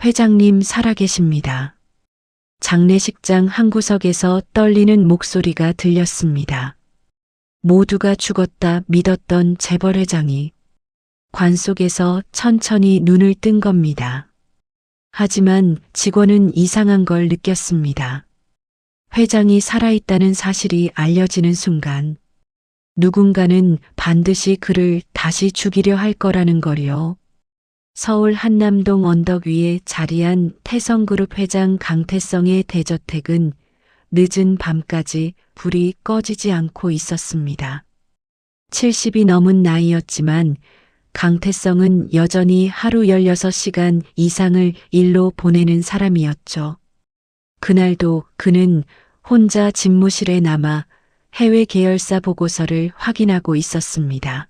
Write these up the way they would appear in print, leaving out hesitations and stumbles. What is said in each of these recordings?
회장님 살아계십니다. 장례식장 한 구석에서 떨리는 목소리가 들렸습니다. 모두가 죽었다 믿었던 재벌 회장이 관 속에서 천천히 눈을 뜬 겁니다. 하지만 직원은 이상한 걸 느꼈습니다. 회장이 살아있다는 사실이 알려지는 순간 누군가는 반드시 그를 다시 죽이려 할 거라는 거리요. 서울 한남동 언덕 위에 자리한 태성그룹 회장 강태성의 대저택은 늦은 밤까지 불이 꺼지지 않고 있었습니다. 70이 넘은 나이였지만 강태성은 여전히 하루 16시간 이상을 일로 보내는 사람이었죠. 그날도 그는 혼자 집무실에 남아 해외 계열사 보고서를 확인하고 있었습니다.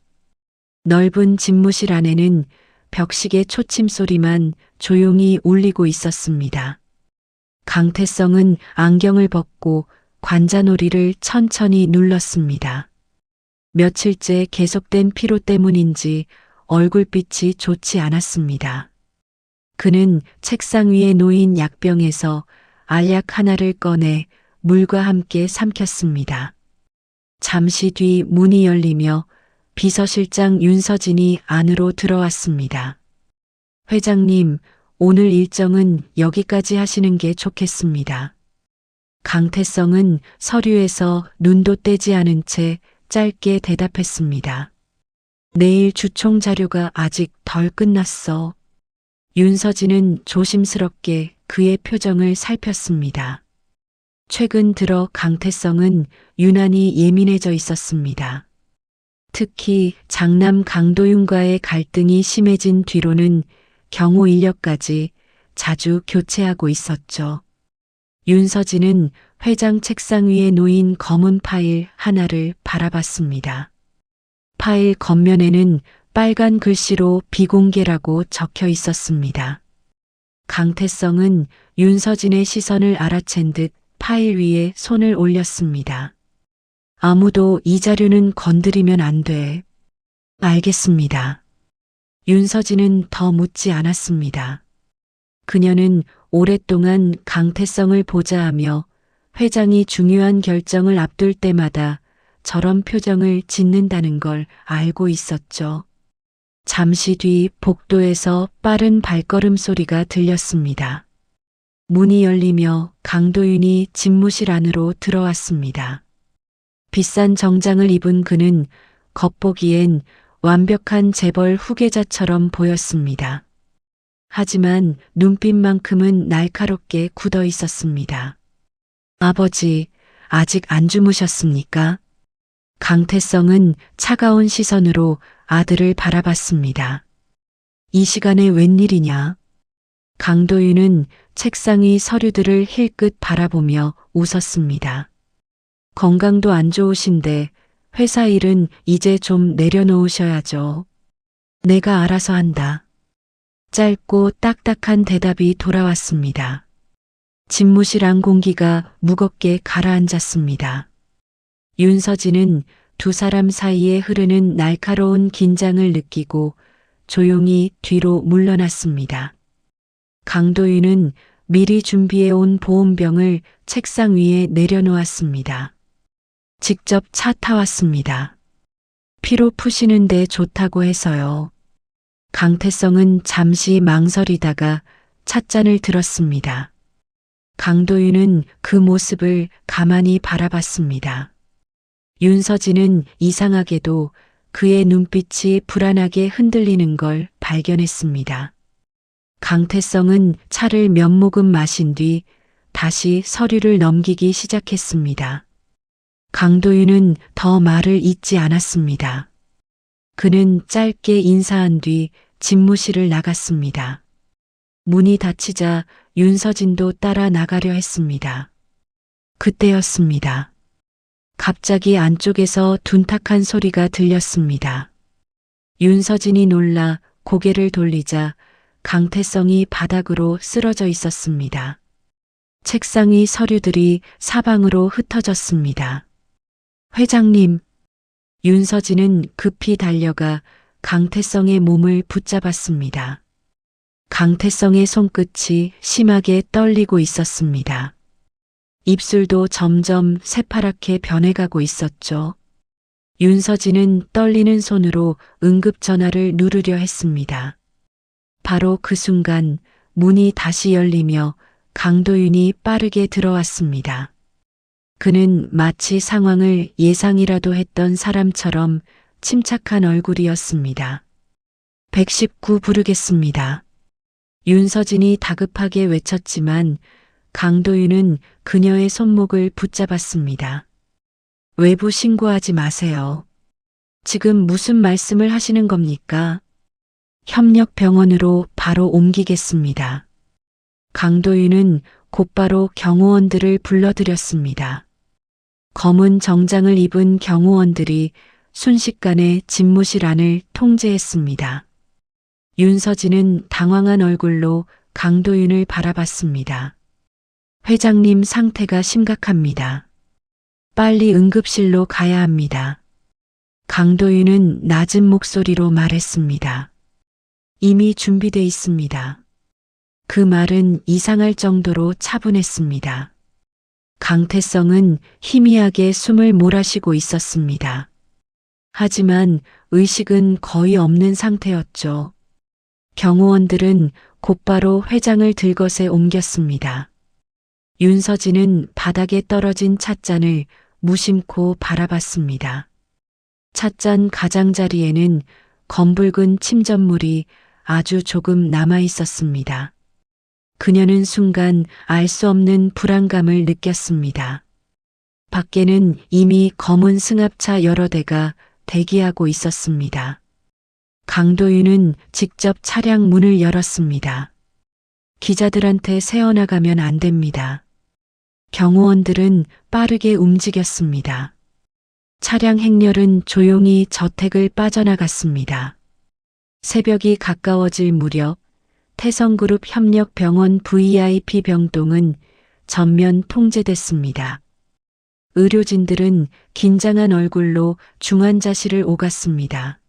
넓은 집무실 안에는 벽시계 초침 소리만 조용히 울리고 있었습니다. 강태성은 안경을 벗고 관자놀이를 천천히 눌렀습니다. 며칠째 계속된 피로 때문인지 얼굴빛이 좋지 않았습니다. 그는 책상 위에 놓인 약병에서 알약 하나를 꺼내 물과 함께 삼켰습니다. 잠시 뒤 문이 열리며 비서실장 윤서진이 안으로 들어왔습니다. 회장님, 오늘 일정은 여기까지 하시는 게 좋겠습니다. 강태성은 서류에서 눈도 떼지 않은 채 짧게 대답했습니다. 내일 주총 자료가 아직 덜 끝났어. 윤서진은 조심스럽게 그의 표정을 살폈습니다. 최근 들어 강태성은 유난히 예민해져 있었습니다. 특히 장남 강도윤과의 갈등이 심해진 뒤로는 경호 인력까지 자주 교체하고 있었죠. 윤서진은 회장 책상 위에 놓인 검은 파일 하나를 바라봤습니다. 파일 겉면에는 빨간 글씨로 비공개라고 적혀 있었습니다. 강태성은 윤서진의 시선을 알아챈 듯 파일 위에 손을 올렸습니다. 아무도 이 자료는 건드리면 안 돼. 알겠습니다. 윤서진은 더 묻지 않았습니다. 그녀는 오랫동안 강태성을 보자하며 회장이 중요한 결정을 앞둘 때마다 저런 표정을 짓는다는 걸 알고 있었죠. 잠시 뒤 복도에서 빠른 발걸음 소리가 들렸습니다. 문이 열리며 강도윤이 집무실 안으로 들어왔습니다. 비싼 정장을 입은 그는 겉보기엔 완벽한 재벌 후계자처럼 보였습니다. 하지만 눈빛만큼은 날카롭게 굳어 있었습니다. 아버지, 아직 안 주무셨습니까? 강태성은 차가운 시선으로 아들을 바라봤습니다. 이 시간에 웬일이냐? 강도윤은 책상 위 서류들을 힐끗 바라보며 웃었습니다. 건강도 안 좋으신데 회사 일은 이제 좀 내려놓으셔야죠. 내가 알아서 한다. 짧고 딱딱한 대답이 돌아왔습니다. 집무실 안 공기가 무겁게 가라앉았습니다. 윤서진은 두 사람 사이에 흐르는 날카로운 긴장을 느끼고 조용히 뒤로 물러났습니다. 강도윤은 미리 준비해온 보온병을 책상 위에 내려놓았습니다. 직접 차 타왔습니다. 피로 푸시는데 좋다고 해서요. 강태성은 잠시 망설이다가 찻잔을 들었습니다. 강도윤은 그 모습을 가만히 바라봤습니다. 윤서진은 이상하게도 그의 눈빛이 불안하게 흔들리는 걸 발견했습니다. 강태성은 차를 몇 모금 마신 뒤 다시 서류를 넘기기 시작했습니다. 강도윤은 더 말을 잇지 않았습니다. 그는 짧게 인사한 뒤 집무실을 나갔습니다. 문이 닫히자 윤서진도 따라 나가려 했습니다. 그때였습니다. 갑자기 안쪽에서 둔탁한 소리가 들렸습니다. 윤서진이 놀라 고개를 돌리자 강태성이 바닥으로 쓰러져 있었습니다. 책상 위 서류들이 사방으로 흩어졌습니다. 회장님, 윤서진은 급히 달려가 강태성의 몸을 붙잡았습니다. 강태성의 손끝이 심하게 떨리고 있었습니다. 입술도 점점 새파랗게 변해가고 있었죠. 윤서진은 떨리는 손으로 응급전화를 누르려 했습니다. 바로 그 순간 문이 다시 열리며 강도윤이 빠르게 들어왔습니다. 그는 마치 상황을 예상이라도 했던 사람처럼 침착한 얼굴이었습니다. 119 부르겠습니다. 윤서진이 다급하게 외쳤지만 강도윤은 그녀의 손목을 붙잡았습니다. 외부 신고하지 마세요. 지금 무슨 말씀을 하시는 겁니까? 협력병원으로 바로 옮기겠습니다. 강도윤은 곧바로 경호원들을 불러들였습니다. 검은 정장을 입은 경호원들이 순식간에 집무실 안을 통제했습니다. 윤서진은 당황한 얼굴로 강도윤을 바라봤습니다. 회장님 상태가 심각합니다. 빨리 응급실로 가야 합니다. 강도윤은 낮은 목소리로 말했습니다. 이미 준비돼 있습니다. 그 말은 이상할 정도로 차분했습니다. 강태성은 희미하게 숨을 몰아쉬고 있었습니다. 하지만 의식은 거의 없는 상태였죠. 경호원들은 곧바로 회장을 들것에 옮겼습니다. 윤서진은 바닥에 떨어진 찻잔을 무심코 바라봤습니다. 찻잔 가장자리에는 검붉은 침전물이 아주 조금 남아 있었습니다. 그녀는 순간 알 수 없는 불안감을 느꼈습니다. 밖에는 이미 검은 승합차 여러 대가 대기하고 있었습니다. 강도윤은 직접 차량 문을 열었습니다. 기자들한테 새어나가면 안 됩니다. 경호원들은 빠르게 움직였습니다. 차량 행렬은 조용히 저택을 빠져나갔습니다. 새벽이 가까워질 무렵 태성그룹 협력병원 VIP 병동은 전면 통제됐습니다. 의료진들은 긴장한 얼굴로 중환자실을 오갔습니다.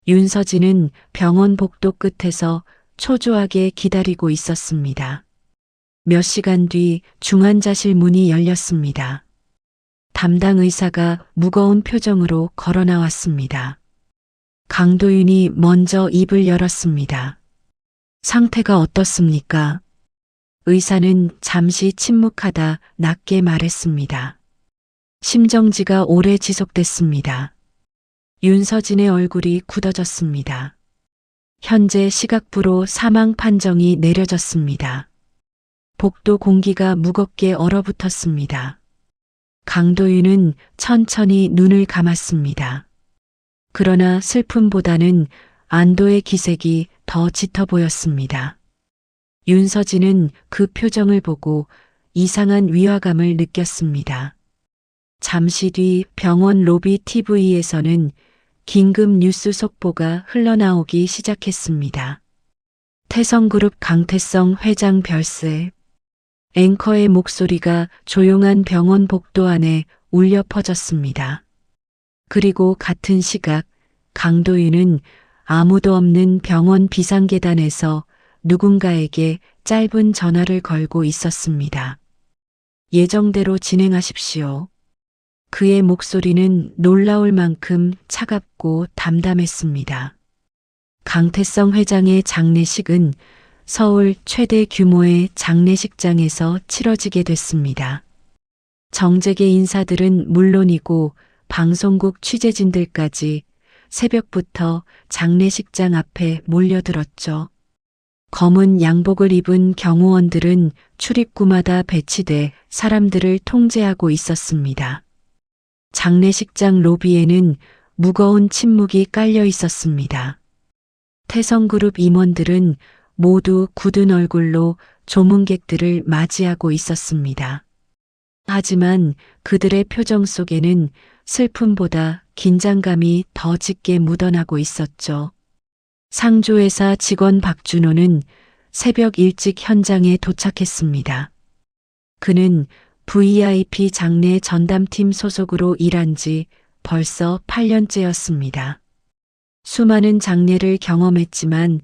윤서진은 병원 복도 끝에서 초조하게 기다리고 있었습니다. 몇 시간 뒤 중환자실 문이 열렸습니다. 담당 의사가 무거운 표정으로 걸어 나왔습니다. 강도윤이 먼저 입을 열었습니다. 상태가 어떻습니까? 의사는 잠시 침묵하다 낮게 말했습니다. 심정지가 오래 지속됐습니다. 윤서진의 얼굴이 굳어졌습니다. 현재 시각부로 사망 판정이 내려졌습니다. 복도 공기가 무겁게 얼어붙었습니다. 강도윤은 천천히 눈을 감았습니다. 그러나 슬픔보다는 안도의 기색이 더 짙어 보였습니다. 윤서진은 그 표정을 보고 이상한 위화감을 느꼈습니다. 잠시 뒤 병원 로비 TV에서는 긴급 뉴스 속보가 흘러나오기 시작했습니다. 태성그룹 강태성 회장 별세. 앵커의 목소리가 조용한 병원 복도 안에 울려 퍼졌습니다. 그리고 같은 시각 강도윤은 아무도 없는 병원 비상계단에서 누군가에게 짧은 전화를 걸고 있었습니다. 예정대로 진행하십시오. 그의 목소리는 놀라울 만큼 차갑고 담담했습니다. 강태성 회장의 장례식은 서울 최대 규모의 장례식장에서 치러지게 됐습니다. 정재계 인사들은 물론이고 방송국 취재진들까지 새벽부터 장례식장 앞에 몰려들었죠. 검은 양복을 입은 경호원들은 출입구마다 배치돼 사람들을 통제하고 있었습니다. 장례식장 로비에는 무거운 침묵이 깔려 있었습니다. 태성그룹 임원들은 모두 굳은 얼굴로 조문객들을 맞이하고 있었습니다. 하지만 그들의 표정 속에는 슬픔보다 긴장감이 더 짙게 묻어나고 있었죠. 상조회사 직원 박준호는 새벽 일찍 현장에 도착했습니다. 그는 VIP 장례 전담팀 소속으로 일한 지 벌써 8년째였습니다. 수많은 장례를 경험했지만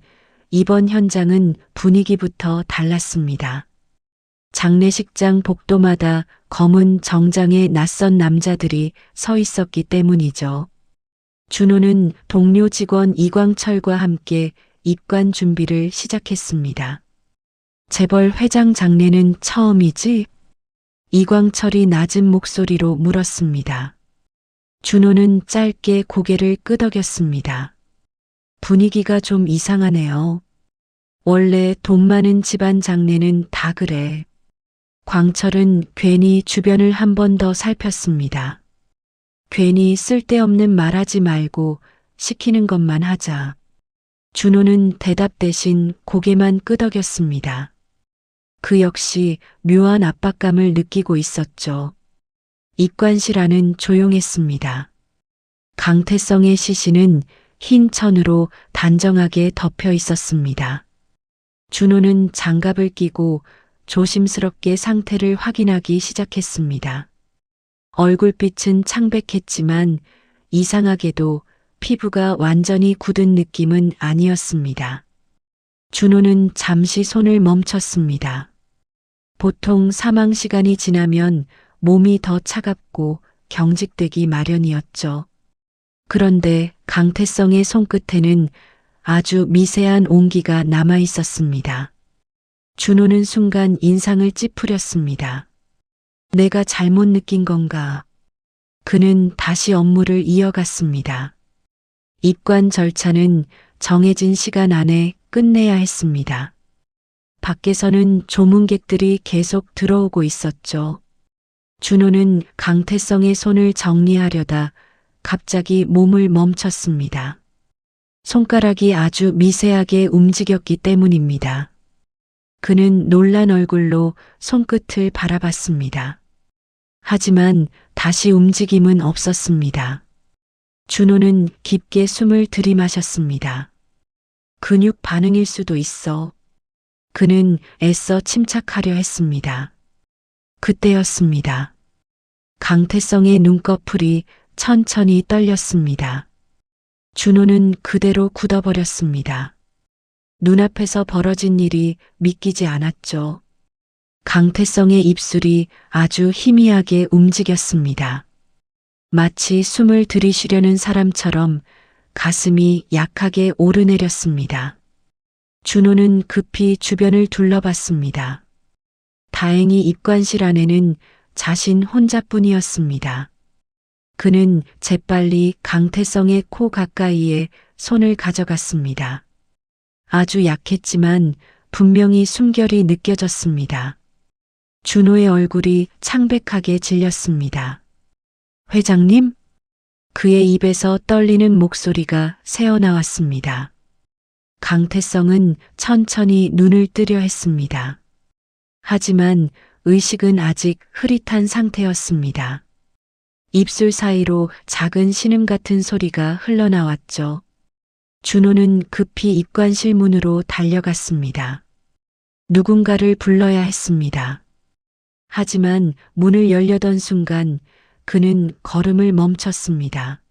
이번 현장은 분위기부터 달랐습니다. 장례식장 복도마다 검은 정장의 낯선 남자들이 서 있었기 때문이죠. 준호는 동료 직원 이광철과 함께 입관 준비를 시작했습니다. 재벌 회장 장례는 처음이지? 이광철이 낮은 목소리로 물었습니다. 준호는 짧게 고개를 끄덕였습니다. 분위기가 좀 이상하네요. 원래 돈 많은 집안 장례는 다 그래. 광철은 괜히 주변을 한 번 더 살폈습니다. 괜히 쓸데없는 말하지 말고 시키는 것만 하자. 준호는 대답 대신 고개만 끄덕였습니다. 그 역시 묘한 압박감을 느끼고 있었죠. 입관실 안은 조용했습니다. 강태성의 시신은 흰 천으로 단정하게 덮여 있었습니다. 준호는 장갑을 끼고 조심스럽게 상태를 확인하기 시작했습니다. 얼굴빛은 창백했지만 이상하게도 피부가 완전히 굳은 느낌은 아니었습니다. 준호는 잠시 손을 멈췄습니다. 보통 사망 시간이 지나면 몸이 더 차갑고 경직되기 마련이었죠. 그런데 강태성의 손끝에는 아주 미세한 온기가 남아 있었습니다. 준호는 순간 인상을 찌푸렸습니다. 내가 잘못 느낀 건가? 그는 다시 업무를 이어갔습니다. 입관 절차는 정해진 시간 안에 끝내야 했습니다. 밖에서는 조문객들이 계속 들어오고 있었죠. 준호는 강태성의 손을 정리하려다 갑자기 몸을 멈췄습니다. 손가락이 아주 미세하게 움직였기 때문입니다. 그는 놀란 얼굴로 손끝을 바라봤습니다. 하지만 다시 움직임은 없었습니다. 준호는 깊게 숨을 들이마셨습니다. 근육 반응일 수도 있어. 그는 애써 침착하려 했습니다. 그때였습니다. 강태성의 눈꺼풀이 천천히 떨렸습니다. 준호는 그대로 굳어버렸습니다. 눈앞에서 벌어진 일이 믿기지 않았죠. 강태성의 입술이 아주 희미하게 움직였습니다. 마치 숨을 들이쉬려는 사람처럼 가슴이 약하게 오르내렸습니다. 준호는 급히 주변을 둘러봤습니다. 다행히 입관실 안에는 자신 혼자뿐이었습니다. 그는 재빨리 강태성의 코 가까이에 손을 가져갔습니다. 아주 약했지만 분명히 숨결이 느껴졌습니다. 준호의 얼굴이 창백하게 질렸습니다. 회장님? 그의 입에서 떨리는 목소리가 새어나왔습니다. 강태성은 천천히 눈을 뜨려 했습니다. 하지만 의식은 아직 흐릿한 상태였습니다. 입술 사이로 작은 신음 같은 소리가 흘러나왔죠. 준호는 급히 입관실 문으로 달려갔습니다. 누군가를 불러야 했습니다. 하지만 문을 열려던 순간 그는 걸음을 멈췄습니다.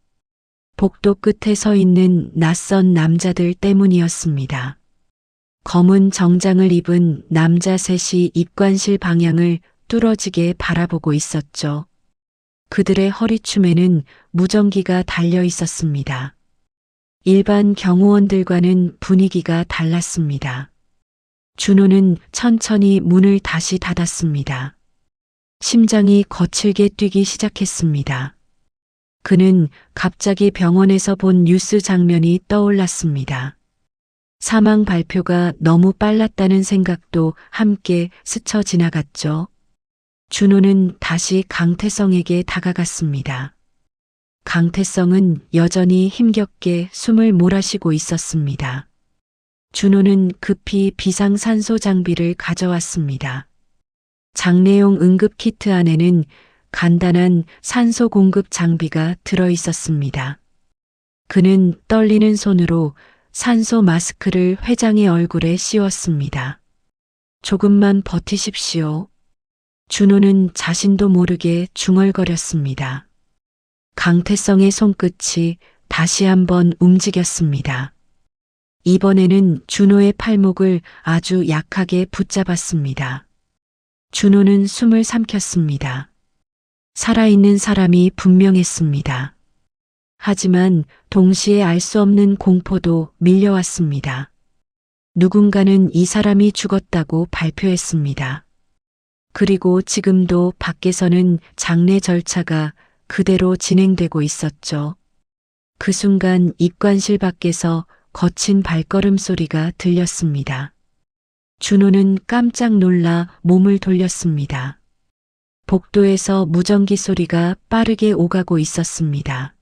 복도 끝에 서 있는 낯선 남자들 때문이었습니다. 검은 정장을 입은 남자 셋이 입관실 방향을 뚫어지게 바라보고 있었죠. 그들의 허리춤에는 무전기가 달려 있었습니다. 일반 경호원들과는 분위기가 달랐습니다. 준호는 천천히 문을 다시 닫았습니다. 심장이 거칠게 뛰기 시작했습니다. 그는 갑자기 병원에서 본 뉴스 장면이 떠올랐습니다. 사망 발표가 너무 빨랐다는 생각도 함께 스쳐 지나갔죠. 준호는 다시 강태성에게 다가갔습니다. 강태성은 여전히 힘겹게 숨을 몰아쉬고 있었습니다. 준호는 급히 비상산소 장비를 가져왔습니다. 장례용 응급키트 안에는 간단한 산소 공급 장비가 들어 있었습니다. 그는 떨리는 손으로 산소 마스크를 회장의 얼굴에 씌웠습니다. 조금만 버티십시오. 준호는 자신도 모르게 중얼거렸습니다. 강태성의 손끝이 다시 한번 움직였습니다. 이번에는 준호의 팔목을 아주 약하게 붙잡았습니다. 준호는 숨을 삼켰습니다. 살아있는 사람이 분명했습니다. 하지만 동시에 알 수 없는 공포도 밀려왔습니다. 누군가는 이 사람이 죽었다고 발표했습니다. 그리고 지금도 밖에서는 장례 절차가 그대로 진행되고 있었죠. 그 순간 입관실 밖에서 거친 발걸음 소리가 들렸습니다. 준호는 깜짝 놀라 몸을 돌렸습니다. 복도에서 무전기 소리가 빠르게 오가고 있었습니다.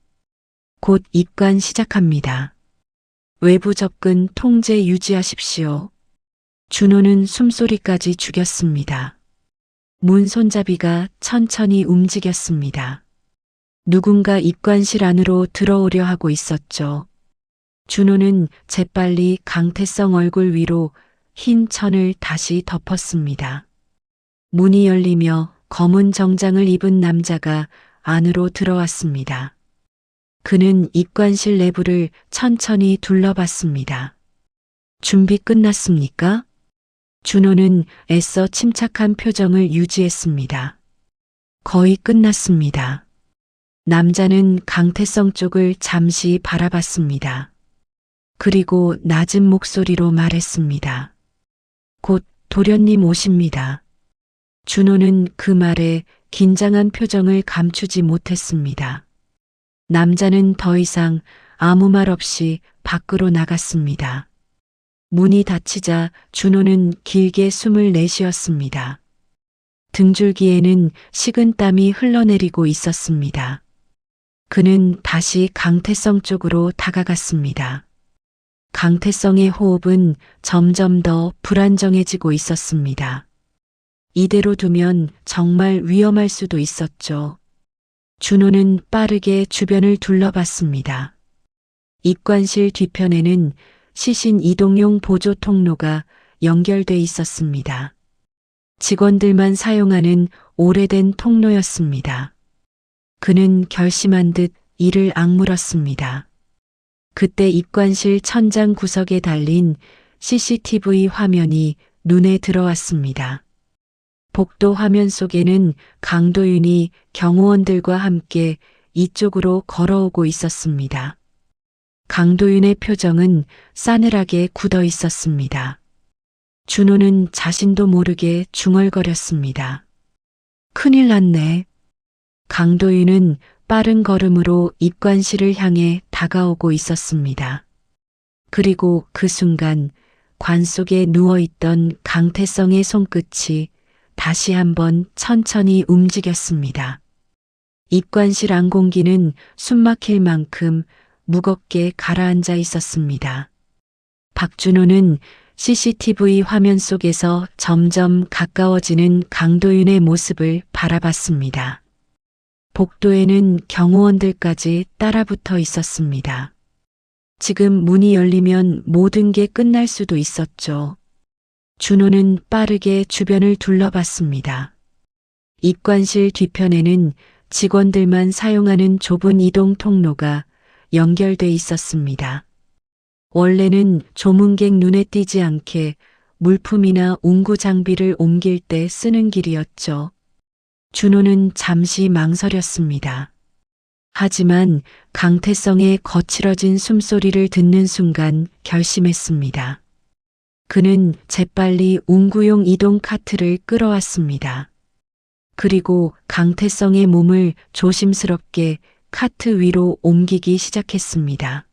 곧 입관 시작합니다. 외부 접근 통제 유지하십시오. 준호는 숨소리까지 죽였습니다. 문 손잡이가 천천히 움직였습니다. 누군가 입관실 안으로 들어오려 하고 있었죠. 준호는 재빨리 강태성 얼굴 위로 흰 천을 다시 덮었습니다. 문이 열리며 검은 정장을 입은 남자가 안으로 들어왔습니다. 그는 입관실 내부를 천천히 둘러봤습니다. 준비 끝났습니까? 준호는 애써 침착한 표정을 유지했습니다. 거의 끝났습니다. 남자는 강태성 쪽을 잠시 바라봤습니다. 그리고 낮은 목소리로 말했습니다. 곧 도련님 오십니다. 준호는 그 말에 긴장한 표정을 감추지 못했습니다. 남자는 더 이상 아무 말 없이 밖으로 나갔습니다. 문이 닫히자 준호는 길게 숨을 내쉬었습니다. 등줄기에는 식은땀이 흘러내리고 있었습니다. 그는 다시 강태성 쪽으로 다가갔습니다. 강태성의 호흡은 점점 더 불안정해지고 있었습니다. 이대로 두면 정말 위험할 수도 있었죠. 준호는 빠르게 주변을 둘러봤습니다. 입관실 뒤편에는 시신 이동용 보조 통로가 연결돼 있었습니다. 직원들만 사용하는 오래된 통로였습니다. 그는 결심한 듯 이를 악물었습니다. 그때 입관실 천장 구석에 달린 CCTV 화면이 눈에 들어왔습니다. 복도 화면 속에는 강도윤이 경호원들과 함께 이쪽으로 걸어오고 있었습니다. 강도윤의 표정은 싸늘하게 굳어 있었습니다. 준호는 자신도 모르게 중얼거렸습니다. 큰일 났네. 강도윤은 빠른 걸음으로 입관실을 향해 다가오고 있었습니다. 그리고 그 순간 관 속에 누워있던 강태성의 손끝이 다시 한번 천천히 움직였습니다. 입관실 안공기는 숨막힐 만큼 무겁게 가라앉아 있었습니다. 박준호는 CCTV 화면 속에서 점점 가까워지는 강도윤의 모습을 바라봤습니다. 복도에는 경호원들까지 따라붙어 있었습니다. 지금 문이 열리면 모든 게 끝날 수도 있었죠. 준호는 빠르게 주변을 둘러봤습니다. 입관실 뒤편에는 직원들만 사용하는 좁은 이동 통로가 연결돼 있었습니다. 원래는 조문객 눈에 띄지 않게 물품이나 운구 장비를 옮길 때 쓰는 길이었죠. 준호는 잠시 망설였습니다. 하지만 강태성의 거칠어진 숨소리를 듣는 순간 결심했습니다. 그는 재빨리 운구용 이동 카트를 끌어왔습니다. 그리고 강태성의 몸을 조심스럽게 카트 위로 옮기기 시작했습니다.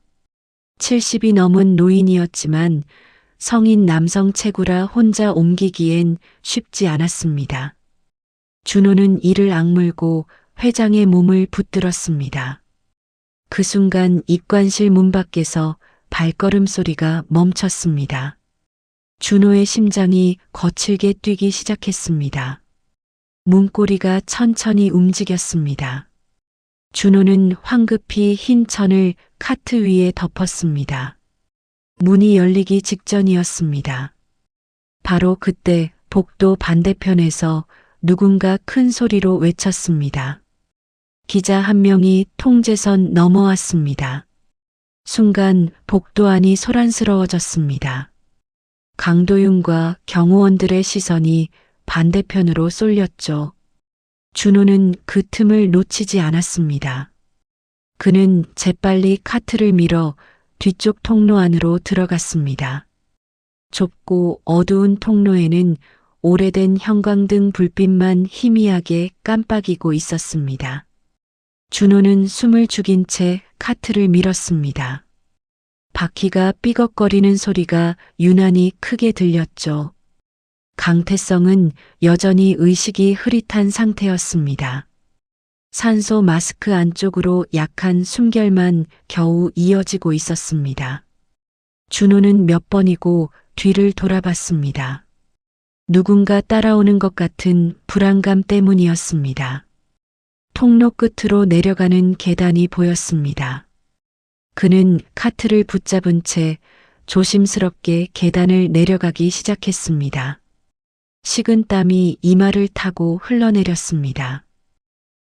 70이 넘은 노인이었지만 성인 남성 체구라 혼자 옮기기엔 쉽지 않았습니다. 준호는 이를 악물고 회장의 몸을 붙들었습니다. 그 순간 입관실 문 밖에서 발걸음 소리가 멈췄습니다. 준호의 심장이 거칠게 뛰기 시작했습니다. 문고리가 천천히 움직였습니다. 준호는 황급히 흰 천을 카트 위에 덮었습니다. 문이 열리기 직전이었습니다. 바로 그때 복도 반대편에서 누군가 큰 소리로 외쳤습니다. 기자 한 명이 통제선 넘어왔습니다. 순간 복도 안이 소란스러워졌습니다. 강도윤과 경호원들의 시선이 반대편으로 쏠렸죠. 준호는 그 틈을 놓치지 않았습니다. 그는 재빨리 카트를 밀어 뒤쪽 통로 안으로 들어갔습니다. 좁고 어두운 통로에는 오래된 형광등 불빛만 희미하게 깜빡이고 있었습니다. 준호는 숨을 죽인 채 카트를 밀었습니다. 바퀴가 삐걱거리는 소리가 유난히 크게 들렸죠. 강태성은 여전히 의식이 흐릿한 상태였습니다. 산소 마스크 안쪽으로 약한 숨결만 겨우 이어지고 있었습니다. 준호는 몇 번이고 뒤를 돌아봤습니다. 누군가 따라오는 것 같은 불안감 때문이었습니다. 통로 끝으로 내려가는 계단이 보였습니다. 그는 카트를 붙잡은 채 조심스럽게 계단을 내려가기 시작했습니다. 식은 땀이 이마를 타고 흘러내렸습니다.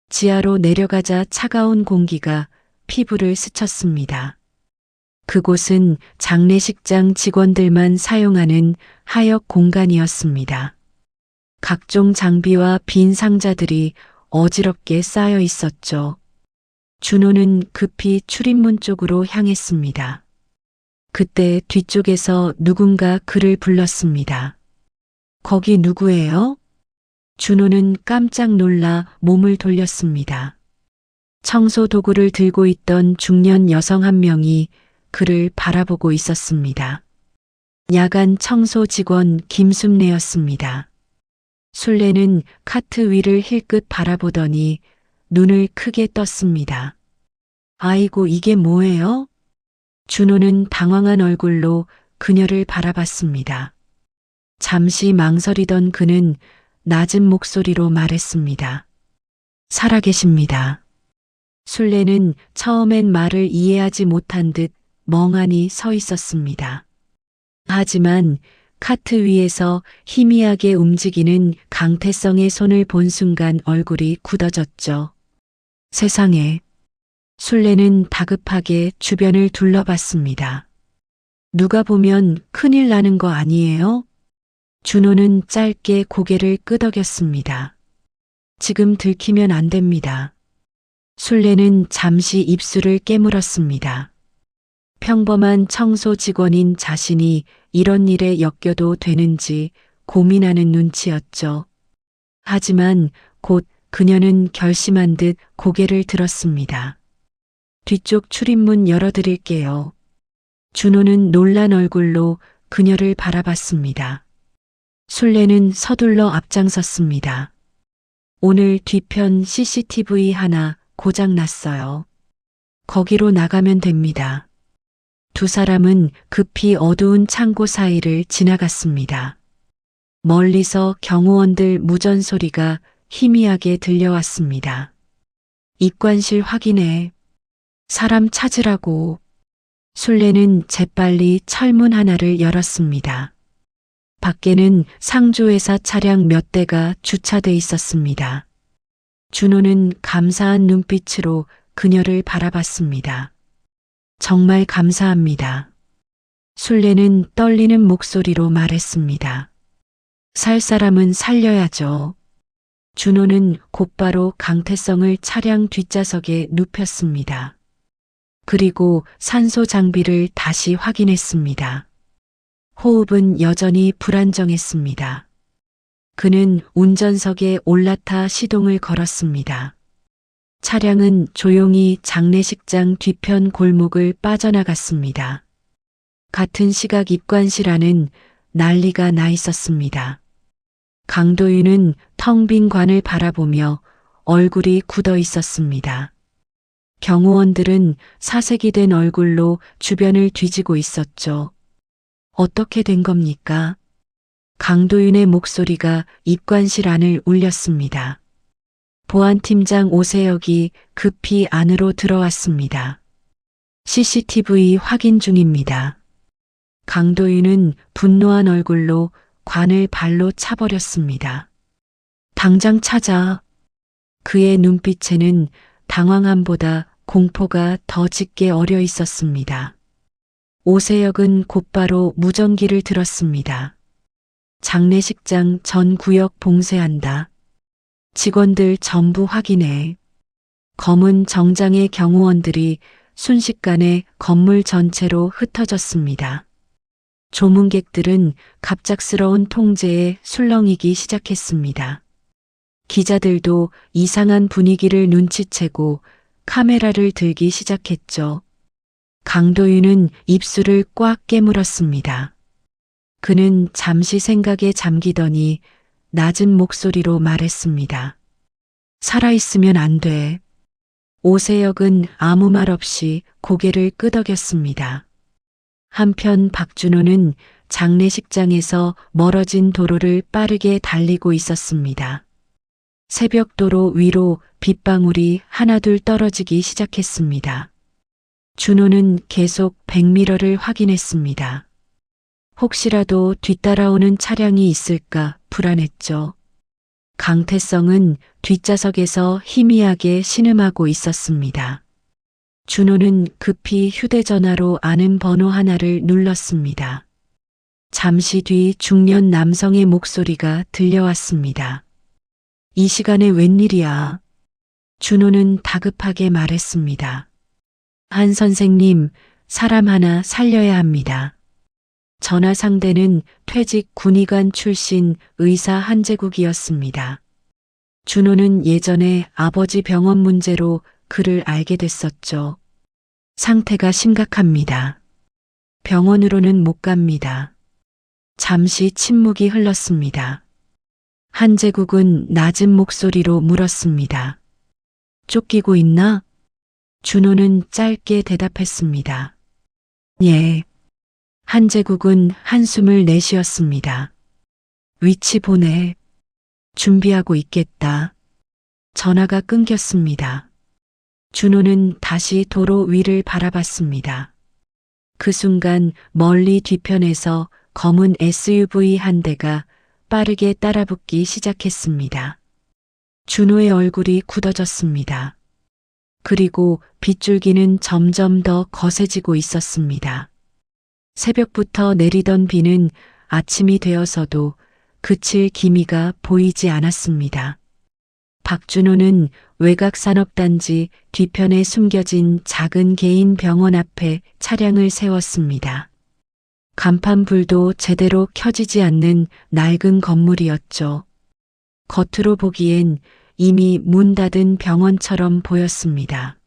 지하로 내려가자 차가운 공기가 피부를 스쳤습니다. 그곳은 장례식장 직원들만 사용하는 하역 공간이었습니다. 각종 장비와 빈 상자들이 어지럽게 쌓여 있었죠. 준호는 급히 출입문 쪽으로 향했습니다. 그때 뒤쪽에서 누군가 그를 불렀습니다. 거기 누구예요? 준호는 깜짝 놀라 몸을 돌렸습니다. 청소 도구를 들고 있던 중년 여성 한 명이 그를 바라보고 있었습니다. 야간 청소 직원 김순례였습니다. 순례는 카트 위를 힐끗 바라보더니 눈을 크게 떴습니다. 아이고, 이게 뭐예요? 준호는 당황한 얼굴로 그녀를 바라봤습니다. 잠시 망설이던 그는 낮은 목소리로 말했습니다. 살아계십니다. 순례는 처음엔 말을 이해하지 못한 듯 멍하니 서 있었습니다. 하지만 카트 위에서 희미하게 움직이는 강태성의 손을 본 순간 얼굴이 굳어졌죠. 세상에. 순례는 다급하게 주변을 둘러봤습니다. 누가 보면 큰일 나는 거 아니에요? 준호는 짧게 고개를 끄덕였습니다. 지금 들키면 안 됩니다. 순례는 잠시 입술을 깨물었습니다. 평범한 청소 직원인 자신이 이런 일에 엮여도 되는지 고민하는 눈치였죠. 하지만 곧 그녀는 결심한 듯 고개를 들었습니다. 뒤쪽 출입문 열어드릴게요. 준호는 놀란 얼굴로 그녀를 바라봤습니다. 순례는 서둘러 앞장섰습니다. 오늘 뒤편 CCTV 하나 고장났어요. 거기로 나가면 됩니다. 두 사람은 급히 어두운 창고 사이를 지나갔습니다. 멀리서 경호원들 무전 소리가 희미하게 들려왔습니다. 입관실 확인해. 사람 찾으라고. 순례는 재빨리 철문 하나를 열었습니다. 밖에는 상조회사 차량 몇 대가 주차돼 있었습니다. 준호는 감사한 눈빛으로 그녀를 바라봤습니다. 정말 감사합니다. 순례는 떨리는 목소리로 말했습니다. 살 사람은 살려야죠. 준호는 곧바로 강태성을 차량 뒷좌석에 눕혔습니다. 그리고 산소 장비를 다시 확인했습니다. 호흡은 여전히 불안정했습니다. 그는 운전석에 올라타 시동을 걸었습니다. 차량은 조용히 장례식장 뒤편 골목을 빠져나갔습니다. 같은 시각 입관실 안은 난리가 나 있었습니다. 강도윤은 텅 빈 관을 바라보며 얼굴이 굳어 있었습니다. 경호원들은 사색이 된 얼굴로 주변을 뒤지고 있었죠. 어떻게 된 겁니까? 강도윤의 목소리가 입관실 안을 울렸습니다. 보안팀장 오세혁이 급히 안으로 들어왔습니다. CCTV 확인 중입니다. 강도윤은 분노한 얼굴로 관을 발로 차버렸습니다. 당장 찾아. 그의 눈빛에는 당황함보다 공포가 더 짙게 어려 있었습니다. 오세혁은 곧바로 무전기를 들었습니다. 장례식장 전 구역 봉쇄한다. 직원들 전부 확인해. 검은 정장의 경호원들이 순식간에 건물 전체로 흩어졌습니다. 조문객들은 갑작스러운 통제에 술렁이기 시작했습니다. 기자들도 이상한 분위기를 눈치채고 카메라를 들기 시작했죠. 강도윤은 입술을 꽉 깨물었습니다. 그는 잠시 생각에 잠기더니 낮은 목소리로 말했습니다. 살아있으면 안 돼. 오세혁은 아무 말 없이 고개를 끄덕였습니다. 한편 박준호는 장례식장에서 멀어진 도로를 빠르게 달리고 있었습니다. 새벽도로 위로 빗방울이 하나둘 떨어지기 시작했습니다. 준호는 계속 백미러를 확인했습니다. 혹시라도 뒤따라오는 차량이 있을까 불안했죠. 강태성은 뒷좌석에서 희미하게 신음하고 있었습니다. 준호는 급히 휴대전화로 아는 번호 하나를 눌렀습니다. 잠시 뒤 중년 남성의 목소리가 들려왔습니다. 이 시간에 웬일이야? 준호는 다급하게 말했습니다. 한 선생님, 사람 하나 살려야 합니다. 전화 상대는 퇴직 군의관 출신 의사 한재국이었습니다. 준호는 예전에 아버지 병원 문제로 그를 알게 됐었죠. 상태가 심각합니다. 병원으로는 못 갑니다. 잠시 침묵이 흘렀습니다. 한재국은 낮은 목소리로 물었습니다. 쫓기고 있나? 준호는 짧게 대답했습니다. 예. 한재국은 한숨을 내쉬었습니다. 위치 보내. 준비하고 있겠다. 전화가 끊겼습니다. 준호는 다시 도로 위를 바라봤습니다. 그 순간 멀리 뒤편에서 검은 SUV 한 대가 빠르게 따라붙기 시작했습니다. 준호의 얼굴이 굳어졌습니다. 그리고 빗줄기는 점점 더 거세지고 있었습니다. 새벽부터 내리던 비는 아침이 되어서도 그칠 기미가 보이지 않았습니다. 박준호는 외곽산업단지 뒤편에 숨겨진 작은 개인 병원 앞에 차량을 세웠습니다. 간판불도 제대로 켜지지 않는 낡은 건물이었죠. 겉으로 보기엔 이미 문 닫은 병원처럼 보였습니다.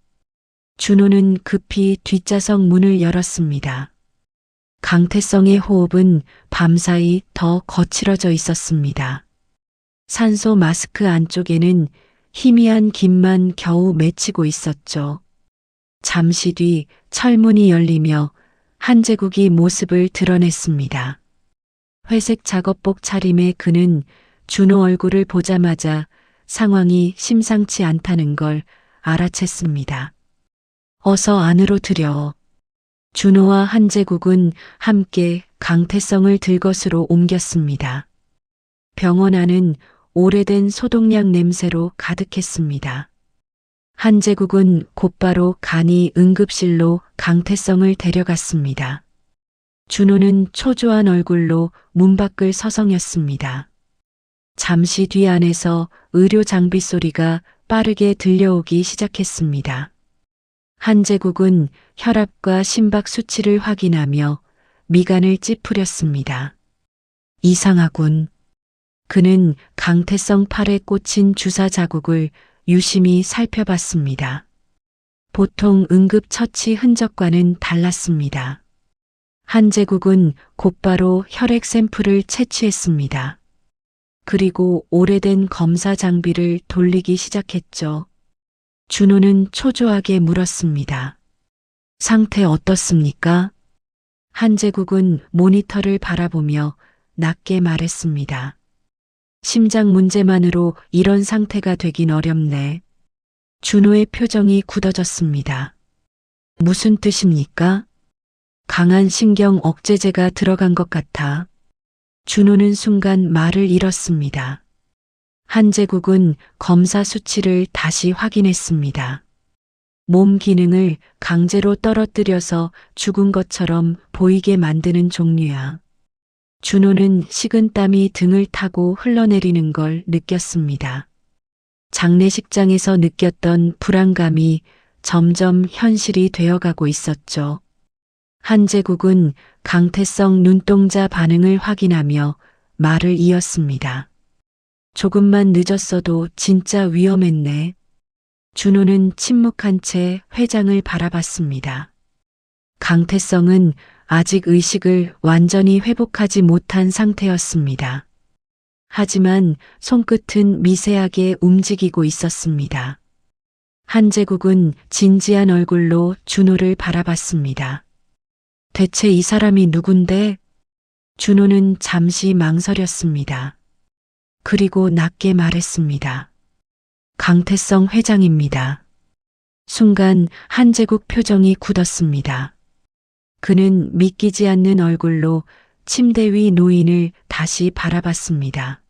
준호는 급히 뒷좌석 문을 열었습니다. 강태성의 호흡은 밤사이 더 거칠어져 있었습니다. 산소 마스크 안쪽에는 희미한 김만 겨우 맺히고 있었죠. 잠시 뒤 철문이 열리며 한재국이 모습을 드러냈습니다. 회색 작업복 차림의 그는 준호 얼굴을 보자마자 상황이 심상치 않다는 걸 알아챘습니다. 어서 안으로 들여. 준호와 한재국은 함께 강태성을 들것으로 옮겼습니다. 병원 안은 오래된 소독약 냄새로 가득했습니다. 한재국은 곧바로 간이 응급실로 강태성을 데려갔습니다. 준호는 초조한 얼굴로 문 밖을 서성였습니다. 잠시 뒤 안에서 의료 장비 소리가 빠르게 들려오기 시작했습니다. 한재국은 혈압과 심박 수치를 확인하며 미간을 찌푸렸습니다. 이상하군. 그는 강태성 팔에 꽂힌 주사 자국을 유심히 살펴봤습니다. 보통 응급처치 흔적과는 달랐습니다. 한재국은 곧바로 혈액 샘플을 채취했습니다. 그리고 오래된 검사 장비를 돌리기 시작했죠. 준호는 초조하게 물었습니다. 상태 어떻습니까? 한재국은 모니터를 바라보며 낮게 말했습니다. 심장 문제만으로 이런 상태가 되긴 어렵네. 준호의 표정이 굳어졌습니다. 무슨 뜻입니까? 강한 신경 억제제가 들어간 것 같아. 준호는 순간 말을 잃었습니다. 한재국은 검사 수치를 다시 확인했습니다. 몸 기능을 강제로 떨어뜨려서 죽은 것처럼 보이게 만드는 종류야. 준호는 식은땀이 등을 타고 흘러내리는 걸 느꼈습니다. 장례식장에서 느꼈던 불안감이 점점 현실이 되어가고 있었죠. 한재국은 강태성 눈동자 반응을 확인하며 말을 이었습니다. 조금만 늦었어도 진짜 위험했네. 준호는 침묵한 채 회장을 바라봤습니다. 강태성은 아직 의식을 완전히 회복하지 못한 상태였습니다. 하지만 손끝은 미세하게 움직이고 있었습니다. 한재국은 진지한 얼굴로 준호를 바라봤습니다. 대체 이 사람이 누군데? 준호는 잠시 망설였습니다. 그리고 낮게 말했습니다. 강태성 회장입니다. 순간 한재국 표정이 굳었습니다. 그는 믿기지 않는 얼굴로 침대 위 노인을 다시 바라봤습니다.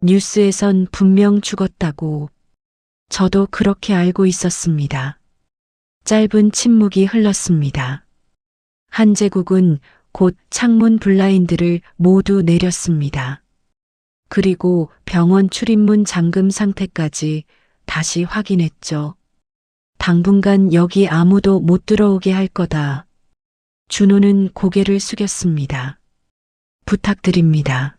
뉴스에선 분명 죽었다고. 저도 그렇게 알고 있었습니다. 짧은 침묵이 흘렀습니다. 한재국은 곧 창문 블라인드를 모두 내렸습니다. 그리고 병원 출입문 잠금 상태까지 다시 확인했죠. 당분간 여기 아무도 못 들어오게 할 거다. 준호는 고개를 숙였습니다. 부탁드립니다.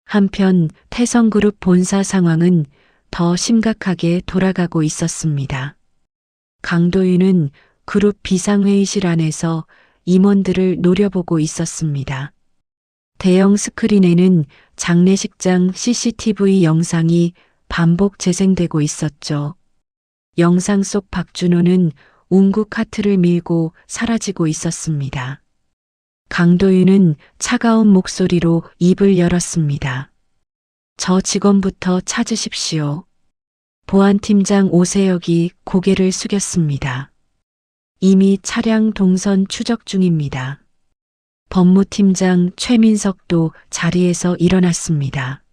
한편 태성그룹 본사 상황은 더 심각하게 돌아가고 있었습니다. 강도윤은 그룹 비상회의실 안에서 임원들을 노려보고 있었습니다. 대형 스크린에는 장례식장 CCTV 영상이 반복 재생되고 있었죠. 영상 속 박준호는 웅구 카트를 밀고 사라지고 있었습니다. 강도윤은 차가운 목소리로 입을 열었습니다. 저 직원부터 찾으십시오. 보안팀장 오세혁이 고개를 숙였습니다. 이미 차량 동선 추적 중입니다. 법무팀장 최민석도 자리에서 일어났습니다.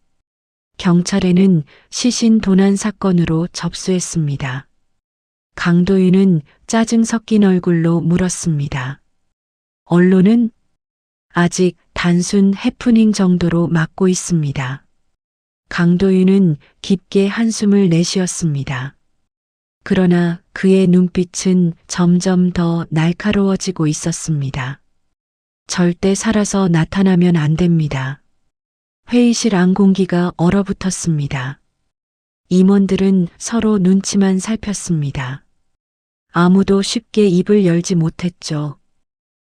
경찰에는 시신 도난 사건으로 접수했습니다. 강도윤은 짜증 섞인 얼굴로 물었습니다. 언론은 아직 단순 해프닝 정도로 막고 있습니다. 강도윤은 깊게 한숨을 내쉬었습니다. 그러나 그의 눈빛은 점점 더 날카로워지고 있었습니다. 절대 살아서 나타나면 안 됩니다. 회의실 안 공기가 얼어붙었습니다. 임원들은 서로 눈치만 살폈습니다. 아무도 쉽게 입을 열지 못했죠.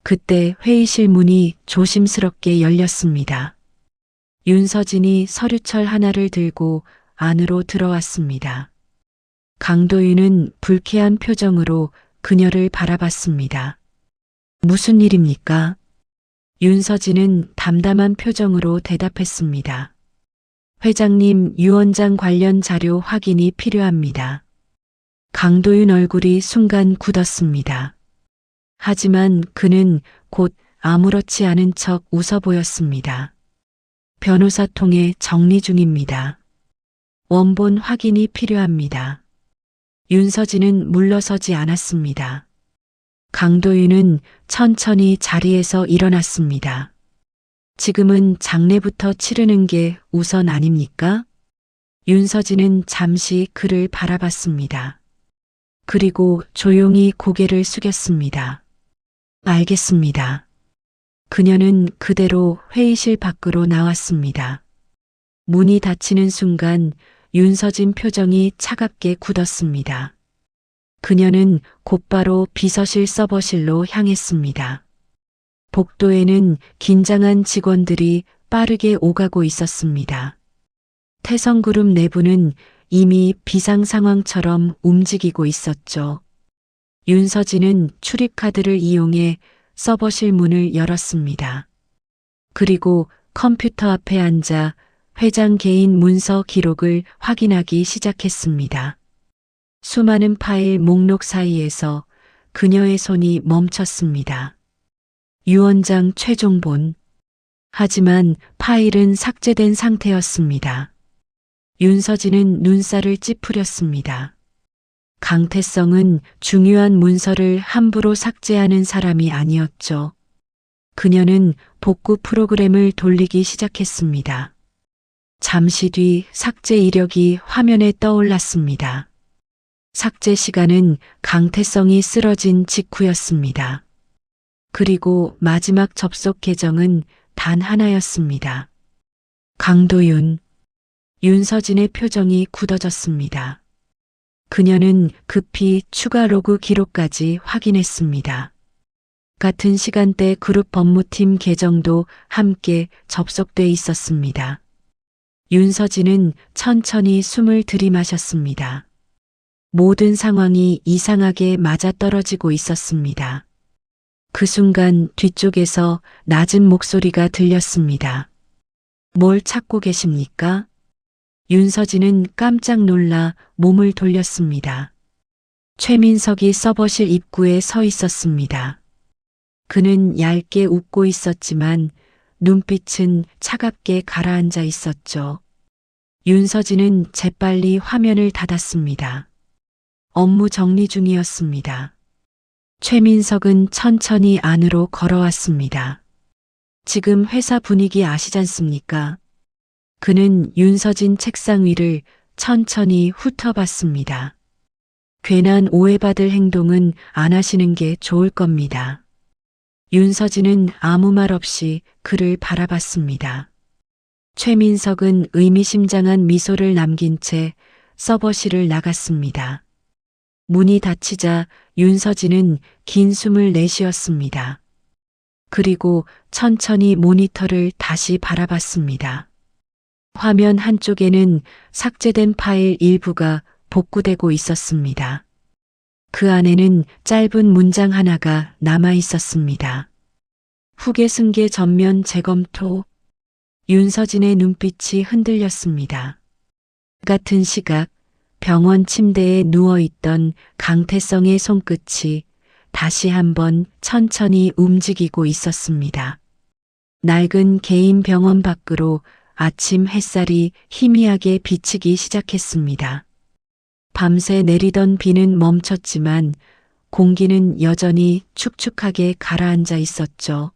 그때 회의실 문이 조심스럽게 열렸습니다. 윤서진이 서류철 하나를 들고 안으로 들어왔습니다. 강도윤은 불쾌한 표정으로 그녀를 바라봤습니다. 무슨 일입니까? 윤서진은 담담한 표정으로 대답했습니다. 회장님, 유 원장 관련 자료 확인이 필요합니다. 강도윤 얼굴이 순간 굳었습니다. 하지만 그는 곧 아무렇지 않은 척 웃어 보였습니다. 변호사 통해 정리 중입니다. 원본 확인이 필요합니다. 윤서진은 물러서지 않았습니다. 강도윤은 천천히 자리에서 일어났습니다. 지금은 장례부터 치르는 게 우선 아닙니까? 윤서진은 잠시 그를 바라봤습니다. 그리고 조용히 고개를 숙였습니다. 알겠습니다. 그녀는 그대로 회의실 밖으로 나왔습니다. 문이 닫히는 순간 윤서진 표정이 차갑게 굳었습니다. 그녀는 곧바로 비서실 서버실로 향했습니다. 복도에는 긴장한 직원들이 빠르게 오가고 있었습니다. 태성그룹 내부는 이미 비상 상황처럼 움직이고 있었죠. 윤서진은 출입카드를 이용해 서버실 문을 열었습니다. 그리고 컴퓨터 앞에 앉아 회장 개인 문서 기록을 확인하기 시작했습니다. 수많은 파일 목록 사이에서 그녀의 손이 멈췄습니다. 유 원장 최종본. 하지만 파일은 삭제된 상태였습니다. 윤서진은 눈살을 찌푸렸습니다. 강태성은 중요한 문서를 함부로 삭제하는 사람이 아니었죠. 그녀는 복구 프로그램을 돌리기 시작했습니다. 잠시 뒤 삭제 이력이 화면에 떠올랐습니다. 삭제 시간은 강태성이 쓰러진 직후였습니다. 그리고 마지막 접속 계정은 단 하나였습니다. 강도윤. 윤서진의 표정이 굳어졌습니다. 그녀는 급히 추가 로그 기록까지 확인했습니다. 같은 시간대 그룹 법무팀 계정도 함께 접속돼 있었습니다. 윤서진은 천천히 숨을 들이마셨습니다. 모든 상황이 이상하게 맞아떨어지고 있었습니다. 그 순간 뒤쪽에서 낮은 목소리가 들렸습니다. 뭘 찾고 계십니까? 윤서진은 깜짝 놀라 몸을 돌렸습니다. 최민석이 서버실 입구에 서 있었습니다. 그는 얇게 웃고 있었지만 눈빛은 차갑게 가라앉아 있었죠. 윤서진은 재빨리 화면을 닫았습니다. 업무 정리 중이었습니다. 최민석은 천천히 안으로 걸어왔습니다. 지금 회사 분위기 아시잖습니까? 그는 윤서진 책상 위를 천천히 훑어봤습니다. 괜한 오해받을 행동은 안 하시는 게 좋을 겁니다. 윤서진은 아무 말 없이 그를 바라봤습니다. 최민석은 의미심장한 미소를 남긴 채 서버실을 나갔습니다. 문이 닫히자 윤서진은 긴 숨을 내쉬었습니다. 그리고 천천히 모니터를 다시 바라봤습니다. 화면 한쪽에는 삭제된 파일 일부가 복구되고 있었습니다. 그 안에는 짧은 문장 하나가 남아 있었습니다. 후계 승계 전면 재검토. 윤서진의 눈빛이 흔들렸습니다. 같은 시각 병원 침대에 누워있던 강태성의 손끝이 다시 한번 천천히 움직이고 있었습니다. 낡은 개인 병원 밖으로 아침 햇살이 희미하게 비치기 시작했습니다. 밤새 내리던 비는 멈췄지만 공기는 여전히 축축하게 가라앉아 있었죠.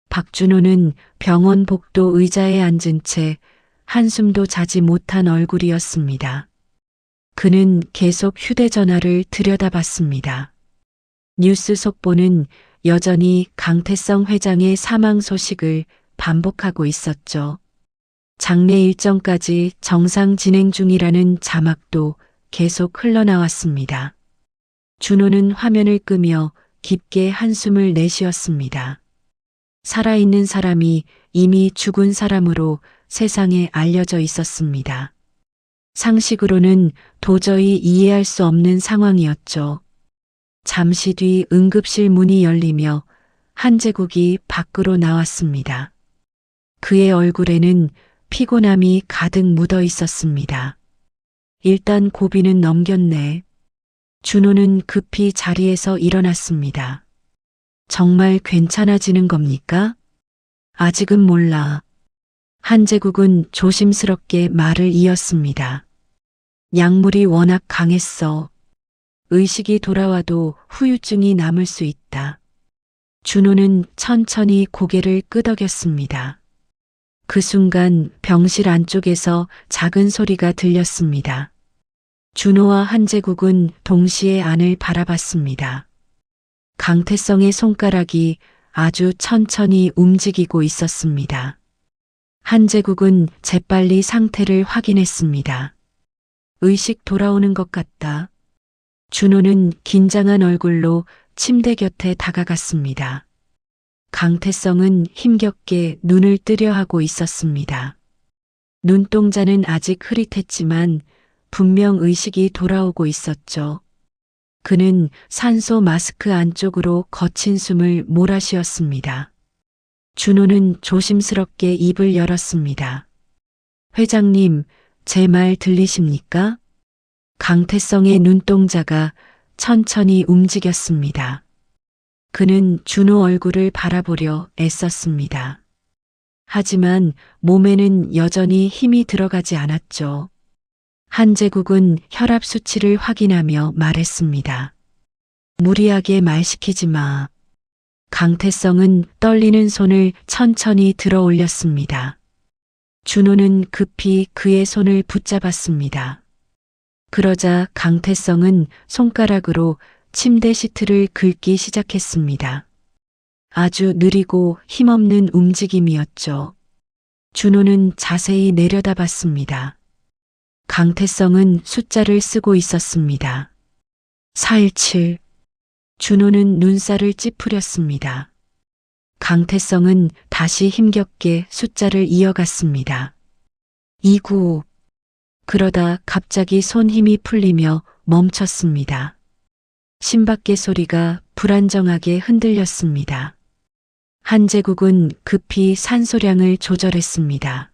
박준호는 병원 복도 의자에 앉은 채 한숨도 자지 못한 얼굴이었습니다. 그는 계속 휴대전화를 들여다봤습니다. 뉴스 속보는 여전히 강태성 회장의 사망 소식을 반복하고 있었죠. 장례 일정까지 정상 진행 중이라는 자막도 계속 흘러나왔습니다. 준호는 화면을 끄며 깊게 한숨을 내쉬었습니다. 살아있는 사람이 이미 죽은 사람으로 세상에 알려져 있었습니다. 상식으로는 도저히 이해할 수 없는 상황이었죠. 잠시 뒤 응급실 문이 열리며 한재국이 밖으로 나왔습니다. 그의 얼굴에는 피곤함이 가득 묻어 있었습니다. 일단 고비는 넘겼네. 준호는 급히 자리에서 일어났습니다. 정말 괜찮아지는 겁니까? 아직은 몰라. 한재국은 조심스럽게 말을 이었습니다. 약물이 워낙 강했어. 의식이 돌아와도 후유증이 남을 수 있다. 준호는 천천히 고개를 끄덕였습니다. 그 순간 병실 안쪽에서 작은 소리가 들렸습니다. 준호와 한재국은 동시에 안을 바라봤습니다. 강태성의 손가락이 아주 천천히 움직이고 있었습니다. 한재국은 재빨리 상태를 확인했습니다. 의식 돌아오는 것 같다. 준호는 긴장한 얼굴로 침대 곁에 다가갔습니다. 강태성은 힘겹게 눈을 뜨려 하고 있었습니다. 눈동자는 아직 흐릿했지만 분명 의식이 돌아오고 있었죠. 그는 산소 마스크 안쪽으로 거친 숨을 몰아쉬었습니다. 준호는 조심스럽게 입을 열었습니다. 회장님, 제 말 들리십니까? 강태성의 눈동자가 천천히 움직였습니다. 그는 준호 얼굴을 바라보려 애썼습니다. 하지만 몸에는 여전히 힘이 들어가지 않았죠. 한재국은 혈압 수치를 확인하며 말했습니다. 무리하게 말 시키지 마. 강태성은 떨리는 손을 천천히 들어 올렸습니다. 준호는 급히 그의 손을 붙잡았습니다. 그러자 강태성은 손가락으로 침대 시트를 긁기 시작했습니다. 아주 느리고 힘없는 움직임이었죠. 준호는 자세히 내려다봤습니다. 강태성은 숫자를 쓰고 있었습니다. 417. 준호는 눈살을 찌푸렸습니다. 강태성은 다시 힘겹게 숫자를 이어갔습니다. 295. 그러다 갑자기 손 힘이 풀리며 멈췄습니다. 심박계 소리가 불안정하게 흔들렸습니다. 한재국은 급히 산소량을 조절했습니다.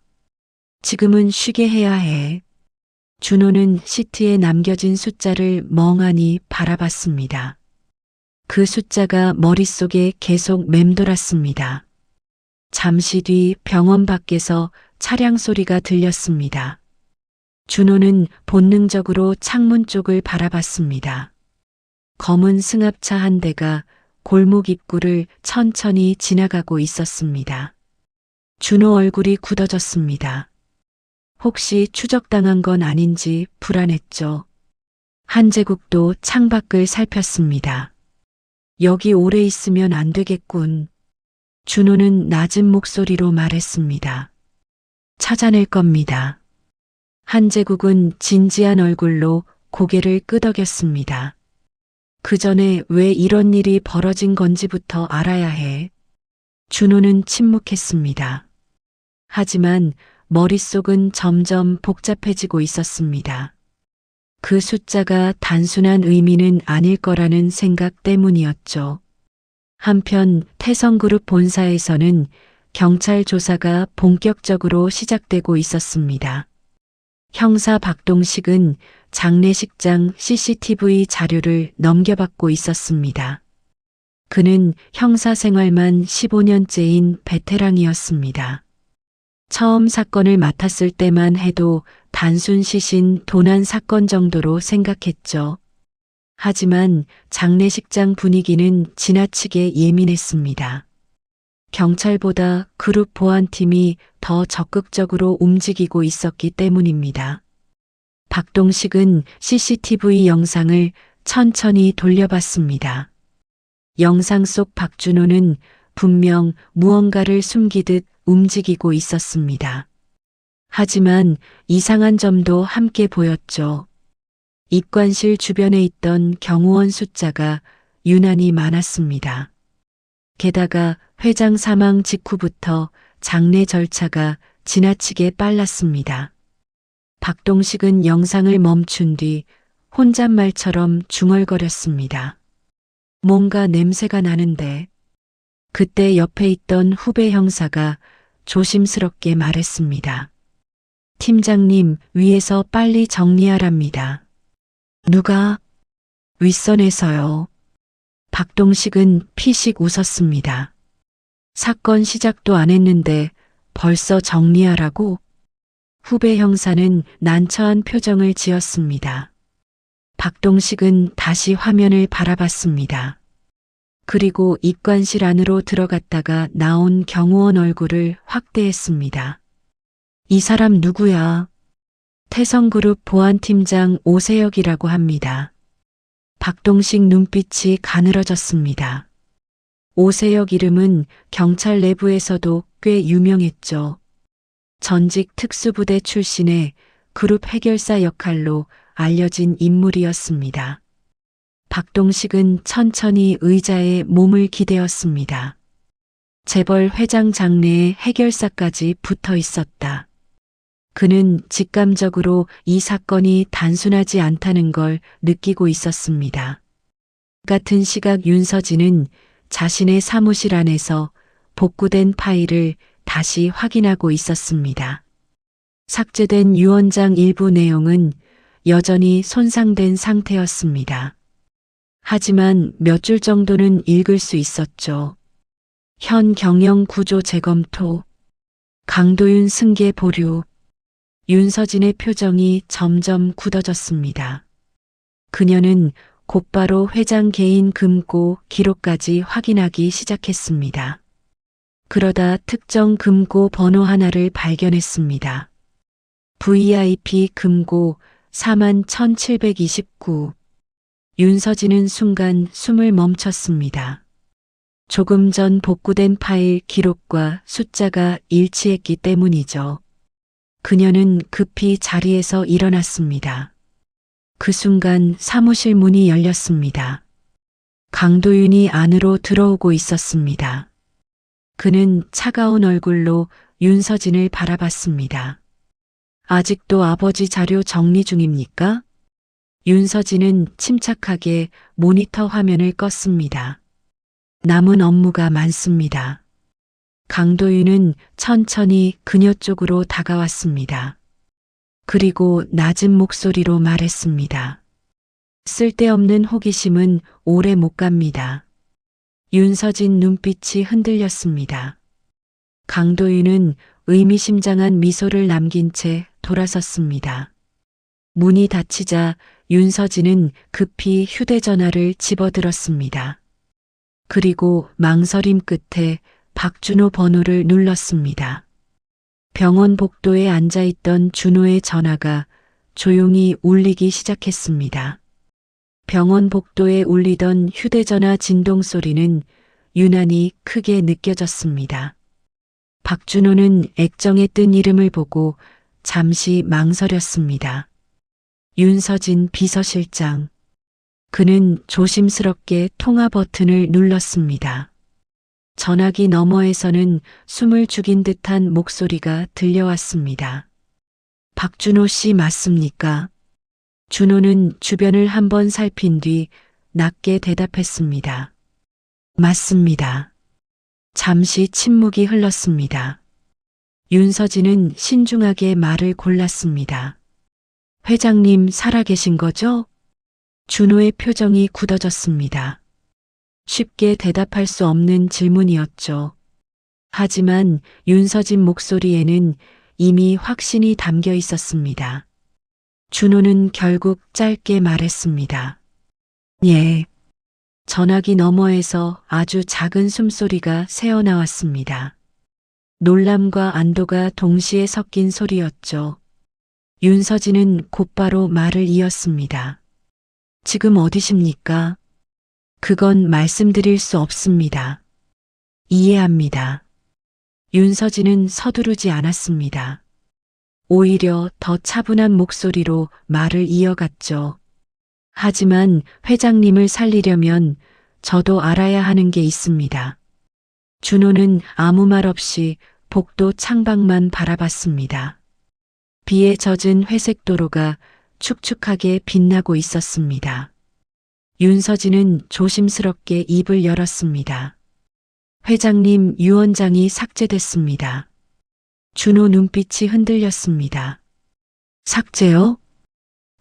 지금은 쉬게 해야 해. 준호는 시트에 남겨진 숫자를 멍하니 바라봤습니다. 그 숫자가 머릿속에 계속 맴돌았습니다. 잠시 뒤 병원 밖에서 차량 소리가 들렸습니다. 준호는 본능적으로 창문 쪽을 바라봤습니다. 검은 승합차 한 대가 골목 입구를 천천히 지나가고 있었습니다. 준호 얼굴이 굳어졌습니다. 혹시 추적당한 건 아닌지 불안했죠. 한재국도 창밖을 살폈습니다. 여기 오래 있으면 안 되겠군. 준호는 낮은 목소리로 말했습니다. 찾아낼 겁니다. 한재국은 진지한 얼굴로 고개를 끄덕였습니다. 그 전에 왜 이런 일이 벌어진 건지부터 알아야 해. 준호는 침묵했습니다. 하지만 머릿속은 점점 복잡해지고 있었습니다. 그 숫자가 단순한 의미는 아닐 거라는 생각 때문이었죠. 한편 태성그룹 본사에서는 경찰 조사가 본격적으로 시작되고 있었습니다. 형사 박동식은 장례식장 CCTV 자료를 넘겨받고 있었습니다. 그는 형사 생활만 15년째인 베테랑이었습니다. 처음 사건을 맡았을 때만 해도 단순 시신 도난 사건 정도로 생각했죠. 하지만 장례식장 분위기는 지나치게 예민했습니다. 경찰보다 그룹 보안팀이 더 적극적으로 움직이고 있었기 때문입니다. 박동식은 CCTV 영상을 천천히 돌려봤습니다. 영상 속 박준호는 분명 무언가를 숨기듯 움직이고 있었습니다. 하지만 이상한 점도 함께 보였죠. 입관실 주변에 있던 경호원 숫자가 유난히 많았습니다. 게다가 회장 사망 직후부터 장례 절차가 지나치게 빨랐습니다. 박동식은 영상을 멈춘 뒤 혼잣말처럼 중얼거렸습니다. 뭔가 냄새가 나는데. 그때 옆에 있던 후배 형사가 조심스럽게 말했습니다. 팀장님, 위에서 빨리 정리하랍니다. 누가? 윗선에서요. 박동식은 피식 웃었습니다. 사건 시작도 안 했는데 벌써 정리하라고? 후배 형사는 난처한 표정을 지었습니다. 박동식은 다시 화면을 바라봤습니다. 그리고 입관실 안으로 들어갔다가 나온 경호원 얼굴을 확대했습니다. 이 사람 누구야? 태성그룹 보안팀장 오세혁이라고 합니다. 박동식 눈빛이 가늘어졌습니다. 오세혁 이름은 경찰 내부에서도 꽤 유명했죠. 전직 특수부대 출신의 그룹 해결사 역할로 알려진 인물이었습니다. 박동식은 천천히 의자에 몸을 기대었습니다. 재벌 회장 장례에 해결사까지 붙어 있었다. 그는 직감적으로 이 사건이 단순하지 않다는 걸 느끼고 있었습니다. 같은 시각 윤서진은 자신의 사무실 안에서 복구된 파일을 다시 확인하고 있었습니다. 삭제된 유언장 일부 내용은 여전히 손상된 상태였습니다. 하지만 몇 줄 정도는 읽을 수 있었죠. 현 경영 구조 재검토, 강도윤 승계 보류, 윤서진의 표정이 점점 굳어졌습니다. 그녀는 곧바로 회장 개인 금고 기록까지 확인하기 시작했습니다. 그러다 특정 금고 번호 하나를 발견했습니다. VIP 금고 41,729. 윤서진은 순간 숨을 멈췄습니다. 조금 전 복구된 파일 기록과 숫자가 일치했기 때문이죠. 그녀는 급히 자리에서 일어났습니다. 그 순간 사무실 문이 열렸습니다. 강도윤이 안으로 들어오고 있었습니다. 그는 차가운 얼굴로 윤서진을 바라봤습니다. 아직도 아버지 자료 정리 중입니까? 윤서진은 침착하게 모니터 화면을 껐습니다. 남은 업무가 많습니다. 강도윤은 천천히 그녀 쪽으로 다가왔습니다. 그리고 낮은 목소리로 말했습니다. 쓸데없는 호기심은 오래 못 갑니다. 윤서진 눈빛이 흔들렸습니다. 강도윤은 의미심장한 미소를 남긴 채 돌아섰습니다. 문이 닫히자 윤서진은 급히 휴대전화를 집어들었습니다. 그리고 망설임 끝에 박준호 번호를 눌렀습니다. 병원 복도에 앉아있던 준호의 전화가 조용히 울리기 시작했습니다. 병원 복도에 울리던 휴대전화 진동 소리는 유난히 크게 느껴졌습니다. 박준호는 액정에 뜬 이름을 보고 잠시 망설였습니다. 윤서진 비서실장. 그는 조심스럽게 통화 버튼을 눌렀습니다. 전화기 너머에서는 숨을 죽인 듯한 목소리가 들려왔습니다. 박준호 씨 맞습니까? 준호는 주변을 한번 살핀 뒤 낮게 대답했습니다. 맞습니다. 잠시 침묵이 흘렀습니다. 윤서진은 신중하게 말을 골랐습니다. 회장님 살아계신 거죠? 준호의 표정이 굳어졌습니다. 쉽게 대답할 수 없는 질문이었죠. 하지만 윤서진 목소리에는 이미 확신이 담겨 있었습니다. 준호는 결국 짧게 말했습니다. 예. 전화기 너머에서 아주 작은 숨소리가 새어나왔습니다. 놀람과 안도가 동시에 섞인 소리였죠. 윤서진은 곧바로 말을 이었습니다. 지금 어디십니까? 그건 말씀드릴 수 없습니다. 이해합니다. 윤서진은 서두르지 않았습니다. 오히려 더 차분한 목소리로 말을 이어갔죠. 하지만 회장님을 살리려면 저도 알아야 하는 게 있습니다. 준호는 아무 말 없이 복도 창밖만 바라봤습니다. 비에 젖은 회색 도로가 축축하게 빛나고 있었습니다. 윤서진은 조심스럽게 입을 열었습니다. 회장님 유언장이 삭제됐습니다. 준호 눈빛이 흔들렸습니다. 삭제요?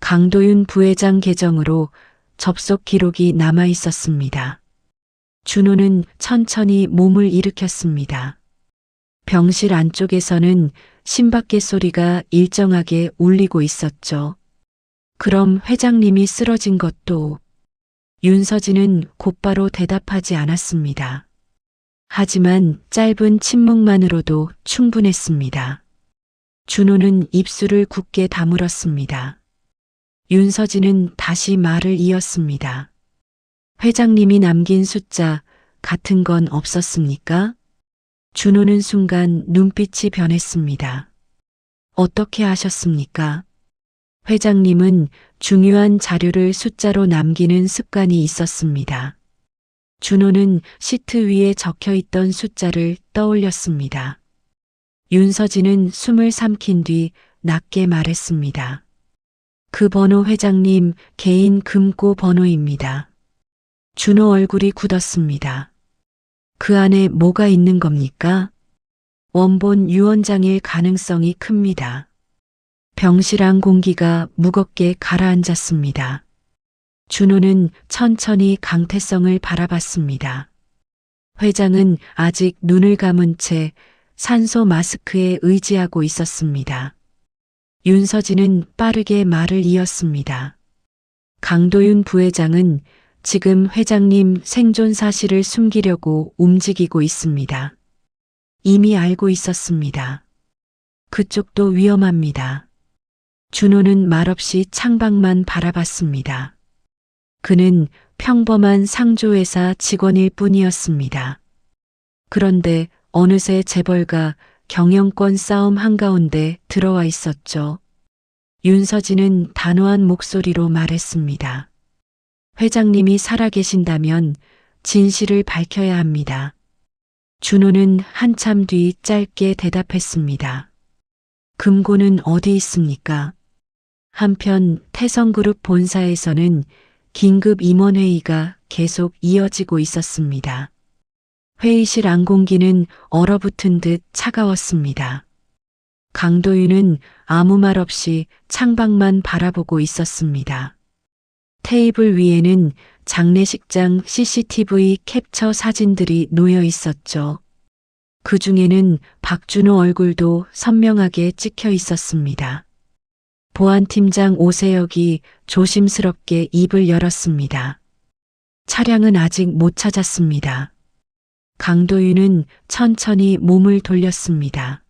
강도윤 부회장 계정으로 접속 기록이 남아 있었습니다. 준호는 천천히 몸을 일으켰습니다. 병실 안쪽에서는 심박계 소리가 일정하게 울리고 있었죠. 그럼 회장님이 쓰러진 것도. 윤서진은 곧바로 대답하지 않았습니다. 하지만 짧은 침묵만으로도 충분했습니다. 준호는 입술을 굳게 다물었습니다. 윤서진은 다시 말을 이었습니다. 회장님이 남긴 숫자 같은 건 없었습니까? 준호는 순간 눈빛이 변했습니다. 어떻게 아셨습니까? 회장님은 중요한 자료를 숫자로 남기는 습관이 있었습니다. 준호는 시트 위에 적혀있던 숫자를 떠올렸습니다. 윤서진은 숨을 삼킨 뒤 낮게 말했습니다. 그 번호 회장님 개인 금고 번호입니다. 준호 얼굴이 굳었습니다. 그 안에 뭐가 있는 겁니까? 원본 유언장일 가능성이 큽니다. 병실 안 공기가 무겁게 가라앉았습니다. 준호는 천천히 강태성을 바라봤습니다. 회장은 아직 눈을 감은 채 산소 마스크에 의지하고 있었습니다. 윤서진은 빠르게 말을 이었습니다. 강도윤 부회장은 지금 회장님 생존 사실을 숨기려고 움직이고 있습니다. 이미 알고 있었습니다. 그쪽도 위험합니다. 준호는 말없이 창밖만 바라봤습니다. 그는 평범한 상조회사 직원일 뿐이었습니다. 그런데 어느새 재벌가 경영권 싸움 한가운데 들어와 있었죠. 윤서진은 단호한 목소리로 말했습니다. 회장님이 살아계신다면 진실을 밝혀야 합니다. 준호는 한참 뒤 짧게 대답했습니다. 금고는 어디 있습니까? 한편 태성그룹 본사에서는 긴급 임원회의가 계속 이어지고 있었습니다. 회의실 안공기는 얼어붙은 듯 차가웠습니다. 강도윤은 아무 말 없이 창밖만 바라보고 있었습니다. 테이블 위에는 장례식장 CCTV 캡처 사진들이 놓여 있었죠. 그 중에는 박준호 얼굴도 선명하게 찍혀 있었습니다. 보안팀장 오세혁이 조심스럽게 입을 열었습니다. 차량은 아직 못 찾았습니다. 강도윤은 천천히 몸을 돌렸습니다.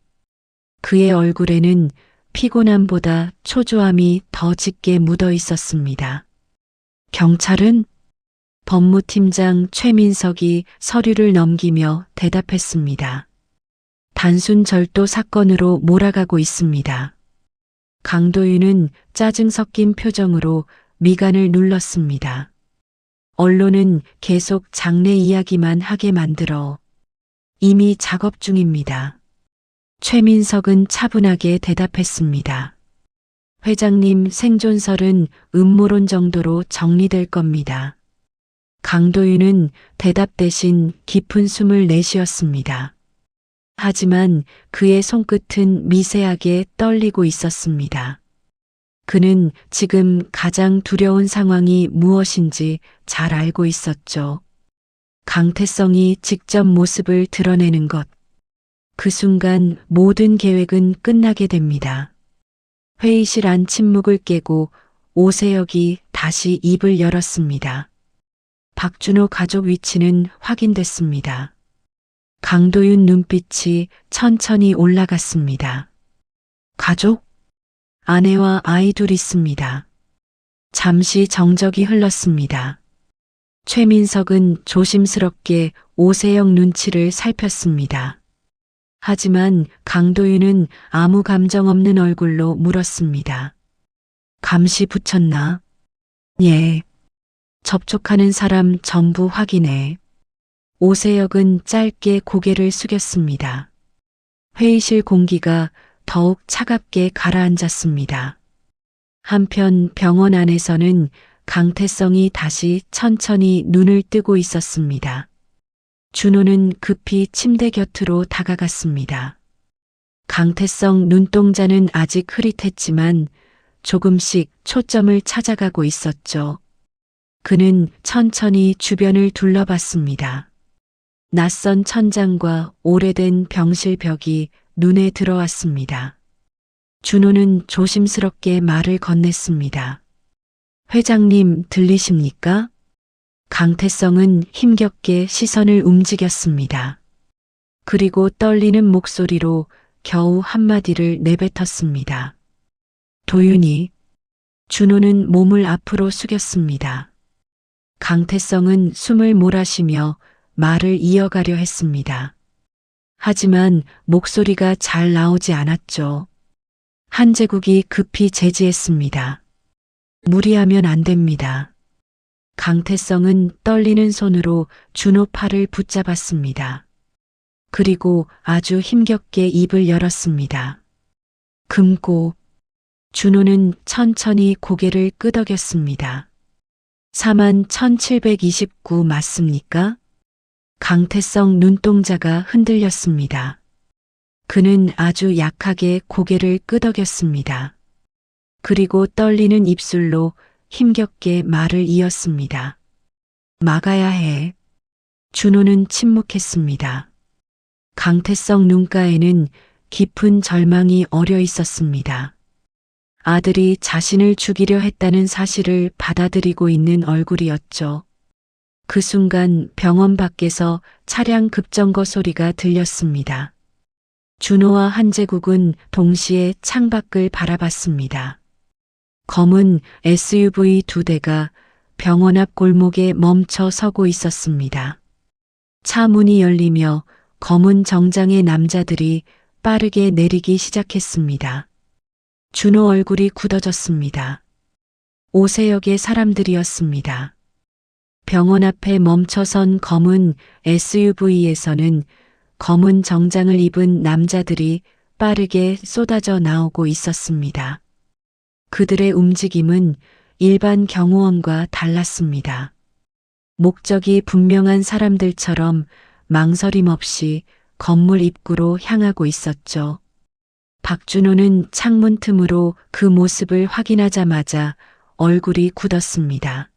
그의 얼굴에는 피곤함보다 초조함이 더 짙게 묻어 있었습니다. 경찰은? 법무팀장 최민석이 서류를 넘기며 대답했습니다. 단순 절도 사건으로 몰아가고 있습니다. 강도윤은 짜증 섞인 표정으로 미간을 눌렀습니다. 언론은 계속 장래 이야기만 하게 만들어 이미 작업 중입니다. 최민석은 차분하게 대답했습니다. 회장님 생존설은 음모론 정도로 정리될 겁니다. 강도윤은 대답 대신 깊은 숨을 내쉬었습니다. 하지만 그의 손끝은 미세하게 떨리고 있었습니다. 그는 지금 가장 두려운 상황이 무엇인지 잘 알고 있었죠. 강태성이 직접 모습을 드러내는 것. 그 순간 모든 계획은 끝나게 됩니다. 회의실 안 침묵을 깨고 오세혁이 다시 입을 열었습니다. 박준호 가족 위치는 확인됐습니다. 강도윤 눈빛이 천천히 올라갔습니다. 가족? 아내와 아이 둘 있습니다. 잠시 정적이 흘렀습니다. 최민석은 조심스럽게 오세혁 눈치를 살폈습니다. 하지만 강도윤은 아무 감정 없는 얼굴로 물었습니다. 감시 붙였나? 예. 접촉하는 사람 전부 확인해. 오세혁은 짧게 고개를 숙였습니다. 회의실 공기가 더욱 차갑게 가라앉았습니다. 한편 병원 안에서는 강태성이 다시 천천히 눈을 뜨고 있었습니다. 준호는 급히 침대 곁으로 다가갔습니다. 강태성 눈동자는 아직 흐릿했지만 조금씩 초점을 찾아가고 있었죠. 그는 천천히 주변을 둘러봤습니다. 낯선 천장과 오래된 병실 벽이 눈에 들어왔습니다. 준호는 조심스럽게 말을 건넸습니다. 회장님 들리십니까? 강태성은 힘겹게 시선을 움직였습니다. 그리고 떨리는 목소리로 겨우 한마디를 내뱉었습니다. 도윤이. 준호는 몸을 앞으로 숙였습니다. 강태성은 숨을 몰아쉬며 말을 이어가려 했습니다. 하지만 목소리가 잘 나오지 않았죠. 한재국이 급히 제지했습니다. 무리하면 안 됩니다. 강태성은 떨리는 손으로 준호 팔을 붙잡았습니다. 그리고 아주 힘겹게 입을 열었습니다. 금고. 준호는 천천히 고개를 끄덕였습니다. 41,729 맞습니까? 강태성 눈동자가 흔들렸습니다. 그는 아주 약하게 고개를 끄덕였습니다. 그리고 떨리는 입술로 힘겹게 말을 이었습니다. 막아야 해. 준호는 침묵했습니다. 강태성 눈가에는 깊은 절망이 어려 있었습니다. 아들이 자신을 죽이려 했다는 사실을 받아들이고 있는 얼굴이었죠. 그 순간 병원 밖에서 차량 급정거 소리가 들렸습니다. 준호와 한재국은 동시에 창밖을 바라봤습니다. 검은 SUV 2대가 병원 앞 골목에 멈춰 서고 있었습니다. 차 문이 열리며 검은 정장의 남자들이 빠르게 내리기 시작했습니다. 준호 얼굴이 굳어졌습니다. 오세혁의 사람들이었습니다. 병원 앞에 멈춰선 검은 SUV에서는 검은 정장을 입은 남자들이 빠르게 쏟아져 나오고 있었습니다. 그들의 움직임은 일반 경호원과 달랐습니다. 목적이 분명한 사람들처럼 망설임 없이 건물 입구로 향하고 있었죠. 박준호는 창문 틈으로 그 모습을 확인하자마자 얼굴이 굳었습니다.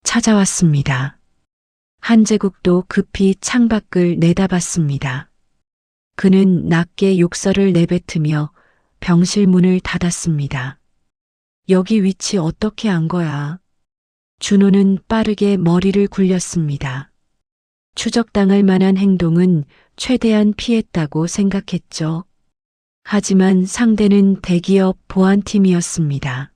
찾아왔습니다. 한재국도 급히 창밖을 내다봤습니다. 그는 낮게 욕설을 내뱉으며 병실 문을 닫았습니다. 여기 위치 어떻게 안 거야? 준호는 빠르게 머리를 굴렸습니다. 추적당할 만한 행동은 최대한 피했다고 생각했죠. 하지만 상대는 대기업 보안팀이었습니다.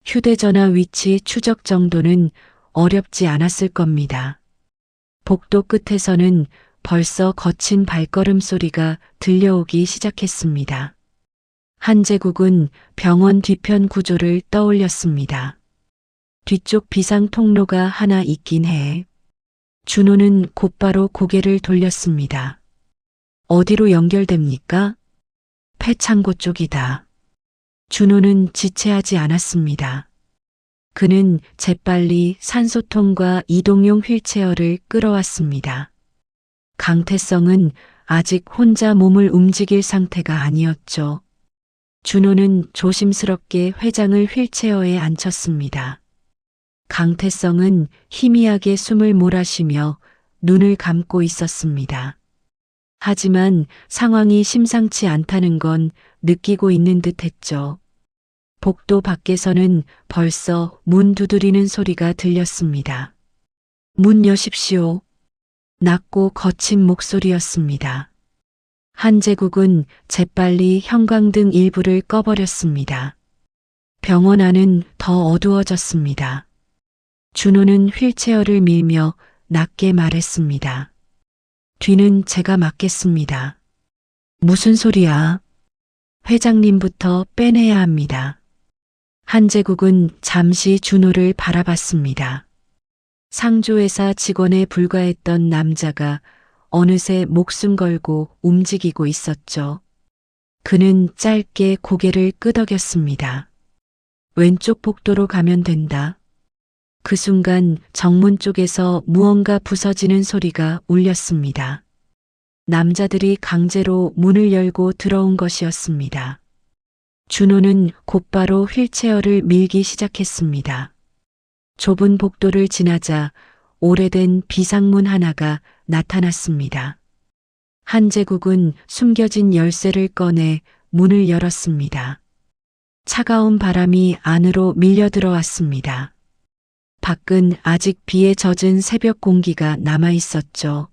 휴대전화 위치 추적 정도는 어렵지 않았을 겁니다. 복도 끝에서는 벌써 거친 발걸음 소리가 들려오기 시작했습니다. 한재국은 병원 뒤편 구조를 떠올렸습니다. 뒤쪽 비상 통로가 하나 있긴 해. 준호는 곧바로 고개를 돌렸습니다. 어디로 연결됩니까? 폐창고 쪽이다. 준호는 지체하지 않았습니다. 그는 재빨리 산소통과 이동용 휠체어를 끌어왔습니다. 강태성은 아직 혼자 몸을 움직일 상태가 아니었죠. 준호는 조심스럽게 회장을 휠체어에 앉혔습니다. 강태성은 희미하게 숨을 몰아쉬며 눈을 감고 있었습니다. 하지만 상황이 심상치 않다는 건 느끼고 있는 듯 했죠. 복도 밖에서는 벌써 문 두드리는 소리가 들렸습니다. 문 여십시오. 낮고 거친 목소리였습니다. 한재국은 재빨리 형광등 일부를 꺼버렸습니다. 병원 안은 더 어두워졌습니다. 준호는 휠체어를 밀며 낮게 말했습니다. 뒤는 제가 맡겠습니다. 무슨 소리야? 회장님부터 빼내야 합니다. 한재국은 잠시 준호를 바라봤습니다. 상조회사 직원에 불과했던 남자가 어느새 목숨 걸고 움직이고 있었죠. 그는 짧게 고개를 끄덕였습니다. 왼쪽 복도로 가면 된다. 그 순간 정문 쪽에서 무언가 부서지는 소리가 울렸습니다. 남자들이 강제로 문을 열고 들어온 것이었습니다. 준호는 곧바로 휠체어를 밀기 시작했습니다. 좁은 복도를 지나자 오래된 비상문 하나가 나타났습니다. 한재국은 숨겨진 열쇠를 꺼내 문을 열었습니다. 차가운 바람이 안으로 밀려 들어왔습니다. 밖은 아직 비에 젖은 새벽 공기가 남아 있었죠.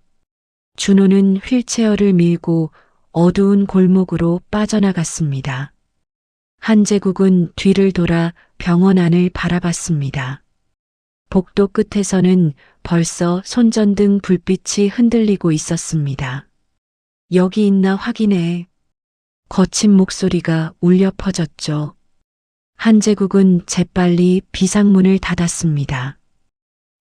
준호는 휠체어를 밀고 어두운 골목으로 빠져나갔습니다. 한재국은 뒤를 돌아 병원 안을 바라봤습니다. 복도 끝에서는 벌써 손전등 불빛이 흔들리고 있었습니다. 여기 있나 확인해. 거친 목소리가 울려 퍼졌죠. 한재국은 재빨리 비상문을 닫았습니다.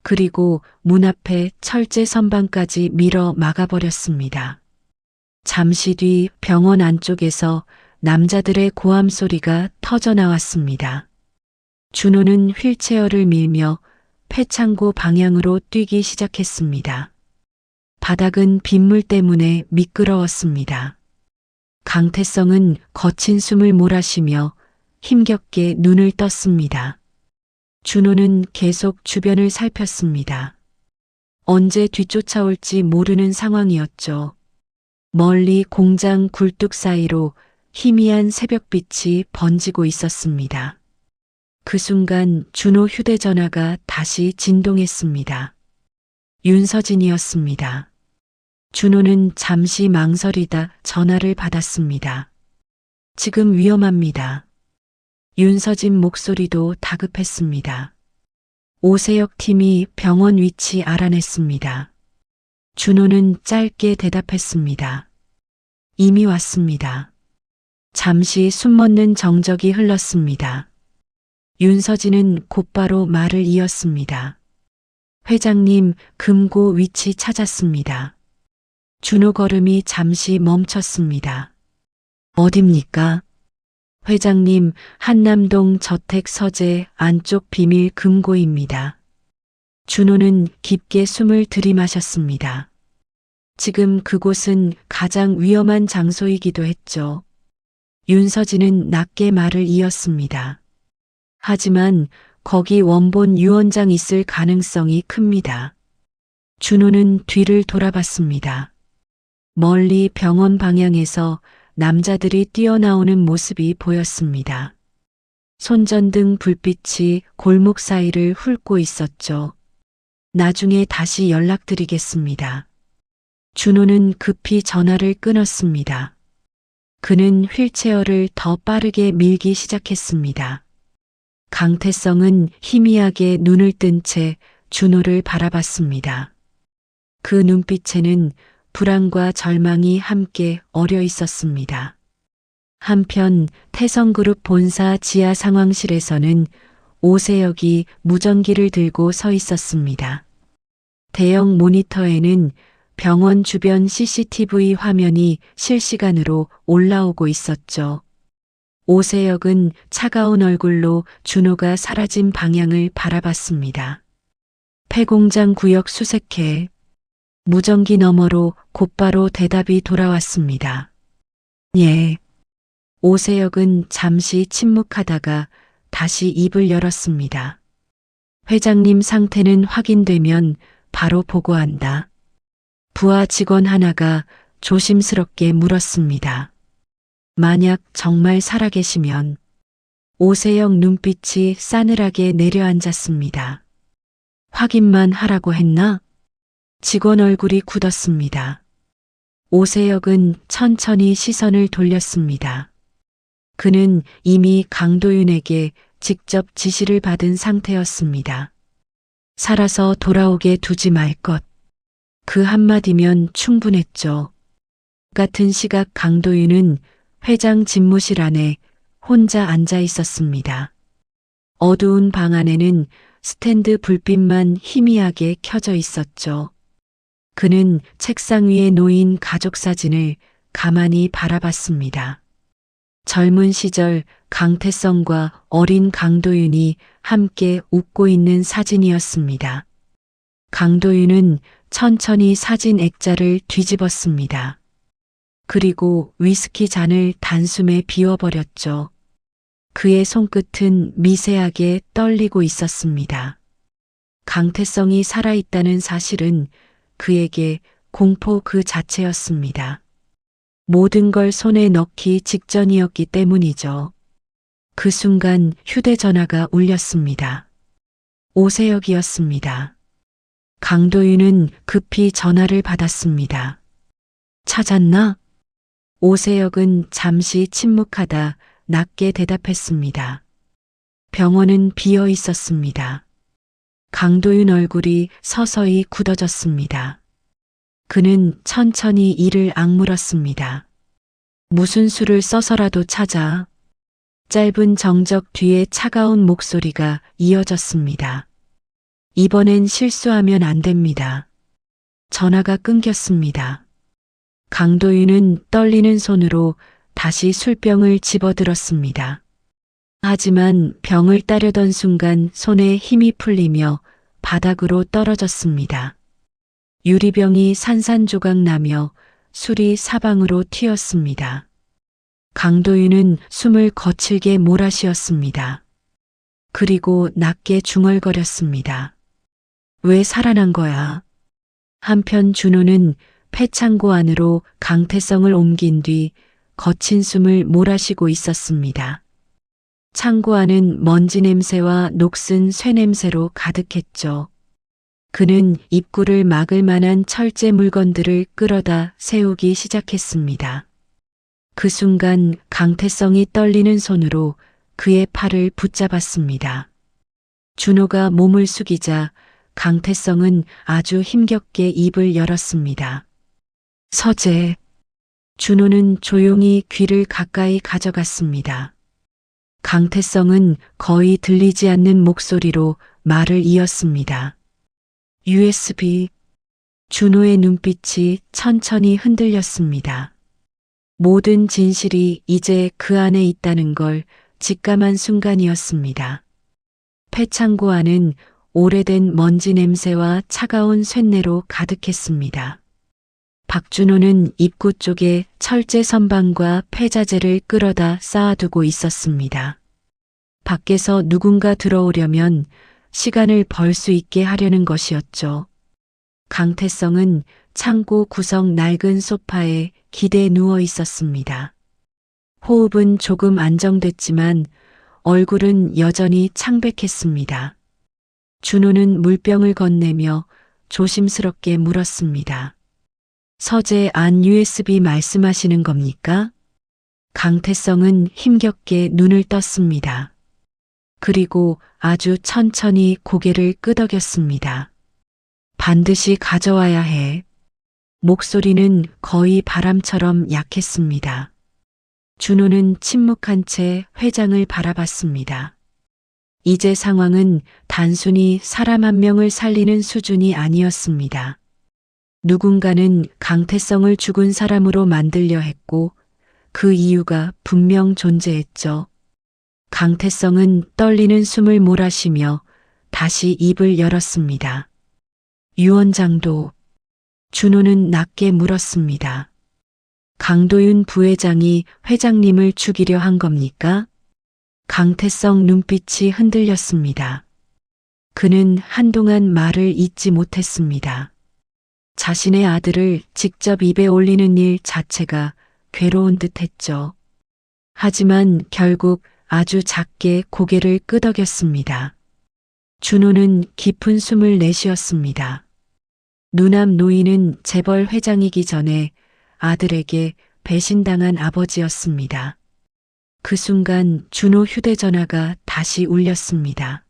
그리고 문 앞에 철제 선반까지 밀어 막아버렸습니다. 잠시 뒤 병원 안쪽에서 남자들의 고함 소리가 터져 나왔습니다. 준호는 휠체어를 밀며 폐창고 방향으로 뛰기 시작했습니다. 바닥은 빗물 때문에 미끄러웠습니다. 강태성은 거친 숨을 몰아쉬며 힘겹게 눈을 떴습니다. 준호는 계속 주변을 살폈습니다. 언제 뒤쫓아올지 모르는 상황이었죠. 멀리 공장 굴뚝 사이로 희미한 새벽빛이 번지고 있었습니다. 그 순간 준호 휴대전화가 다시 진동했습니다. 윤서진이었습니다. 준호는 잠시 망설이다 전화를 받았습니다. 지금 위험합니다. 윤서진 목소리도 다급했습니다. 오세혁 팀이 병원 위치 알아냈습니다. 준호는 짧게 대답했습니다. 이미 왔습니다. 잠시 숨먹는 정적이 흘렀습니다. 윤서진은 곧바로 말을 이었습니다. 회장님, 금고 위치 찾았습니다. 준호 걸음이 잠시 멈췄습니다. 어딥니까? 회장님, 한남동 저택 서재 안쪽 비밀 금고입니다. 준호는 깊게 숨을 들이마셨습니다. 지금 그곳은 가장 위험한 장소이기도 했죠. 윤서진은 낮게 말을 이었습니다. 하지만 거기 원본 유원장 있을 가능성이 큽니다. 준호는 뒤를 돌아봤습니다. 멀리 병원 방향에서 남자들이 뛰어나오는 모습이 보였습니다. 손전등 불빛이 골목 사이를 훑고 있었죠. 나중에 다시 연락드리겠습니다. 준호는 급히 전화를 끊었습니다. 그는 휠체어를 더 빠르게 밀기 시작했습니다. 강태성은 희미하게 눈을 뜬 채 준호를 바라봤습니다. 그 눈빛에는 불안과 절망이 함께 어려 있었습니다. 한편 태성그룹 본사 지하 상황실에서는 오세혁이 무전기를 들고 서 있었습니다. 대형 모니터에는 병원 주변 CCTV 화면이 실시간으로 올라오고 있었죠. 오세혁은 차가운 얼굴로 준호가 사라진 방향을 바라봤습니다. 폐공장 구역 수색해. 무전기 너머로 곧바로 대답이 돌아왔습니다. 예. 오세혁은 잠시 침묵하다가 다시 입을 열었습니다. 회장님 상태는 확인되면 바로 보고한다. 부하 직원 하나가 조심스럽게 물었습니다. 만약 정말 살아계시면. 오세혁 눈빛이 싸늘하게 내려앉았습니다. 확인만 하라고 했나? 직원 얼굴이 굳었습니다. 오세혁은 천천히 시선을 돌렸습니다. 그는 이미 강도윤에게 직접 지시를 받은 상태였습니다. 살아서 돌아오게 두지 말 것. 그 한마디면 충분했죠. 같은 시각 강도윤은 회장 집무실 안에 혼자 앉아 있었습니다. 어두운 방 안에는 스탠드 불빛만 희미하게 켜져 있었죠. 그는 책상 위에 놓인 가족 사진을 가만히 바라봤습니다. 젊은 시절 강태성과 어린 강도윤이 함께 웃고 있는 사진이었습니다. 강도윤은 천천히 사진 액자를 뒤집었습니다. 그리고 위스키 잔을 단숨에 비워버렸죠. 그의 손끝은 미세하게 떨리고 있었습니다. 강태성이 살아있다는 사실은 그에게 공포 그 자체였습니다. 모든 걸 손에 넣기 직전이었기 때문이죠. 그 순간 휴대전화가 울렸습니다. 오세혁이었습니다. 강도윤은 급히 전화를 받았습니다. 찾았나? 오세혁은 잠시 침묵하다 낮게 대답했습니다. 병원은 비어 있었습니다. 강도윤 얼굴이 서서히 굳어졌습니다. 그는 천천히 이를 악물었습니다. 무슨 수를 써서라도 찾아. 짧은 정적 뒤에 차가운 목소리가 이어졌습니다. 이번엔 실수하면 안 됩니다. 전화가 끊겼습니다. 강도윤은 떨리는 손으로 다시 술병을 집어들었습니다. 하지만 병을 따려던 순간 손에 힘이 풀리며 바닥으로 떨어졌습니다. 유리병이 산산조각 나며 술이 사방으로 튀었습니다. 강도윤은 숨을 거칠게 몰아쉬었습니다. 그리고 낮게 중얼거렸습니다. 왜 살아난 거야? 한편 준호는 폐창고 안으로 강태성을 옮긴 뒤 거친 숨을 몰아쉬고 있었습니다. 창고 안은 먼지 냄새와 녹슨 쇠 냄새로 가득했죠. 그는 입구를 막을 만한 철제 물건들을 끌어다 세우기 시작했습니다. 그 순간 강태성이 떨리는 손으로 그의 팔을 붙잡았습니다. 준호가 몸을 숙이자 강태성은 아주 힘겹게 입을 열었습니다. 서재. 준호는 조용히 귀를 가까이 가져갔습니다. 강태성은 거의 들리지 않는 목소리로 말을 이었습니다. USB. 준호의 눈빛이 천천히 흔들렸습니다. 모든 진실이 이제 그 안에 있다는 걸 직감한 순간이었습니다. 폐창고 안은 오래된 먼지 냄새와 차가운 쇳내로 가득했습니다. 박준호는 입구 쪽에 철제 선반과 폐자재를 끌어다 쌓아두고 있었습니다. 밖에서 누군가 들어오려면 시간을 벌 수 있게 하려는 것이었죠. 강태성은 창고 구석 낡은 소파에 기대 누워 있었습니다. 호흡은 조금 안정됐지만 얼굴은 여전히 창백했습니다. 준호는 물병을 건네며 조심스럽게 물었습니다. 서재 안 USB 말씀하시는 겁니까? 강태성은 힘겹게 눈을 떴습니다. 그리고 아주 천천히 고개를 끄덕였습니다. 반드시 가져와야 해. 목소리는 거의 바람처럼 약했습니다. 준호는 침묵한 채 회장을 바라봤습니다. 이제 상황은 단순히 사람 한 명을 살리는 수준이 아니었습니다. 누군가는 강태성을 죽은 사람으로 만들려 했고 그 이유가 분명 존재했죠. 강태성은 떨리는 숨을 몰아쉬며 다시 입을 열었습니다. 유원장도. 준호는 낮게 물었습니다. 강도윤 부회장이 회장님을 죽이려 한 겁니까? 강태성 눈빛이 흔들렸습니다. 그는 한동안 말을 잇지 못했습니다. 자신의 아들을 직접 입에 올리는 일 자체가 괴로운 듯했죠. 하지만 결국 아주 작게 고개를 끄덕였습니다. 준호는 깊은 숨을 내쉬었습니다. 누남 노인은 재벌 회장이기 전에 아들에게 배신당한 아버지였습니다. 그 순간 준호 휴대전화가 다시 울렸습니다.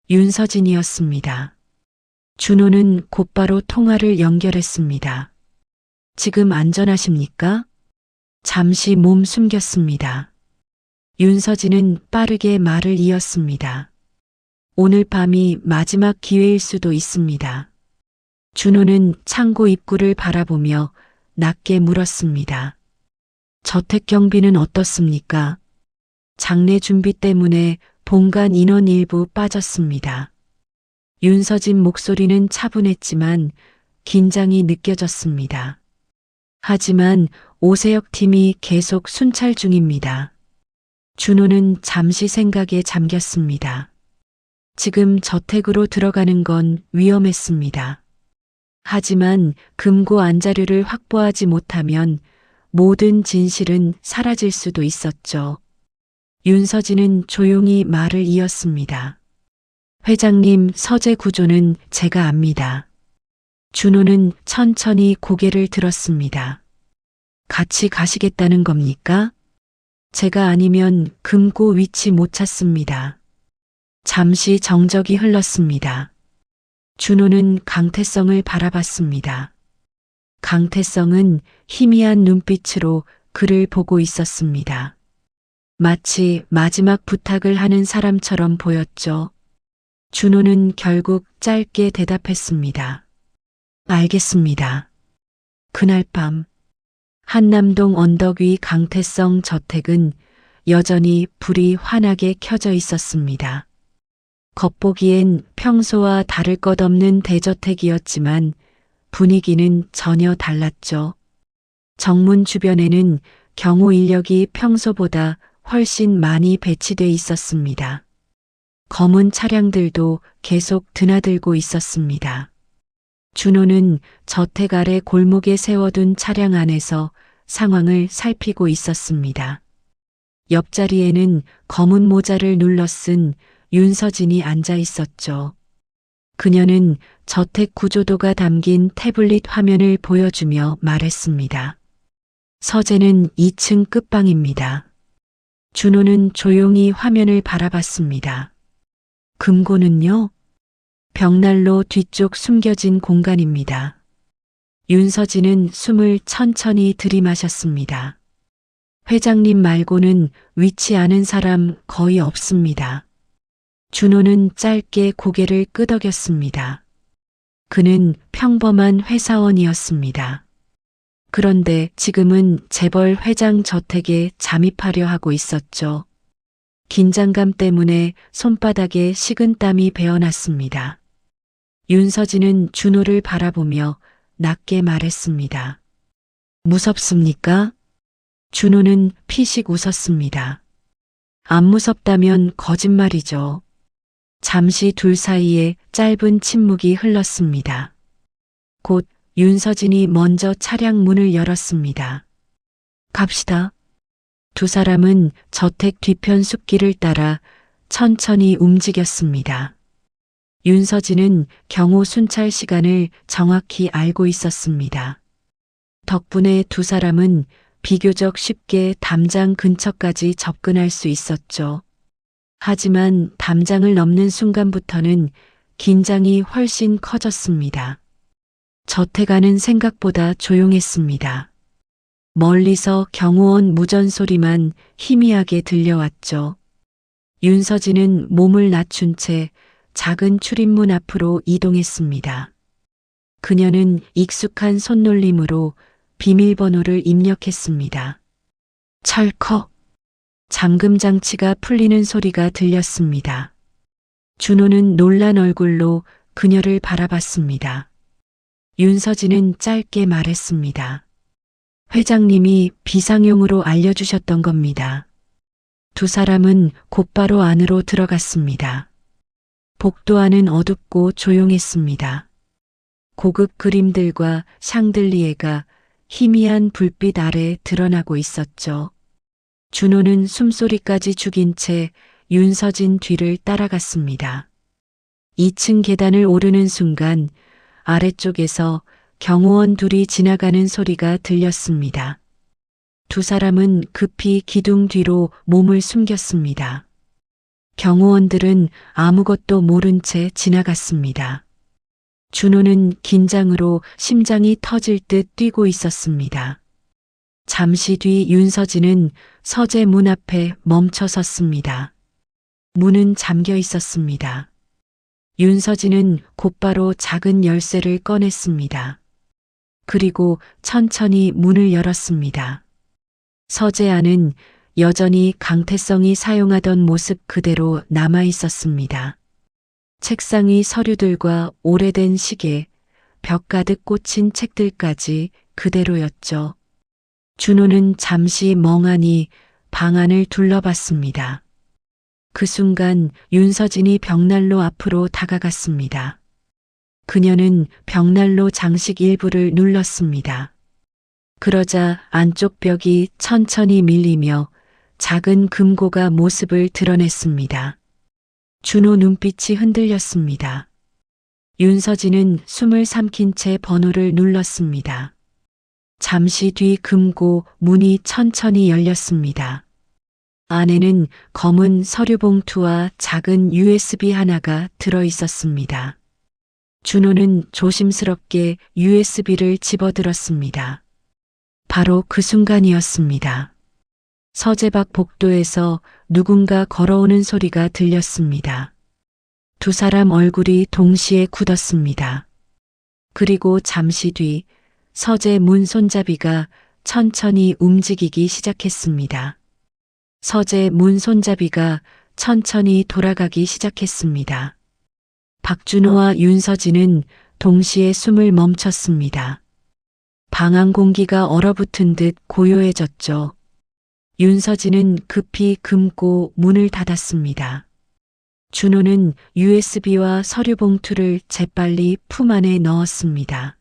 윤서진이었습니다. 준호는 곧바로 통화를 연결했습니다. 지금 안전하십니까? 잠시 몸 숨겼습니다. 윤서진은 빠르게 말을 이었습니다. 오늘 밤이 마지막 기회일 수도 있습니다. 준호는 창고 입구를 바라보며 낮게 물었습니다. 저택 경비는 어떻습니까? 장례 준비 때문에 본관 인원 일부 빠졌습니다. 윤서진 목소리는 차분했지만 긴장이 느껴졌습니다. 하지만 오세혁 팀이 계속 순찰 중입니다. 준호는 잠시 생각에 잠겼습니다. 지금 저택으로 들어가는 건 위험했습니다. 하지만 금고 안자료를 확보하지 못하면 모든 진실은 사라질 수도 있었죠. 윤서진은 조용히 말을 이었습니다. 회장님 서재 구조는 제가 압니다. 준호는 천천히 고개를 들었습니다. 같이 가시겠다는 겁니까? 제가 아니면 금고 위치 못 찾습니다. 잠시 정적이 흘렀습니다. 준호는 강태성을 바라봤습니다. 강태성은 희미한 눈빛으로 그를 보고 있었습니다. 마치 마지막 부탁을 하는 사람처럼 보였죠. 준호는 결국 짧게 대답했습니다. 알겠습니다. 그날 밤 한남동 언덕 위 강태성 저택은 여전히 불이 환하게 켜져 있었습니다. 겉보기엔 평소와 다를 것 없는 대저택이었지만 분위기는 전혀 달랐죠. 정문 주변에는 경호 인력이 평소보다 훨씬 많이 배치돼 있었습니다. 검은 차량들도 계속 드나들고 있었습니다. 준호는 저택 아래 골목에 세워둔 차량 안에서 상황을 살피고 있었습니다. 옆자리에는 검은 모자를 눌러 쓴 윤서진이 앉아 있었죠. 그녀는 저택 구조도가 담긴 태블릿 화면을 보여주며 말했습니다. 서재는 2층 끝방입니다. 준호는 조용히 화면을 바라봤습니다. 금고는요? 벽난로 뒤쪽 숨겨진 공간입니다. 윤서진은 숨을 천천히 들이마셨습니다. 회장님 말고는 위치 아는 사람 거의 없습니다. 준호는 짧게 고개를 끄덕였습니다. 그는 평범한 회사원이었습니다. 그런데 지금은 재벌 회장 저택에 잠입하려 하고 있었죠. 긴장감 때문에 손바닥에 식은땀이 배어났습니다. 윤서진은 준호를 바라보며 낮게 말했습니다. 무섭습니까? 준호는 피식 웃었습니다. 안 무섭다면 거짓말이죠. 잠시 둘 사이에 짧은 침묵이 흘렀습니다. 곧 윤서진이 먼저 차량 문을 열었습니다. 갑시다. 두 사람은 저택 뒤편 숲길을 따라 천천히 움직였습니다. 윤서진은 경호 순찰 시간을 정확히 알고 있었습니다. 덕분에 두 사람은 비교적 쉽게 담장 근처까지 접근할 수 있었죠. 하지만 담장을 넘는 순간부터는 긴장이 훨씬 커졌습니다. 저택 안은 생각보다 조용했습니다. 멀리서 경호원 무전 소리만 희미하게 들려왔죠. 윤서진은 몸을 낮춘 채 작은 출입문 앞으로 이동했습니다. 그녀는 익숙한 손놀림으로 비밀번호를 입력했습니다. 철컥. 잠금 장치가 풀리는 소리가 들렸습니다. 준호는 놀란 얼굴로 그녀를 바라봤습니다. 윤서진은 짧게 말했습니다. 회장님이 비상용으로 알려주셨던 겁니다. 두 사람은 곧바로 안으로 들어갔습니다. 복도 안은 어둡고 조용했습니다. 고급 그림들과 샹들리에가 희미한 불빛 아래 드러나고 있었죠. 준호는 숨소리까지 죽인 채 윤서진 뒤를 따라갔습니다. 2층 계단을 오르는 순간 아래쪽에서 경호원 둘이 지나가는 소리가 들렸습니다. 두 사람은 급히 기둥 뒤로 몸을 숨겼습니다. 경호원들은 아무것도 모른 채 지나갔습니다. 준호는 긴장으로 심장이 터질 듯 뛰고 있었습니다. 잠시 뒤 윤서진은 서재 문 앞에 멈춰 섰습니다. 문은 잠겨 있었습니다. 윤서진은 곧바로 작은 열쇠를 꺼냈습니다. 그리고 천천히 문을 열었습니다. 서재 안은 여전히 강태성이 사용하던 모습 그대로 남아 있었습니다. 책상이 서류들과 오래된 시계, 벽 가득 꽂힌 책들까지 그대로였죠. 준호는 잠시 멍하니 방 안을 둘러봤습니다. 그 순간 윤서진이 벽난로 앞으로 다가갔습니다. 그녀는 벽난로 장식 일부를 눌렀습니다. 그러자 안쪽 벽이 천천히 밀리며 작은 금고가 모습을 드러냈습니다. 준호 눈빛이 흔들렸습니다. 윤서진은 숨을 삼킨 채 번호를 눌렀습니다. 잠시 뒤 금고 문이 천천히 열렸습니다. 안에는 검은 서류 봉투와 작은 USB 하나가 들어 있었습니다. 준호는 조심스럽게 USB를 집어들었습니다. 바로 그 순간이었습니다. 서재 밖 복도에서 누군가 걸어오는 소리가 들렸습니다. 두 사람 얼굴이 동시에 굳었습니다. 그리고 잠시 뒤 서재 문 손잡이가 천천히 움직이기 시작했습니다. 서재 문 손잡이가 천천히 돌아가기 시작했습니다. 박준호와 윤서진은 동시에 숨을 멈췄습니다. 방 안 공기가 얼어붙은 듯 고요해졌죠. 윤서진은 급히 금고 문을 닫았습니다. 준호는 USB와 서류 봉투를 재빨리 품 안에 넣었습니다.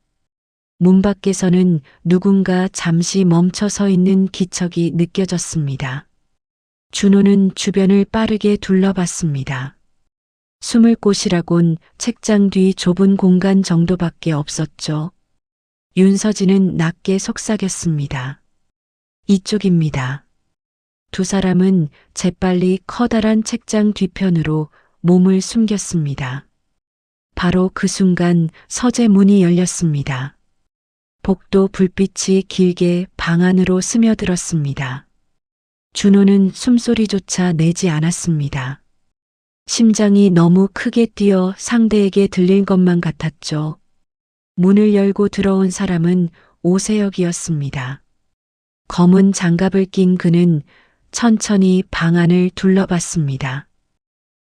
문 밖에서는 누군가 잠시 멈춰 서 있는 기척이 느껴졌습니다. 준호는 주변을 빠르게 둘러봤습니다. 숨을 곳이라곤 책장 뒤 좁은 공간 정도밖에 없었죠. 윤서진은 낮게 속삭였습니다. 이쪽입니다. 두 사람은 재빨리 커다란 책장 뒤편으로 몸을 숨겼습니다. 바로 그 순간 서재 문이 열렸습니다. 복도 불빛이 길게 방 안으로 스며들었습니다. 준호는 숨소리조차 내지 않았습니다. 심장이 너무 크게 뛰어 상대에게 들릴 것만 같았죠. 문을 열고 들어온 사람은 오세혁이었습니다. 검은 장갑을 낀 그는 천천히 방 안을 둘러봤습니다.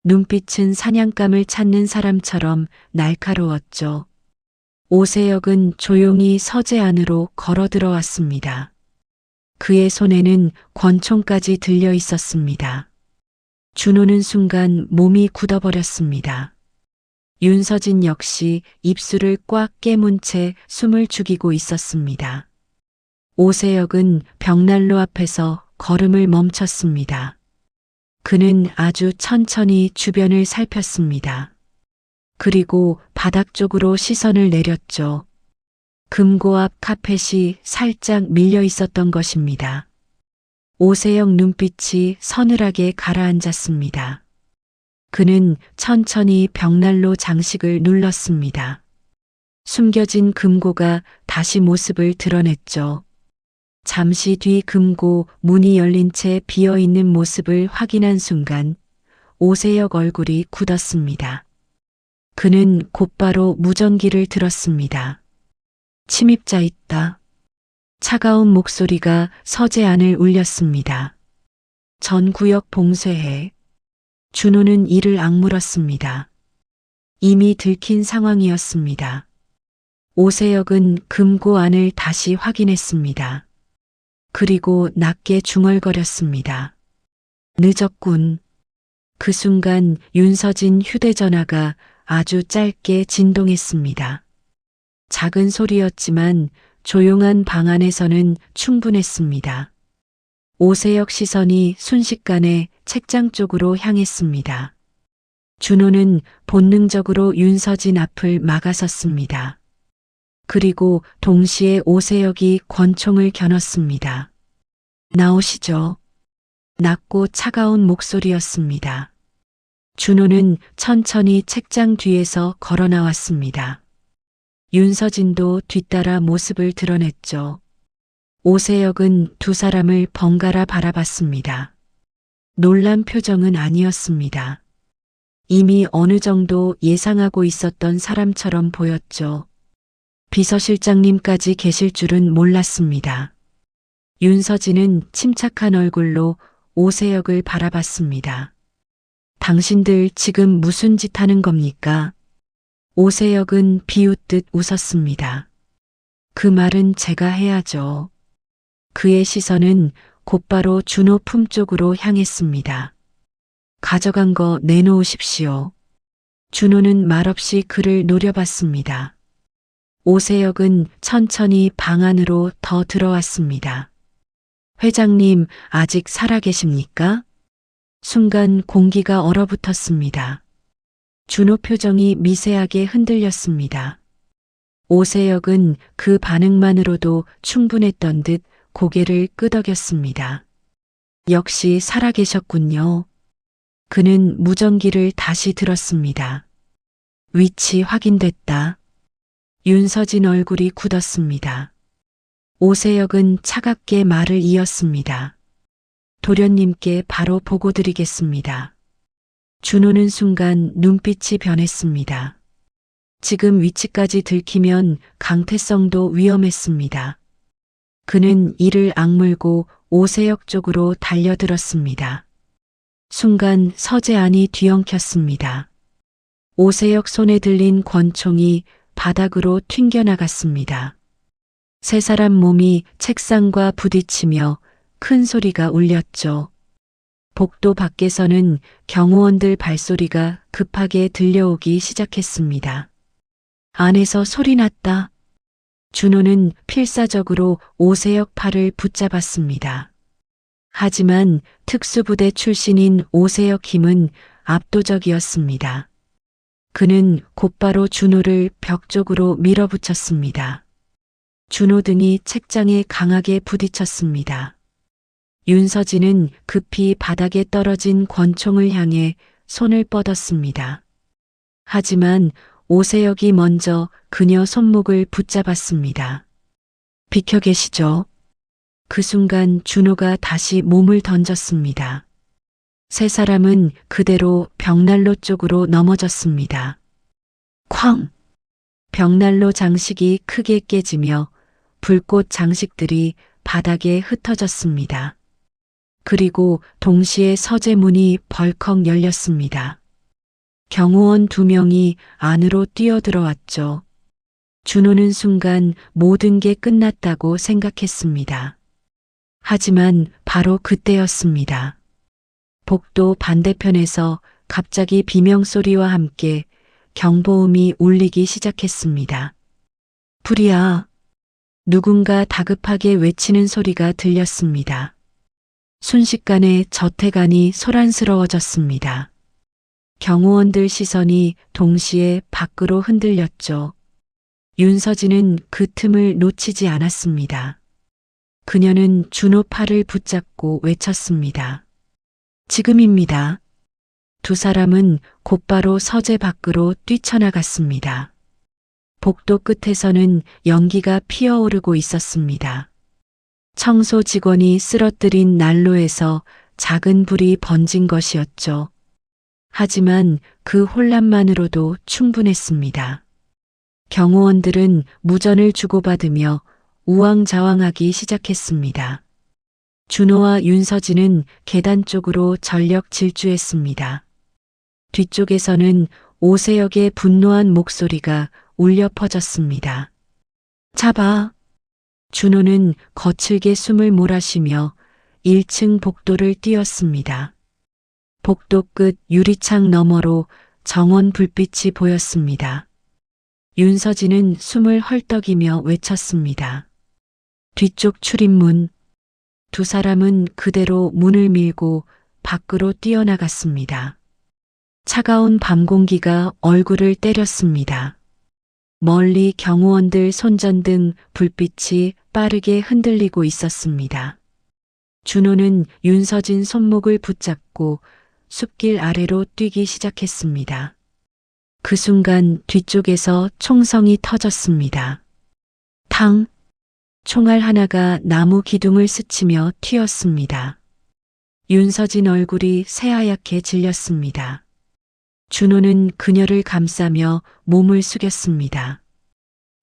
눈빛은 사냥감을 찾는 사람처럼 날카로웠죠. 오세혁은 조용히 서재 안으로 걸어 들어왔습니다. 그의 손에는 권총까지 들려 있었습니다. 준호는 순간 몸이 굳어버렸습니다. 윤서진 역시 입술을 꽉 깨문 채 숨을 죽이고 있었습니다. 오세혁은 벽난로 앞에서 걸음을 멈췄습니다. 그는 아주 천천히 주변을 살폈습니다. 그리고 바닥 쪽으로 시선을 내렸죠. 금고 앞 카펫이 살짝 밀려 있었던 것입니다. 오세혁 눈빛이 서늘하게 가라앉았습니다. 그는 천천히 벽난로 장식을 눌렀습니다. 숨겨진 금고가 다시 모습을 드러냈죠. 잠시 뒤 금고 문이 열린 채 비어있는 모습을 확인한 순간 오세혁 얼굴이 굳었습니다. 그는 곧바로 무전기를 들었습니다. 침입자 있다. 차가운 목소리가 서재 안을 울렸습니다. 전 구역 봉쇄해. 준호는 이를 악물었습니다. 이미 들킨 상황이었습니다. 오세혁은 금고 안을 다시 확인했습니다. 그리고 낮게 중얼거렸습니다. 늦었군. 그 순간 윤서진 휴대전화가 아주 짧게 진동했습니다. 작은 소리였지만 조용한 방 안에서는 충분했습니다. 오세혁 시선이 순식간에 책장 쪽으로 향했습니다. 준호는 본능적으로 윤서진 앞을 막아섰습니다. 그리고 동시에 오세혁이 권총을 겨눴습니다. 나오시죠. 낮고 차가운 목소리였습니다. 준호는 천천히 책장 뒤에서 걸어 나왔습니다. 윤서진도 뒤따라 모습을 드러냈죠. 오세혁은 두 사람을 번갈아 바라봤습니다. 놀란 표정은 아니었습니다. 이미 어느 정도 예상하고 있었던 사람처럼 보였죠. 비서실장님까지 계실 줄은 몰랐습니다. 윤서진은 침착한 얼굴로 오세혁을 바라봤습니다. 당신들 지금 무슨 짓 하는 겁니까? 오세혁은 비웃듯 웃었습니다. 그 말은 제가 해야죠. 그의 시선은 곧바로 준호 품 쪽으로 향했습니다. 가져간 거 내놓으십시오. 준호는 말없이 그를 노려봤습니다. 오세혁은 천천히 방 안으로 더 들어왔습니다. 회장님, 아직 살아계십니까? 순간 공기가 얼어붙었습니다. 준호 표정이 미세하게 흔들렸습니다. 오세혁은 그 반응만으로도 충분했던 듯 고개를 끄덕였습니다. 역시 살아계셨군요. 그는 무전기를 다시 들었습니다. 위치 확인됐다. 윤서진 얼굴이 굳었습니다. 오세혁은 차갑게 말을 이었습니다. 도련님께 바로 보고 드리겠습니다. 준호는 순간 눈빛이 변했습니다. 지금 위치까지 들키면 강태성도 위험했습니다. 그는 이를 악물고 오세혁 쪽으로 달려들었습니다. 순간 서재 안이 뒤엉켰습니다. 오세혁 손에 들린 권총이 바닥으로 튕겨나갔습니다. 세 사람 몸이 책상과 부딪히며 큰 소리가 울렸죠. 복도 밖에서는 경호원들 발소리가 급하게 들려오기 시작했습니다. 안에서 소리 났다. 준호는 필사적으로 오세혁 팔을 붙잡았습니다. 하지만 특수부대 출신인 오세혁 힘은 압도적이었습니다. 그는 곧바로 준호를 벽 쪽으로 밀어붙였습니다. 준호 등이 책장에 강하게 부딪혔습니다. 윤서진은 급히 바닥에 떨어진 권총을 향해 손을 뻗었습니다. 하지만 오세혁이 먼저 그녀 손목을 붙잡았습니다. 비켜 계시죠? 그 순간 준호가 다시 몸을 던졌습니다. 세 사람은 그대로 벽난로 쪽으로 넘어졌습니다. 쾅! 벽난로 장식이 크게 깨지며 불꽃 장식들이 바닥에 흩어졌습니다. 그리고 동시에 서재문이 벌컥 열렸습니다. 경호원 2명이 안으로 뛰어들어왔죠. 준호는 순간 모든 게 끝났다고 생각했습니다. 하지만 바로 그때였습니다. 복도 반대편에서 갑자기 비명소리와 함께 경보음이 울리기 시작했습니다. 불이야! 누군가 다급하게 외치는 소리가 들렸습니다. 순식간에 저택안이 소란스러워졌습니다. 경호원들 시선이 동시에 밖으로 흔들렸죠. 윤서진은 그 틈을 놓치지 않았습니다. 그녀는 준호 팔을 붙잡고 외쳤습니다. 지금입니다. 두 사람은 곧바로 서재 밖으로 뛰쳐나갔습니다. 복도 끝에서는 연기가 피어오르고 있었습니다. 청소 직원이 쓰러뜨린 난로에서 작은 불이 번진 것이었죠. 하지만 그 혼란만으로도 충분했습니다. 경호원들은 무전을 주고받으며 우왕좌왕하기 시작했습니다. 준호와 윤서진은 계단 쪽으로 전력 질주했습니다. 뒤쪽에서는 오세혁의 분노한 목소리가 울려 퍼졌습니다. 잡아! 준호는 거칠게 숨을 몰아쉬며 1층 복도를 뛰었습니다. 복도 끝 유리창 너머로 정원 불빛이 보였습니다. 윤서진은 숨을 헐떡이며 외쳤습니다. 뒤쪽 출입문. 두 사람은 그대로 문을 밀고 밖으로 뛰어나갔습니다. 차가운 밤 공기가 얼굴을 때렸습니다. 멀리 경호원들 손전등 불빛이 빠르게 흔들리고 있었습니다. 준호는 윤서진 손목을 붙잡고 숲길 아래로 뛰기 시작했습니다. 그 순간 뒤쪽에서 총성이 터졌습니다. 탕! 총알 하나가 나무 기둥을 스치며 튀었습니다. 윤서진 얼굴이 새하얗게 질렸습니다. 준호는 그녀를 감싸며 몸을 숙였습니다.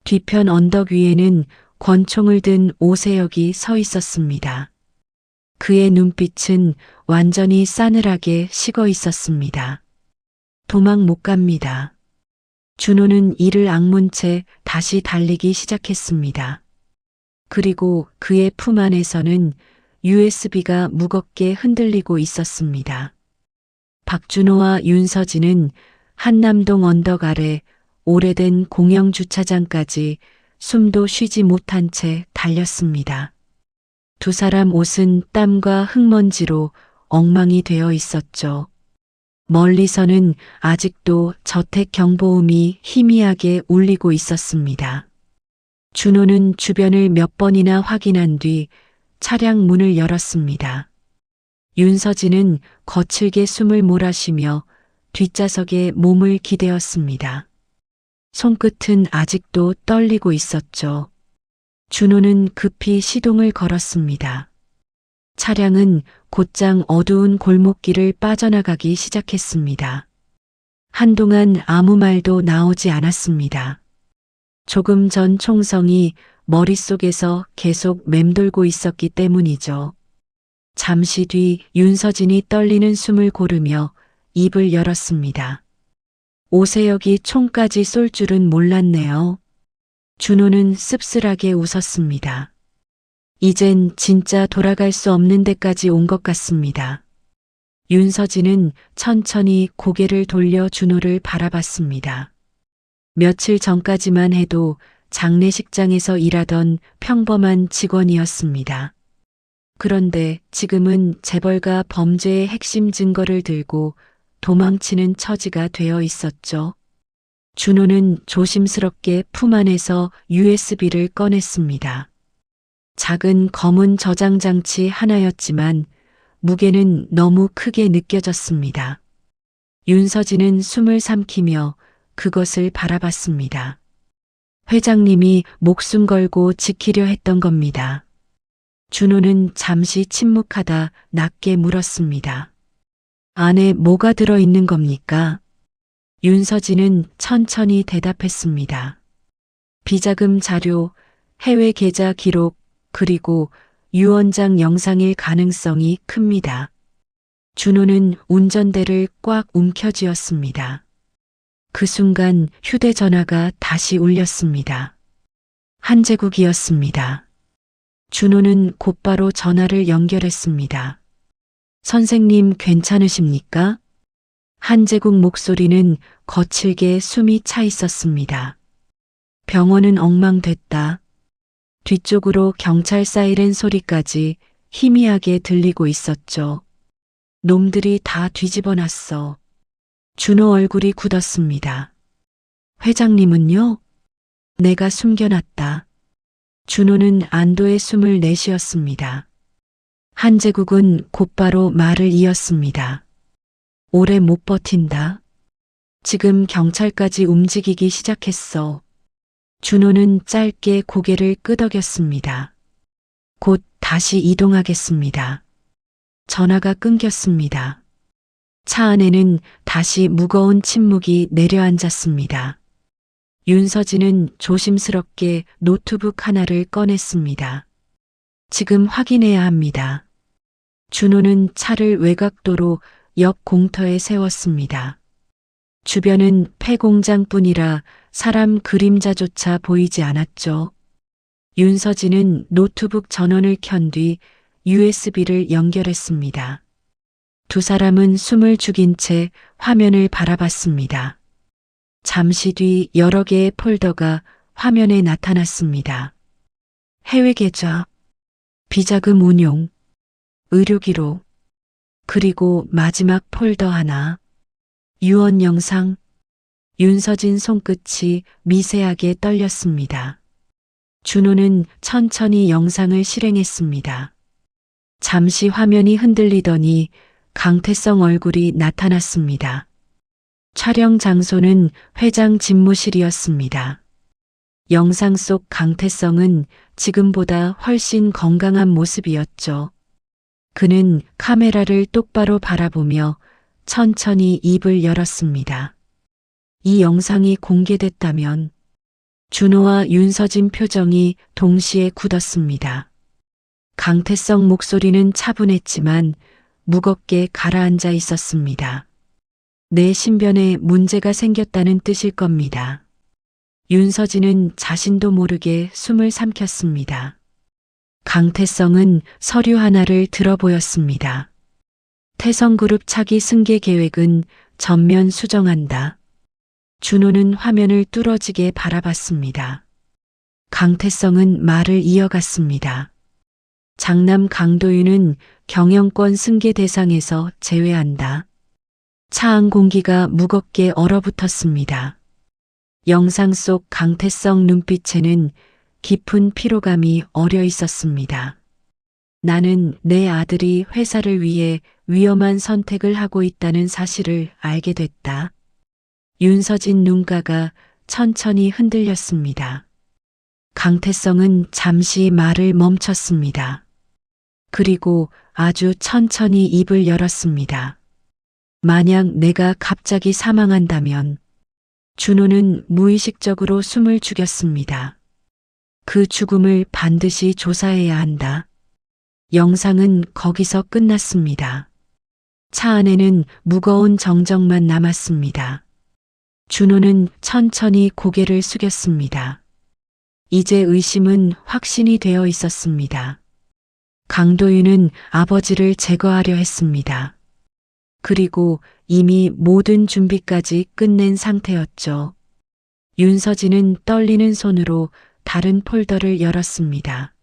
뒤편 언덕 위에는 권총을 든 오세혁이 서 있었습니다. 그의 눈빛은 완전히 싸늘하게 식어 있었습니다. 도망 못 갑니다. 준호는 이를 악문 채 다시 달리기 시작했습니다. 그리고 그의 품 안에서는 USB가 무겁게 흔들리고 있었습니다. 박준호와 윤서진은 한남동 언덕 아래 오래된 공영 주차장까지 숨도 쉬지 못한 채 달렸습니다. 두 사람 옷은 땀과 흙먼지로 엉망이 되어 있었죠. 멀리서는 아직도 저택 경보음이 희미하게 울리고 있었습니다. 준호는 주변을 몇 번이나 확인한 뒤 차량 문을 열었습니다. 윤서진은 거칠게 숨을 몰아쉬며 뒷좌석에 몸을 기대었습니다. 손끝은 아직도 떨리고 있었죠. 준호는 급히 시동을 걸었습니다. 차량은 곧장 어두운 골목길을 빠져나가기 시작했습니다. 한동안 아무 말도 나오지 않았습니다. 조금 전 총성이 머릿속에서 계속 맴돌고 있었기 때문이죠. 잠시 뒤 윤서진이 떨리는 숨을 고르며 입을 열었습니다. 오세혁이 총까지 쏠 줄은 몰랐네요. 준호는 씁쓸하게 웃었습니다. 이젠 진짜 돌아갈 수 없는 데까지 온 것 같습니다. 윤서진은 천천히 고개를 돌려 준호를 바라봤습니다. 며칠 전까지만 해도 장례식장에서 일하던 평범한 직원이었습니다. 그런데 지금은 재벌가 범죄의 핵심 증거를 들고 도망치는 처지가 되어 있었죠. 준호는 조심스럽게 품 안에서 USB를 꺼냈습니다. 작은 검은 저장 장치 하나였지만 무게는 너무 크게 느껴졌습니다. 윤서진은 숨을 삼키며 그것을 바라봤습니다. 회장님이 목숨 걸고 지키려 했던 겁니다. 준호는 잠시 침묵하다 낮게 물었습니다. 안에 뭐가 들어있는 겁니까? 윤서진은 천천히 대답했습니다. 비자금 자료, 해외 계좌 기록, 그리고 유 원장 영상일 가능성이 큽니다. 준호는 운전대를 꽉 움켜쥐었습니다. 그 순간 휴대전화가 다시 울렸습니다. 한재국이었습니다. 준호는 곧바로 전화를 연결했습니다. 선생님 괜찮으십니까? 한재국 목소리는 거칠게 숨이 차 있었습니다. 병원은 엉망됐다. 뒤쪽으로 경찰 사이렌 소리까지 희미하게 들리고 있었죠. 놈들이 다 뒤집어놨어. 준호 얼굴이 굳었습니다. 회장님은요? 내가 숨겨놨다. 준호는 안도의 숨을 내쉬었습니다. 한재국은 곧바로 말을 이었습니다. 오래 못 버틴다. 지금 경찰까지 움직이기 시작했어. 준호는 짧게 고개를 끄덕였습니다. 곧 다시 이동하겠습니다. 전화가 끊겼습니다. 차 안에는 다시 무거운 침묵이 내려앉았습니다. 윤서진은 조심스럽게 노트북 하나를 꺼냈습니다. 지금 확인해야 합니다. 준호는 차를 외곽도로 옆 공터에 세웠습니다. 주변은 폐공장뿐이라 사람 그림자조차 보이지 않았죠. 윤서진은 노트북 전원을 켠 뒤 USB를 연결했습니다. 두 사람은 숨을 죽인 채 화면을 바라봤습니다. 잠시 뒤 여러 개의 폴더가 화면에 나타났습니다. 해외 계좌, 비자금 운용, 의료기록, 그리고 마지막 폴더 하나, 유언 영상. 윤서진 손끝이 미세하게 떨렸습니다. 준호는 천천히 영상을 실행했습니다. 잠시 화면이 흔들리더니 강태성 얼굴이 나타났습니다. 촬영 장소는 회장 집무실이었습니다. 영상 속 강태성은 지금보다 훨씬 건강한 모습이었죠. 그는 카메라를 똑바로 바라보며 천천히 입을 열었습니다. 이 영상이 공개됐다면 준호와 윤서진 표정이 동시에 굳었습니다. 강태성 목소리는 차분했지만 무겁게 가라앉아 있었습니다. 내 신변에 문제가 생겼다는 뜻일 겁니다. 윤서진은 자신도 모르게 숨을 삼켰습니다. 강태성은 서류 하나를 들어보였습니다. 태성그룹 차기 승계 계획은 전면 수정한다. 준호는 화면을 뚫어지게 바라봤습니다. 강태성은 말을 이어갔습니다. 장남 강도윤은 경영권 승계 대상에서 제외한다. 차 안 공기가 무겁게 얼어붙었습니다. 영상 속 강태성 눈빛에는 깊은 피로감이 어려 있었습니다. 나는 내 아들이 회사를 위해 위험한 선택을 하고 있다는 사실을 알게 됐다. 윤서진 눈가가 천천히 흔들렸습니다. 강태성은 잠시 말을 멈췄습니다. 그리고 아주 천천히 입을 열었습니다. 만약 내가 갑자기 사망한다면 준호는 무의식적으로 숨을 죽였습니다. 그 죽음을 반드시 조사해야 한다. 영상은 거기서 끝났습니다. 차 안에는 무거운 정적만 남았습니다. 준호는 천천히 고개를 숙였습니다. 이제 의심은 확신이 되어 있었습니다. 강도윤은 아버지를 제거하려 했습니다. 그리고 이미 모든 준비까지 끝낸 상태였죠. 윤서진은 떨리는 손으로 다른 폴더를 열었습니다.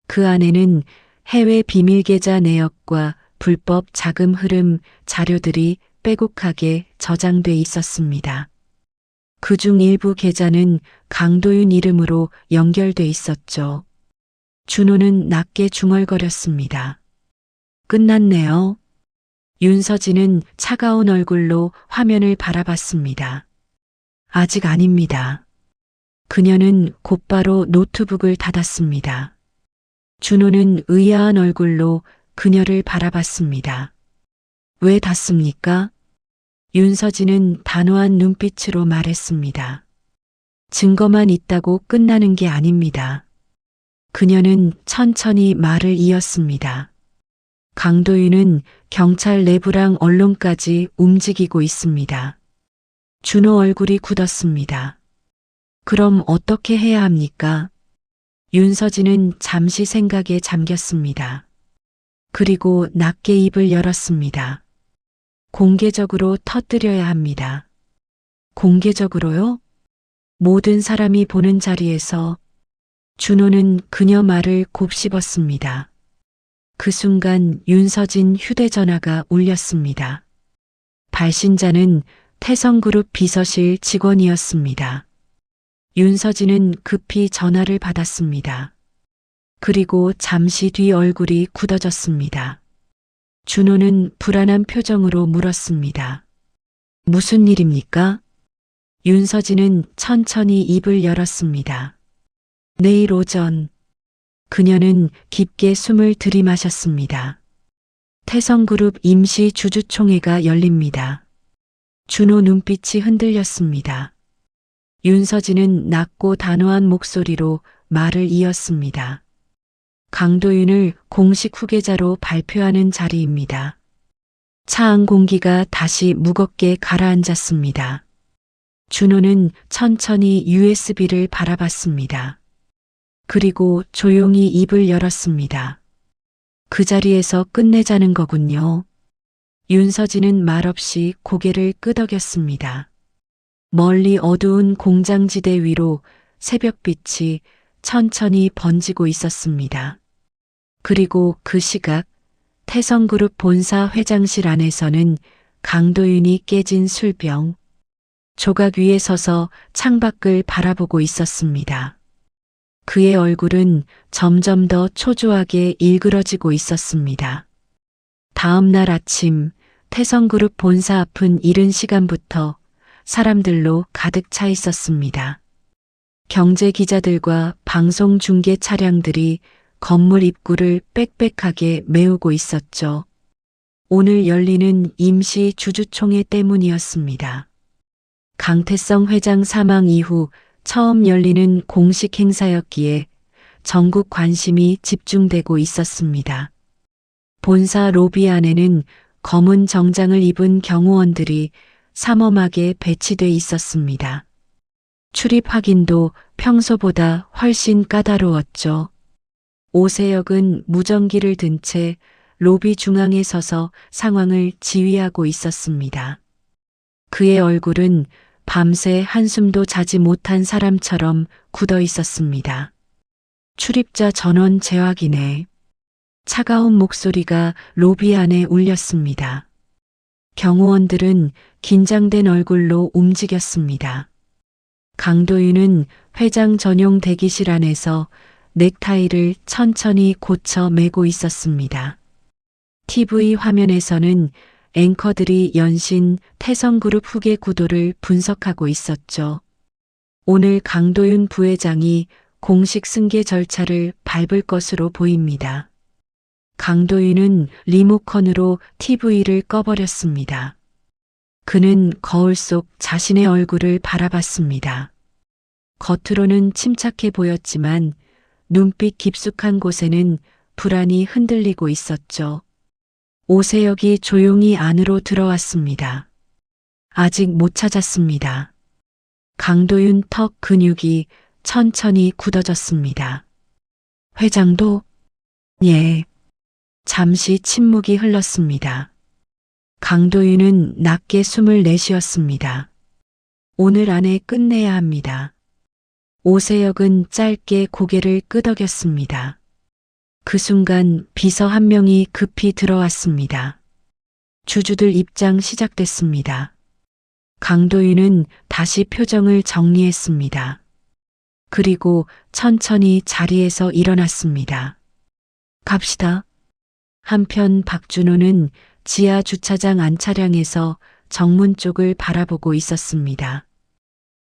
그 안에는 해외 비밀 계좌 내역과 불법 자금 흐름 자료들이 빼곡하게 저장돼 있었습니다. 그중 일부 계좌는 강도윤 이름으로 연결돼 있었죠. 준호는 낮게 중얼거렸습니다. 끝났네요. 윤서진은 차가운 얼굴로 화면을 바라봤습니다. 아직 아닙니다. 그녀는 곧바로 노트북을 닫았습니다. 준호는 의아한 얼굴로 그녀를 바라봤습니다. 왜 닫습니까? 윤서진은 단호한 눈빛으로 말했습니다. 증거만 있다고 끝나는 게 아닙니다. 그녀는 천천히 말을 이었습니다. 강도윤은 경찰 내부랑 언론까지 움직이고 있습니다. 준호 얼굴이 굳었습니다. 그럼 어떻게 해야 합니까? 윤서진은 잠시 생각에 잠겼습니다. 그리고 낮게 입을 열었습니다. 공개적으로 터뜨려야 합니다. 공개적으로요? 모든 사람이 보는 자리에서. 준호는 그녀 말을 곱씹었습니다. 그 순간 윤서진 휴대전화가 울렸습니다. 발신자는 태성그룹 비서실 직원이었습니다. 윤서진은 급히 전화를 받았습니다. 그리고 잠시 뒤 얼굴이 굳어졌습니다. 준호는 불안한 표정으로 물었습니다. 무슨 일입니까? 윤서진은 천천히 입을 열었습니다. 내일 오전. 그녀는 깊게 숨을 들이마셨습니다. 태성그룹 임시 주주총회가 열립니다. 준호 눈빛이 흔들렸습니다. 윤서진은 낮고 단호한 목소리로 말을 이었습니다. 강도윤을 공식 후계자로 발표하는 자리입니다. 차 안 공기가 다시 무겁게 가라앉았습니다. 준호는 천천히 USB를 바라봤습니다. 그리고 조용히 입을 열었습니다. 그 자리에서 끝내자는 거군요. 윤서진은 말없이 고개를 끄덕였습니다. 멀리 어두운 공장지대 위로 새벽빛이 천천히 번지고 있었습니다. 그리고 그 시각 태성그룹 본사 회장실 안에서는 강도윤이 깨진 술병, 조각 위에 서서 창밖을 바라보고 있었습니다. 그의 얼굴은 점점 더 초조하게 일그러지고 있었습니다. 다음 날 아침 태성그룹 본사 앞은 이른 시간부터 사람들로 가득 차 있었습니다. 경제 기자들과 방송 중계 차량들이 건물 입구를 빽빽하게 메우고 있었죠. 오늘 열리는 임시 주주총회 때문이었습니다. 강태성 회장 사망 이후 처음 열리는 공식 행사였기에 전국 관심이 집중되고 있었습니다. 본사 로비 안에는 검은 정장을 입은 경호원들이 삼엄하게 배치돼 있었습니다. 출입 확인도 평소보다 훨씬 까다로웠죠. 오세혁은 무전기를 든 채 로비 중앙에 서서 상황을 지휘하고 있었습니다. 그의 얼굴은 밤새 한숨도 자지 못한 사람처럼 굳어 있었습니다. 출입자 전원 재확인해. 차가운 목소리가 로비 안에 울렸습니다. 경호원들은 긴장된 얼굴로 움직였습니다. 강도윤은 회장 전용 대기실 안에서 넥타이를 천천히 고쳐 매고 있었습니다. TV 화면에서는 앵커들이 연신 태성그룹 후계 구도를 분석하고 있었죠. 오늘 강도윤 부회장이 공식 승계 절차를 밟을 것으로 보입니다. 강도윤은 리모컨으로 TV를 꺼버렸습니다. 그는 거울 속 자신의 얼굴을 바라봤습니다. 겉으로는 침착해 보였지만 눈빛 깊숙한 곳에는 불안이 흔들리고 있었죠. 오세혁이 조용히 안으로 들어왔습니다. 아직 못 찾았습니다. 강도윤 턱 근육이 천천히 굳어졌습니다. 회장도? 예. 잠시 침묵이 흘렀습니다. 강도윤은 낮게 숨을 내쉬었습니다. 오늘 안에 끝내야 합니다. 오세혁은 짧게 고개를 끄덕였습니다. 그 순간 비서 한 명이 급히 들어왔습니다. 주주들 입장 시작됐습니다. 강도윤은 다시 표정을 정리했습니다. 그리고 천천히 자리에서 일어났습니다. 갑시다. 한편 박준호는 지하 주차장 안차량에서 정문 쪽을 바라보고 있었습니다.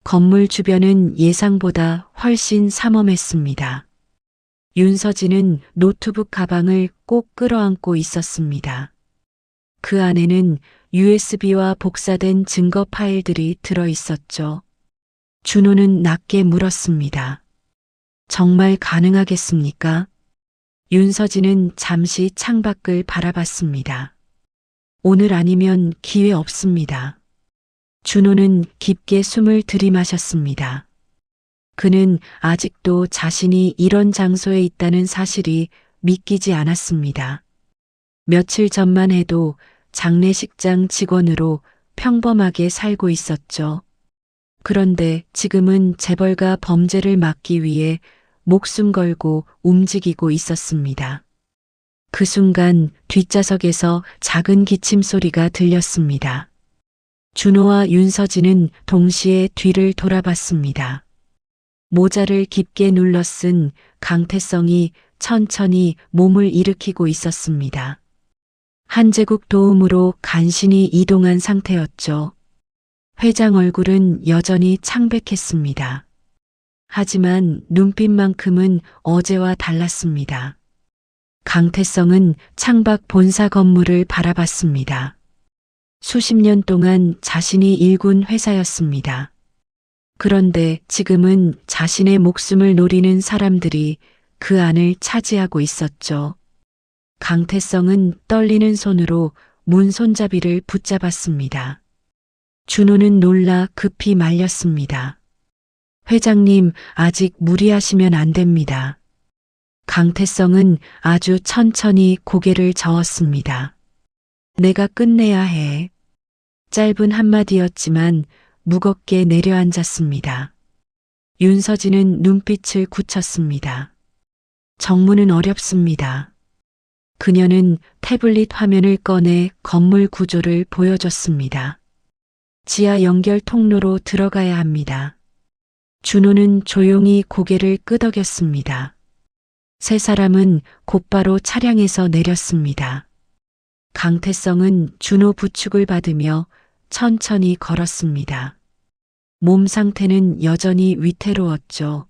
건물 주변은 예상보다 훨씬 삼엄했습니다. 윤서진은 노트북 가방을 꼭 끌어안고 있었습니다. 그 안에는 USB와 복사된 증거 파일들이 들어 있었죠. 준호는 낮게 물었습니다. 정말 가능하겠습니까? 윤서진은 잠시 창밖을 바라봤습니다. 오늘 아니면 기회 없습니다. 준호는 깊게 숨을 들이마셨습니다. 그는 아직도 자신이 이런 장소에 있다는 사실이 믿기지 않았습니다. 며칠 전만 해도 장례식장 직원으로 평범하게 살고 있었죠. 그런데 지금은 재벌가 범죄를 막기 위해 목숨 걸고 움직이고 있었습니다. 그 순간 뒷좌석에서 작은 기침 소리가 들렸습니다. 준호와 윤서진은 동시에 뒤를 돌아봤습니다. 모자를 깊게 눌러 쓴 강태성이 천천히 몸을 일으키고 있었습니다. 한제국 도움으로 간신히 이동한 상태였죠. 회장 얼굴은 여전히 창백했습니다. 하지만 눈빛만큼은 어제와 달랐습니다. 강태성은 창밖 본사 건물을 바라봤습니다. 수십 년 동안 자신이 일군 회사였습니다. 그런데 지금은 자신의 목숨을 노리는 사람들이 그 안을 차지하고 있었죠. 강태성은 떨리는 손으로 문 손잡이를 붙잡았습니다. 준호는 놀라 급히 말렸습니다. 회장님, 아직 무리하시면 안 됩니다. 강태성은 아주 천천히 고개를 저었습니다. 내가 끝내야 해. 짧은 한마디였지만 무겁게 내려앉았습니다. 윤서진은 눈빛을 굳혔습니다. 정문은 어렵습니다. 그녀는 태블릿 화면을 꺼내 건물 구조를 보여줬습니다. 지하 연결 통로로 들어가야 합니다. 준호는 조용히 고개를 끄덕였습니다. 세 사람은 곧바로 차량에서 내렸습니다. 강태성은 준호 부축을 받으며 천천히 걸었습니다. 몸 상태는 여전히 위태로웠죠.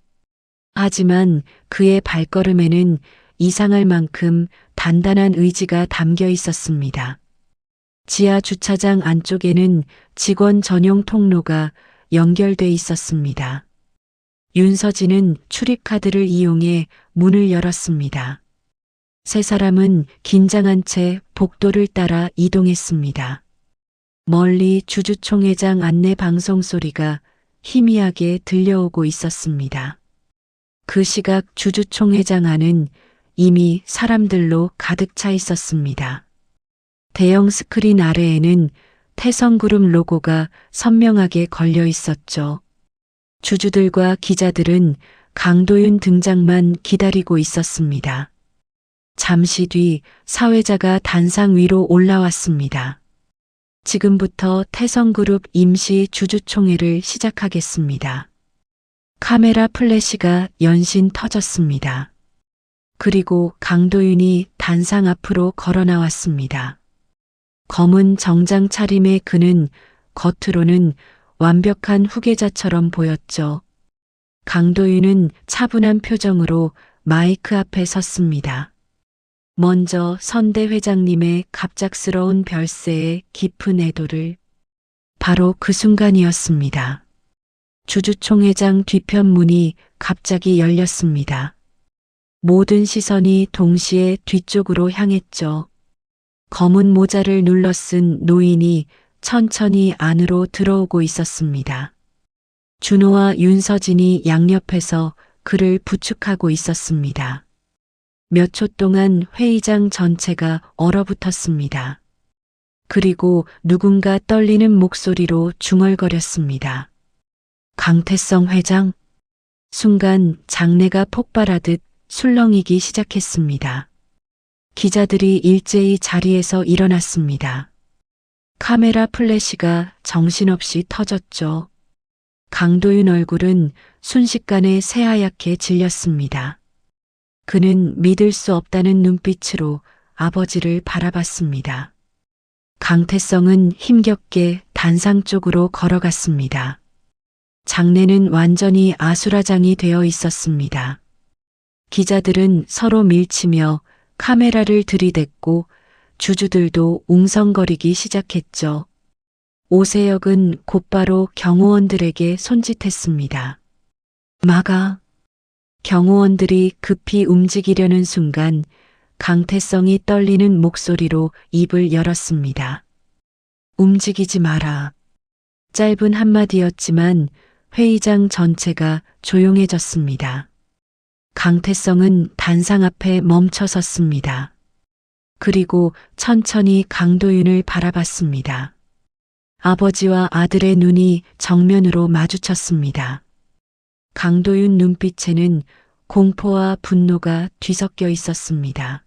하지만 그의 발걸음에는 이상할 만큼 단단한 의지가 담겨 있었습니다. 지하 주차장 안쪽에는 직원 전용 통로가 연결돼 있었습니다. 윤서진은 출입카드를 이용해 문을 열었습니다. 세 사람은 긴장한 채 복도를 따라 이동했습니다. 멀리 주주총회장 안내 방송 소리가 희미하게 들려오고 있었습니다. 그 시각 주주총회장 안은 이미 사람들로 가득 차 있었습니다. 대형 스크린 아래에는 태성그룹 로고가 선명하게 걸려 있었죠. 주주들과 기자들은 강도윤 등장만 기다리고 있었습니다. 잠시 뒤 사회자가 단상 위로 올라왔습니다. 지금부터 태성그룹 임시 주주총회를 시작하겠습니다. 카메라 플래시가 연신 터졌습니다. 그리고 강도윤이 단상 앞으로 걸어 나왔습니다. 검은 정장 차림의 그는 겉으로는 완벽한 후계자처럼 보였죠. 강도윤은 차분한 표정으로 마이크 앞에 섰습니다. 먼저 선대 회장님의 갑작스러운 별세에 깊은 애도를. 바로 그 순간이었습니다. 주주총회장 뒤편 문이 갑자기 열렸습니다. 모든 시선이 동시에 뒤쪽으로 향했죠. 검은 모자를 눌러 쓴 노인이 천천히 안으로 들어오고 있었습니다. 준호와 윤서진이 양옆에서 그를 부축하고 있었습니다. 몇 초 동안 회의장 전체가 얼어붙었습니다. 그리고 누군가 떨리는 목소리로 중얼거렸습니다. 강태성 회장? 순간 장내가 폭발하듯 술렁이기 시작했습니다. 기자들이 일제히 자리에서 일어났습니다. 카메라 플래시가 정신없이 터졌죠. 강도윤 얼굴은 순식간에 새하얗게 질렸습니다. 그는 믿을 수 없다는 눈빛으로 아버지를 바라봤습니다. 강태성은 힘겹게 단상 쪽으로 걸어갔습니다. 장내는 완전히 아수라장이 되어 있었습니다. 기자들은 서로 밀치며 카메라를 들이댔고 주주들도 웅성거리기 시작했죠. 오세혁은 곧바로 경호원들에게 손짓했습니다. 막아. 경호원들이 급히 움직이려는 순간 강태성이 떨리는 목소리로 입을 열었습니다. 움직이지 마라. 짧은 한마디였지만 회의장 전체가 조용해졌습니다. 강태성은 단상 앞에 멈춰 섰습니다. 그리고 천천히 강도윤을 바라봤습니다. 아버지와 아들의 눈이 정면으로 마주쳤습니다. 강도윤 눈빛에는 공포와 분노가 뒤섞여 있었습니다.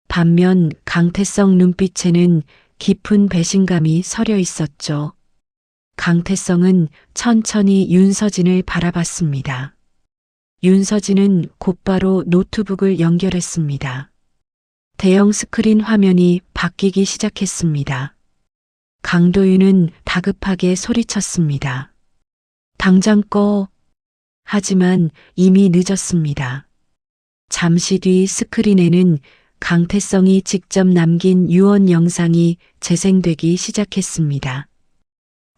반면 강태성 눈빛에는 깊은 배신감이 서려 있었죠. 강태성은 천천히 윤서진을 바라봤습니다. 윤서진은 곧바로 노트북을 연결했습니다. 대형 스크린 화면이 바뀌기 시작했습니다. 강도윤은 다급하게 소리쳤습니다. 당장 꺼. 하지만 이미 늦었습니다. 잠시 뒤 스크린에는 강태성이 직접 남긴 유언 영상이 재생되기 시작했습니다.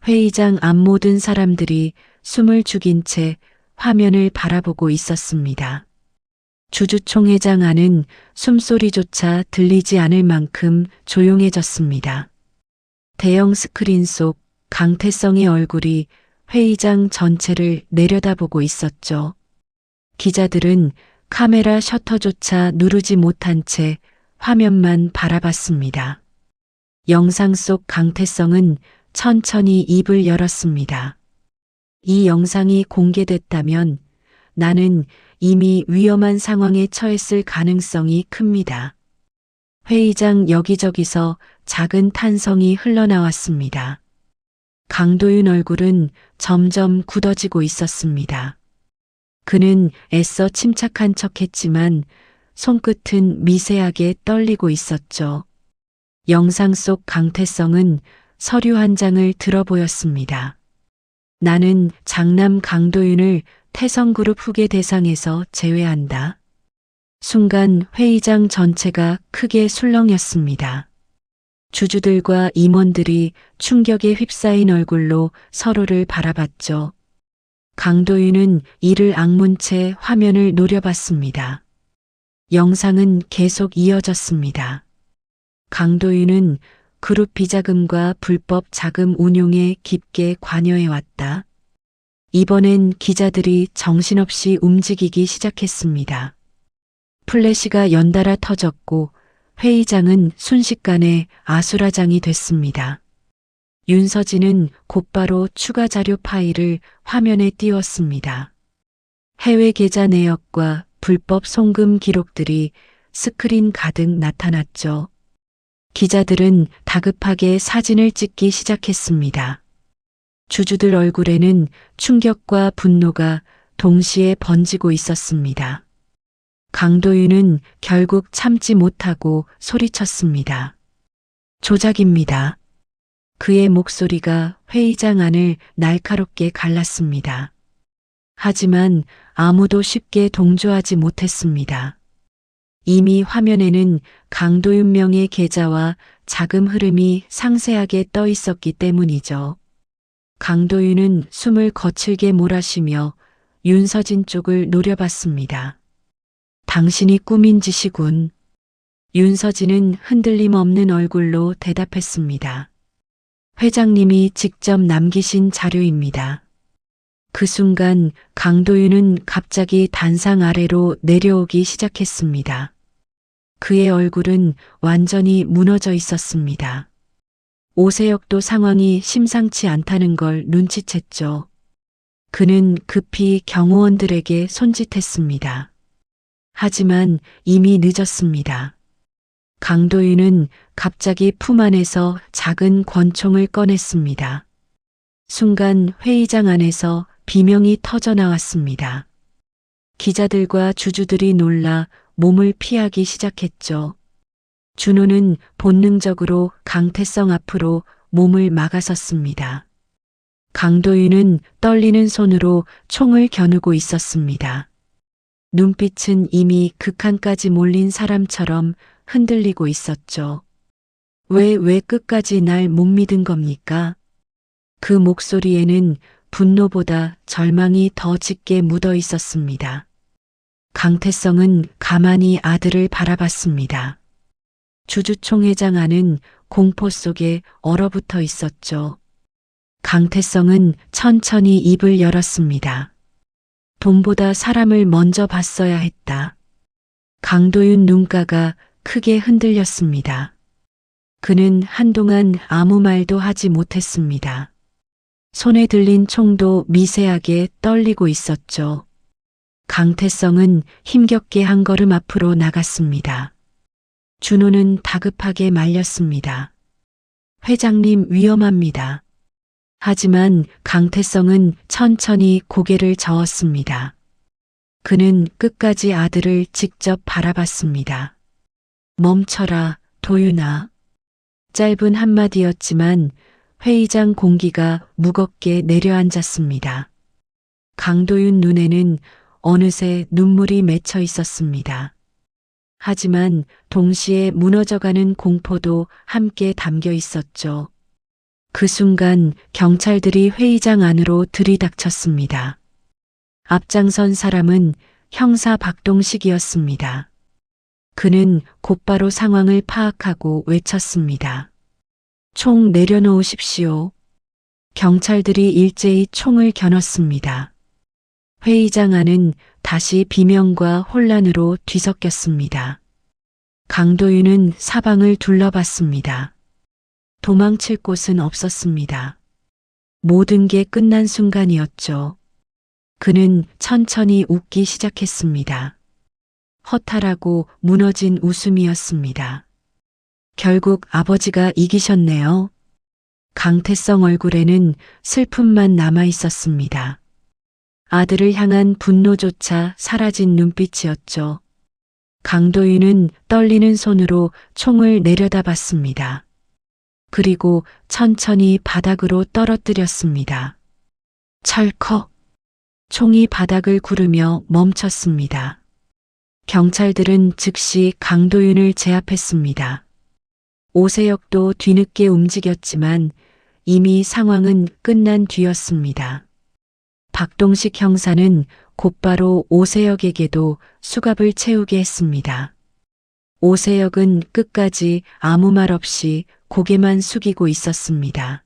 회의장 앞 모든 사람들이 숨을 죽인 채 화면을 바라보고 있었습니다. 주주총회장 안은 숨소리조차 들리지 않을 만큼 조용해졌습니다. 대형 스크린 속 강태성의 얼굴이 회의장 전체를 내려다보고 있었죠. 기자들은 카메라 셔터조차 누르지 못한 채 화면만 바라봤습니다. 영상 속 강태성은 천천히 입을 열었습니다. 이 영상이 공개됐다면 나는 이미 위험한 상황에 처했을 가능성이 큽니다. 회의장 여기저기서 작은 탄성이 흘러나왔습니다. 강도윤 얼굴은 점점 굳어지고 있었습니다. 그는 애써 침착한 척했지만 손끝은 미세하게 떨리고 있었죠. 영상 속 강태성은 서류 한 장을 들어 보였습니다. 나는 장남 강도윤을 태성그룹 후계 대상에서 제외한다. 순간 회의장 전체가 크게 술렁였습니다. 주주들과 임원들이 충격에 휩싸인 얼굴로 서로를 바라봤죠. 강도윤은 이를 악문 채 화면을 노려봤습니다. 영상은 계속 이어졌습니다. 강도윤은 그룹 비자금과 불법 자금 운용에 깊게 관여해왔다. 이번엔 기자들이 정신없이 움직이기 시작했습니다. 플래시가 연달아 터졌고 회의장은 순식간에 아수라장이 됐습니다. 윤서진은 곧바로 추가 자료 파일을 화면에 띄웠습니다. 해외 계좌 내역과 불법 송금 기록들이 스크린 가득 나타났죠. 기자들은 다급하게 사진을 찍기 시작했습니다. 주주들 얼굴에는 충격과 분노가 동시에 번지고 있었습니다. 강도윤은 결국 참지 못하고 소리쳤습니다. 조작입니다. 그의 목소리가 회의장 안을 날카롭게 갈랐습니다. 하지만 아무도 쉽게 동조하지 못했습니다. 이미 화면에는 강도윤 명의 계좌와 자금 흐름이 상세하게 떠 있었기 때문이죠. 강도윤은 숨을 거칠게 몰아쉬며 윤서진 쪽을 노려봤습니다. 당신이 꾸민 짓이군. 윤서진은 흔들림 없는 얼굴로 대답했습니다. 회장님이 직접 남기신 자료입니다. 그 순간 강도윤은 갑자기 단상 아래로 내려오기 시작했습니다. 그의 얼굴은 완전히 무너져 있었습니다. 오세혁도 상황이 심상치 않다는 걸 눈치챘죠. 그는 급히 경호원들에게 손짓했습니다. 하지만 이미 늦었습니다. 강도윤은 갑자기 품 안에서 작은 권총을 꺼냈습니다. 순간 회의장 안에서 비명이 터져 나왔습니다. 기자들과 주주들이 놀라 몸을 피하기 시작했죠. 준호는 본능적으로 강태성 앞으로 몸을 막아섰습니다. 강도윤은 떨리는 손으로 총을 겨누고 있었습니다. 눈빛은 이미 극한까지 몰린 사람처럼 흔들리고 있었죠. 왜 끝까지 날 못 믿은 겁니까? 그 목소리에는 분노보다 절망이 더 짙게 묻어 있었습니다. 강태성은 가만히 아들을 바라봤습니다. 주주총회장 안은 공포 속에 얼어붙어 있었죠. 강태성은 천천히 입을 열었습니다. 돈보다 사람을 먼저 봤어야 했다. 강도윤 눈가가 크게 흔들렸습니다. 그는 한동안 아무 말도 하지 못했습니다. 손에 들린 총도 미세하게 떨리고 있었죠. 강태성은 힘겹게 한 걸음 앞으로 나갔습니다. 준호는 다급하게 말렸습니다. 회장님 위험합니다. 하지만 강태성은 천천히 고개를 저었습니다. 그는 끝까지 아들을 직접 바라봤습니다. 멈춰라, 도윤아. 짧은 한마디였지만 회의장 공기가 무겁게 내려앉았습니다. 강도윤 눈에는 어느새 눈물이 맺혀 있었습니다. 하지만 동시에 무너져가는 공포도 함께 담겨 있었죠. 그 순간 경찰들이 회의장 안으로 들이닥쳤습니다. 앞장선 사람은 형사 박동식이었습니다. 그는 곧바로 상황을 파악하고 외쳤습니다. 총 내려놓으십시오. 경찰들이 일제히 총을 겨눴습니다. 회의장 안은 다시 비명과 혼란으로 뒤섞였습니다. 강도윤은 사방을 둘러봤습니다. 도망칠 곳은 없었습니다. 모든 게 끝난 순간이었죠. 그는 천천히 웃기 시작했습니다. 허탈하고 무너진 웃음이었습니다. 결국 아버지가 이기셨네요. 강태성 얼굴에는 슬픔만 남아 있었습니다. 아들을 향한 분노조차 사라진 눈빛이었죠. 강도윤은 떨리는 손으로 총을 내려다봤습니다. 그리고 천천히 바닥으로 떨어뜨렸습니다. 철컥! 총이 바닥을 구르며 멈췄습니다. 경찰들은 즉시 강도윤을 제압했습니다. 오세혁도 뒤늦게 움직였지만 이미 상황은 끝난 뒤였습니다. 박동식 형사는 곧바로 오세혁에게도 수갑을 채우게 했습니다. 오세혁은 끝까지 아무 말 없이 고개만 숙이고 있었습니다.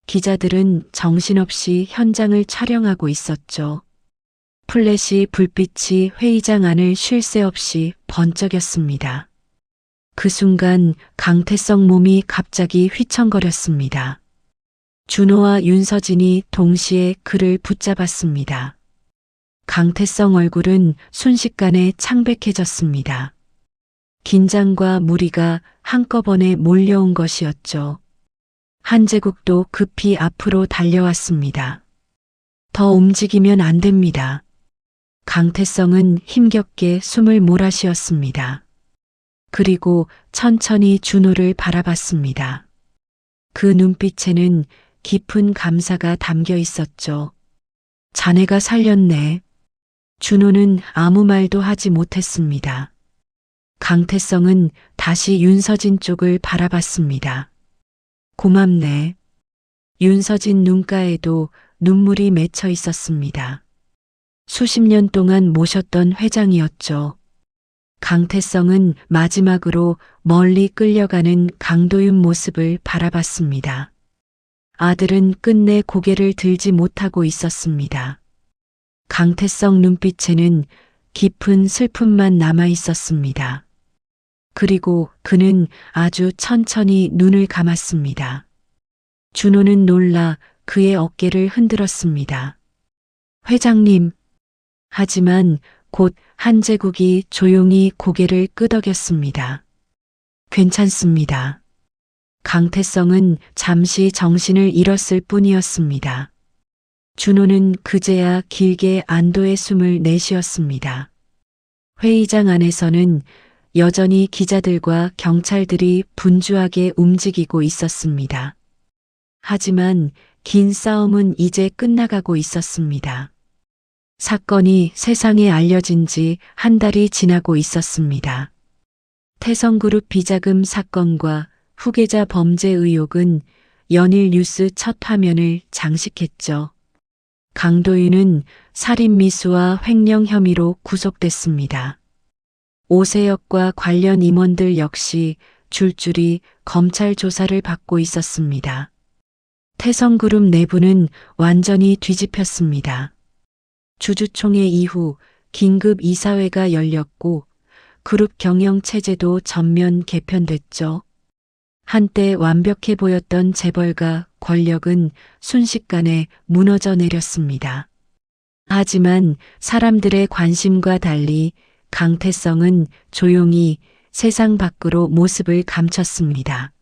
기자들은 정신없이 현장을 촬영하고 있었죠. 플래시 불빛이 회의장 안을 쉴 새 없이 번쩍였습니다. 그 순간 강태성 몸이 갑자기 휘청거렸습니다. 준호와 윤서진이 동시에 그를 붙잡았습니다. 강태성 얼굴은 순식간에 창백해졌습니다. 긴장과 무리가 한꺼번에 몰려온 것이었죠. 한재국도 급히 앞으로 달려왔습니다. 더 움직이면 안 됩니다. 강태성은 힘겹게 숨을 몰아쉬었습니다. 그리고 천천히 준호를 바라봤습니다. 그 눈빛에는 깊은 감사가 담겨 있었죠. 자네가 살렸네. 준호는 아무 말도 하지 못했습니다. 강태성은 다시 윤서진 쪽을 바라봤습니다. 고맙네. 윤서진 눈가에도 눈물이 맺혀 있었습니다. 수십 년 동안 모셨던 회장이었죠. 강태성은 마지막으로 멀리 끌려가는 강도윤 모습을 바라봤습니다. 아들은 끝내 고개를 들지 못하고 있었습니다. 강태성 눈빛에는 깊은 슬픔만 남아 있었습니다. 그리고 그는 아주 천천히 눈을 감았습니다. 준호는 놀라 그의 어깨를 흔들었습니다. 회장님. 하지만 곧 한재국이 조용히 고개를 끄덕였습니다. 괜찮습니다. 강태성은 잠시 정신을 잃었을 뿐이었습니다. 준호는 그제야 길게 안도의 숨을 내쉬었습니다. 회의장 안에서는 여전히 기자들과 경찰들이 분주하게 움직이고 있었습니다. 하지만 긴 싸움은 이제 끝나가고 있었습니다. 사건이 세상에 알려진 지 한 달이 지나고 있었습니다. 태성그룹 비자금 사건과 후계자 범죄 의혹은 연일 뉴스 첫 화면을 장식했죠. 강도윤은 살인미수와 횡령 혐의로 구속됐습니다. 오세혁과 관련 임원들 역시 줄줄이 검찰 조사를 받고 있었습니다. 태성그룹 내부는 완전히 뒤집혔습니다. 주주총회 이후 긴급 이사회가 열렸고 그룹 경영 체제도 전면 개편됐죠. 한때 완벽해 보였던 재벌가 권력은 순식간에 무너져 내렸습니다. 하지만 사람들의 관심과 달리 강태성은 조용히 세상 밖으로 모습을 감췄습니다.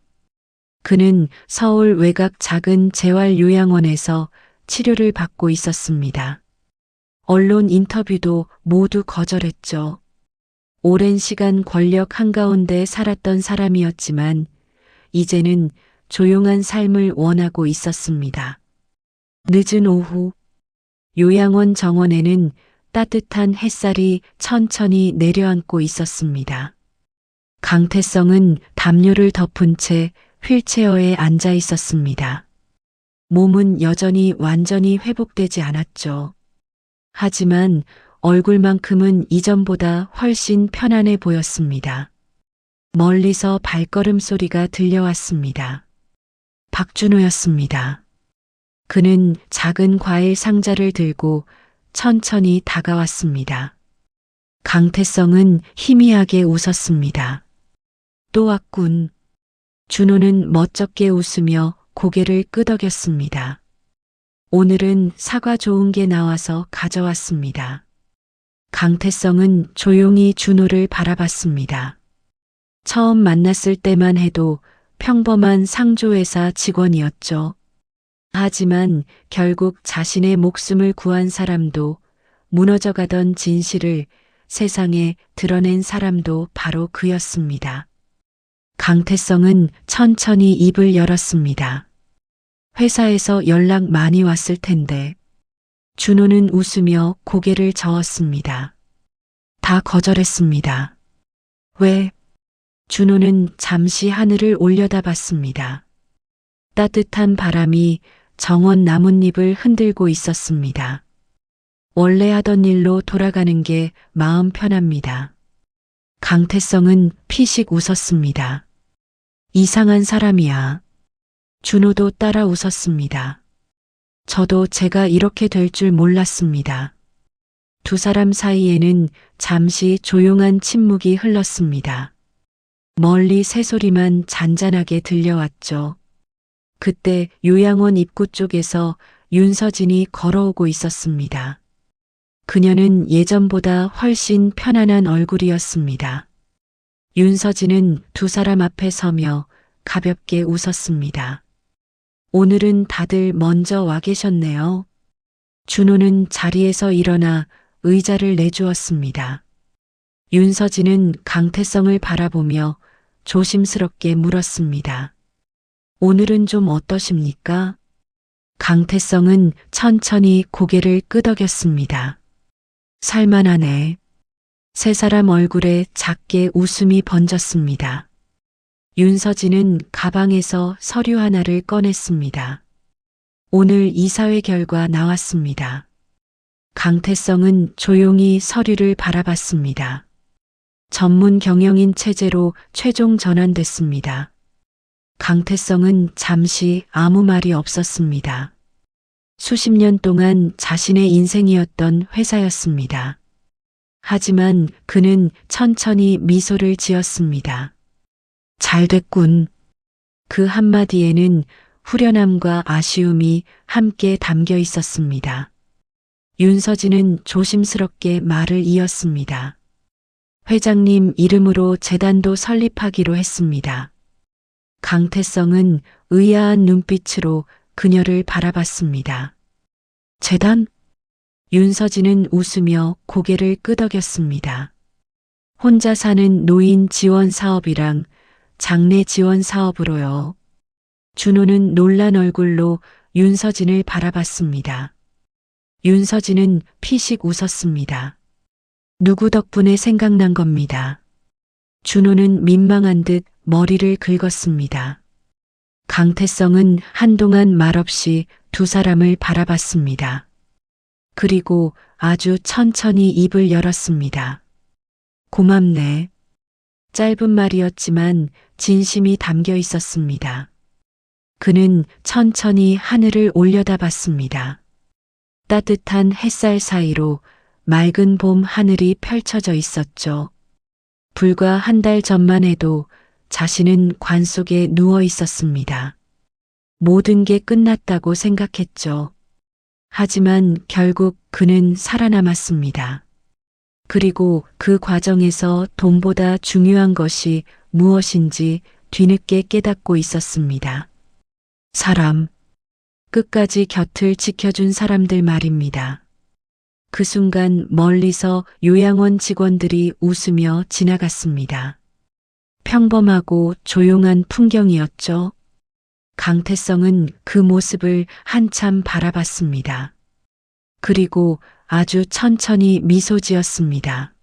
그는 서울 외곽 작은 재활요양원에서 치료를 받고 있었습니다. 언론 인터뷰도 모두 거절했죠. 오랜 시간 권력 한가운데 살았던 사람이었지만 이제는 조용한 삶을 원하고 있었습니다. 늦은 오후 요양원 정원에는 따뜻한 햇살이 천천히 내려앉고 있었습니다. 강태성은 담요를 덮은 채 휠체어에 앉아 있었습니다. 몸은 여전히 완전히 회복되지 않았죠. 하지만 얼굴만큼은 이전보다 훨씬 편안해 보였습니다. 멀리서 발걸음 소리가 들려왔습니다. 박준호였습니다. 그는 작은 과일 상자를 들고 천천히 다가왔습니다. 강태성은 희미하게 웃었습니다. 또 왔군. 준호는 멋쩍게 웃으며 고개를 끄덕였습니다. 오늘은 사과 좋은 게 나와서 가져왔습니다. 강태성은 조용히 준호를 바라봤습니다. 처음 만났을 때만 해도 평범한 상조회사 직원이었죠. 하지만 결국 자신의 목숨을 구한 사람도 무너져가던 진실을 세상에 드러낸 사람도 바로 그였습니다. 강태성은 천천히 입을 열었습니다. 회사에서 연락 많이 왔을 텐데. 준호는 웃으며 고개를 저었습니다. 다 거절했습니다. 왜? 준호는 잠시 하늘을 올려다봤습니다. 따뜻한 바람이 정원 나뭇잎을 흔들고 있었습니다. 원래 하던 일로 돌아가는 게 마음 편합니다. 강태성은 피식 웃었습니다. 이상한 사람이야. 준호도 따라 웃었습니다. 저도 제가 이렇게 될 줄 몰랐습니다. 두 사람 사이에는 잠시 조용한 침묵이 흘렀습니다. 멀리 새소리만 잔잔하게 들려왔죠. 그때 요양원 입구 쪽에서 윤서진이 걸어오고 있었습니다. 그녀는 예전보다 훨씬 편안한 얼굴이었습니다. 윤서진은 두 사람 앞에 서며 가볍게 웃었습니다. 오늘은 다들 먼저 와 계셨네요. 준호는 자리에서 일어나 의자를 내주었습니다. 윤서진은 강태성을 바라보며 조심스럽게 물었습니다. 오늘은 좀 어떠십니까? 강태성은 천천히 고개를 끄덕였습니다. 살만하네. 세 사람 얼굴에 작게 웃음이 번졌습니다. 윤서진은 가방에서 서류 하나를 꺼냈습니다. 오늘 이사회 결과 나왔습니다. 강태성은 조용히 서류를 바라봤습니다. 전문 경영인 체제로 최종 전환됐습니다. 강태성은 잠시 아무 말이 없었습니다. 수십 년 동안 자신의 인생이었던 회사였습니다. 하지만 그는 천천히 미소를 지었습니다. 잘 됐군. 그 한마디에는 후련함과 아쉬움이 함께 담겨 있었습니다. 윤서진은 조심스럽게 말을 이었습니다. 회장님 이름으로 재단도 설립하기로 했습니다. 강태성은 의아한 눈빛으로 그녀를 바라봤습니다. 재단? 윤서진은 웃으며 고개를 끄덕였습니다. 혼자 사는 노인 지원 사업이랑 장례 지원 사업으로요. 준호는 놀란 얼굴로 윤서진을 바라봤습니다. 윤서진은 피식 웃었습니다. 누구 덕분에 생각난 겁니다. 준호는 민망한 듯 머리를 긁었습니다. 강태성은 한동안 말없이 두 사람을 바라봤습니다. 그리고 아주 천천히 입을 열었습니다. 고맙네. 짧은 말이었지만 진심이 담겨 있었습니다. 그는 천천히 하늘을 올려다봤습니다. 따뜻한 햇살 사이로 맑은 봄 하늘이 펼쳐져 있었죠. 불과 한 달 전만 해도 자신은 관 속에 누워 있었습니다. 모든 게 끝났다고 생각했죠. 하지만 결국 그는 살아남았습니다. 그리고 그 과정에서 돈보다 중요한 것이 무엇인지 뒤늦게 깨닫고 있었습니다. 사람. 끝까지 곁을 지켜준 사람들 말입니다. 그 순간 멀리서 요양원 직원들이 웃으며 지나갔습니다. 평범하고 조용한 풍경이었죠. 강태성은 그 모습을 한참 바라봤습니다. 그리고 아주 천천히 미소 지었습니다.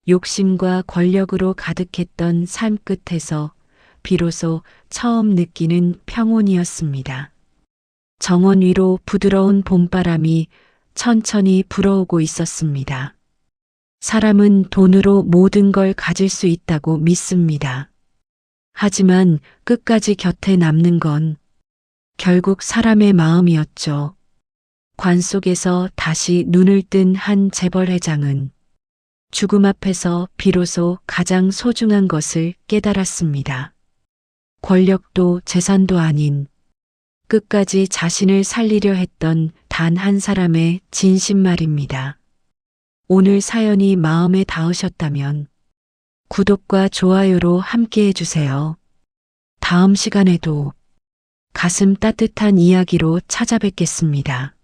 욕심과 권력으로 가득했던 삶 끝에서 비로소 처음 느끼는 평온이었습니다. 정원 위로 부드러운 봄바람이 천천히 불어오고 있었습니다. 사람은 돈으로 모든 걸 가질 수 있다고 믿습니다. 하지만 끝까지 곁에 남는 건 결국 사람의 마음이었죠. 관 속에서 다시 눈을 뜬 한 재벌 회장은 죽음 앞에서 비로소 가장 소중한 것을 깨달았습니다. 권력도 재산도 아닌 끝까지 자신을 살리려 했던 단 한 사람의 진심 말입니다. 오늘 사연이 마음에 닿으셨다면 구독과 좋아요로 함께 해주세요. 다음 시간에도 가슴 따뜻한 이야기로 찾아뵙겠습니다.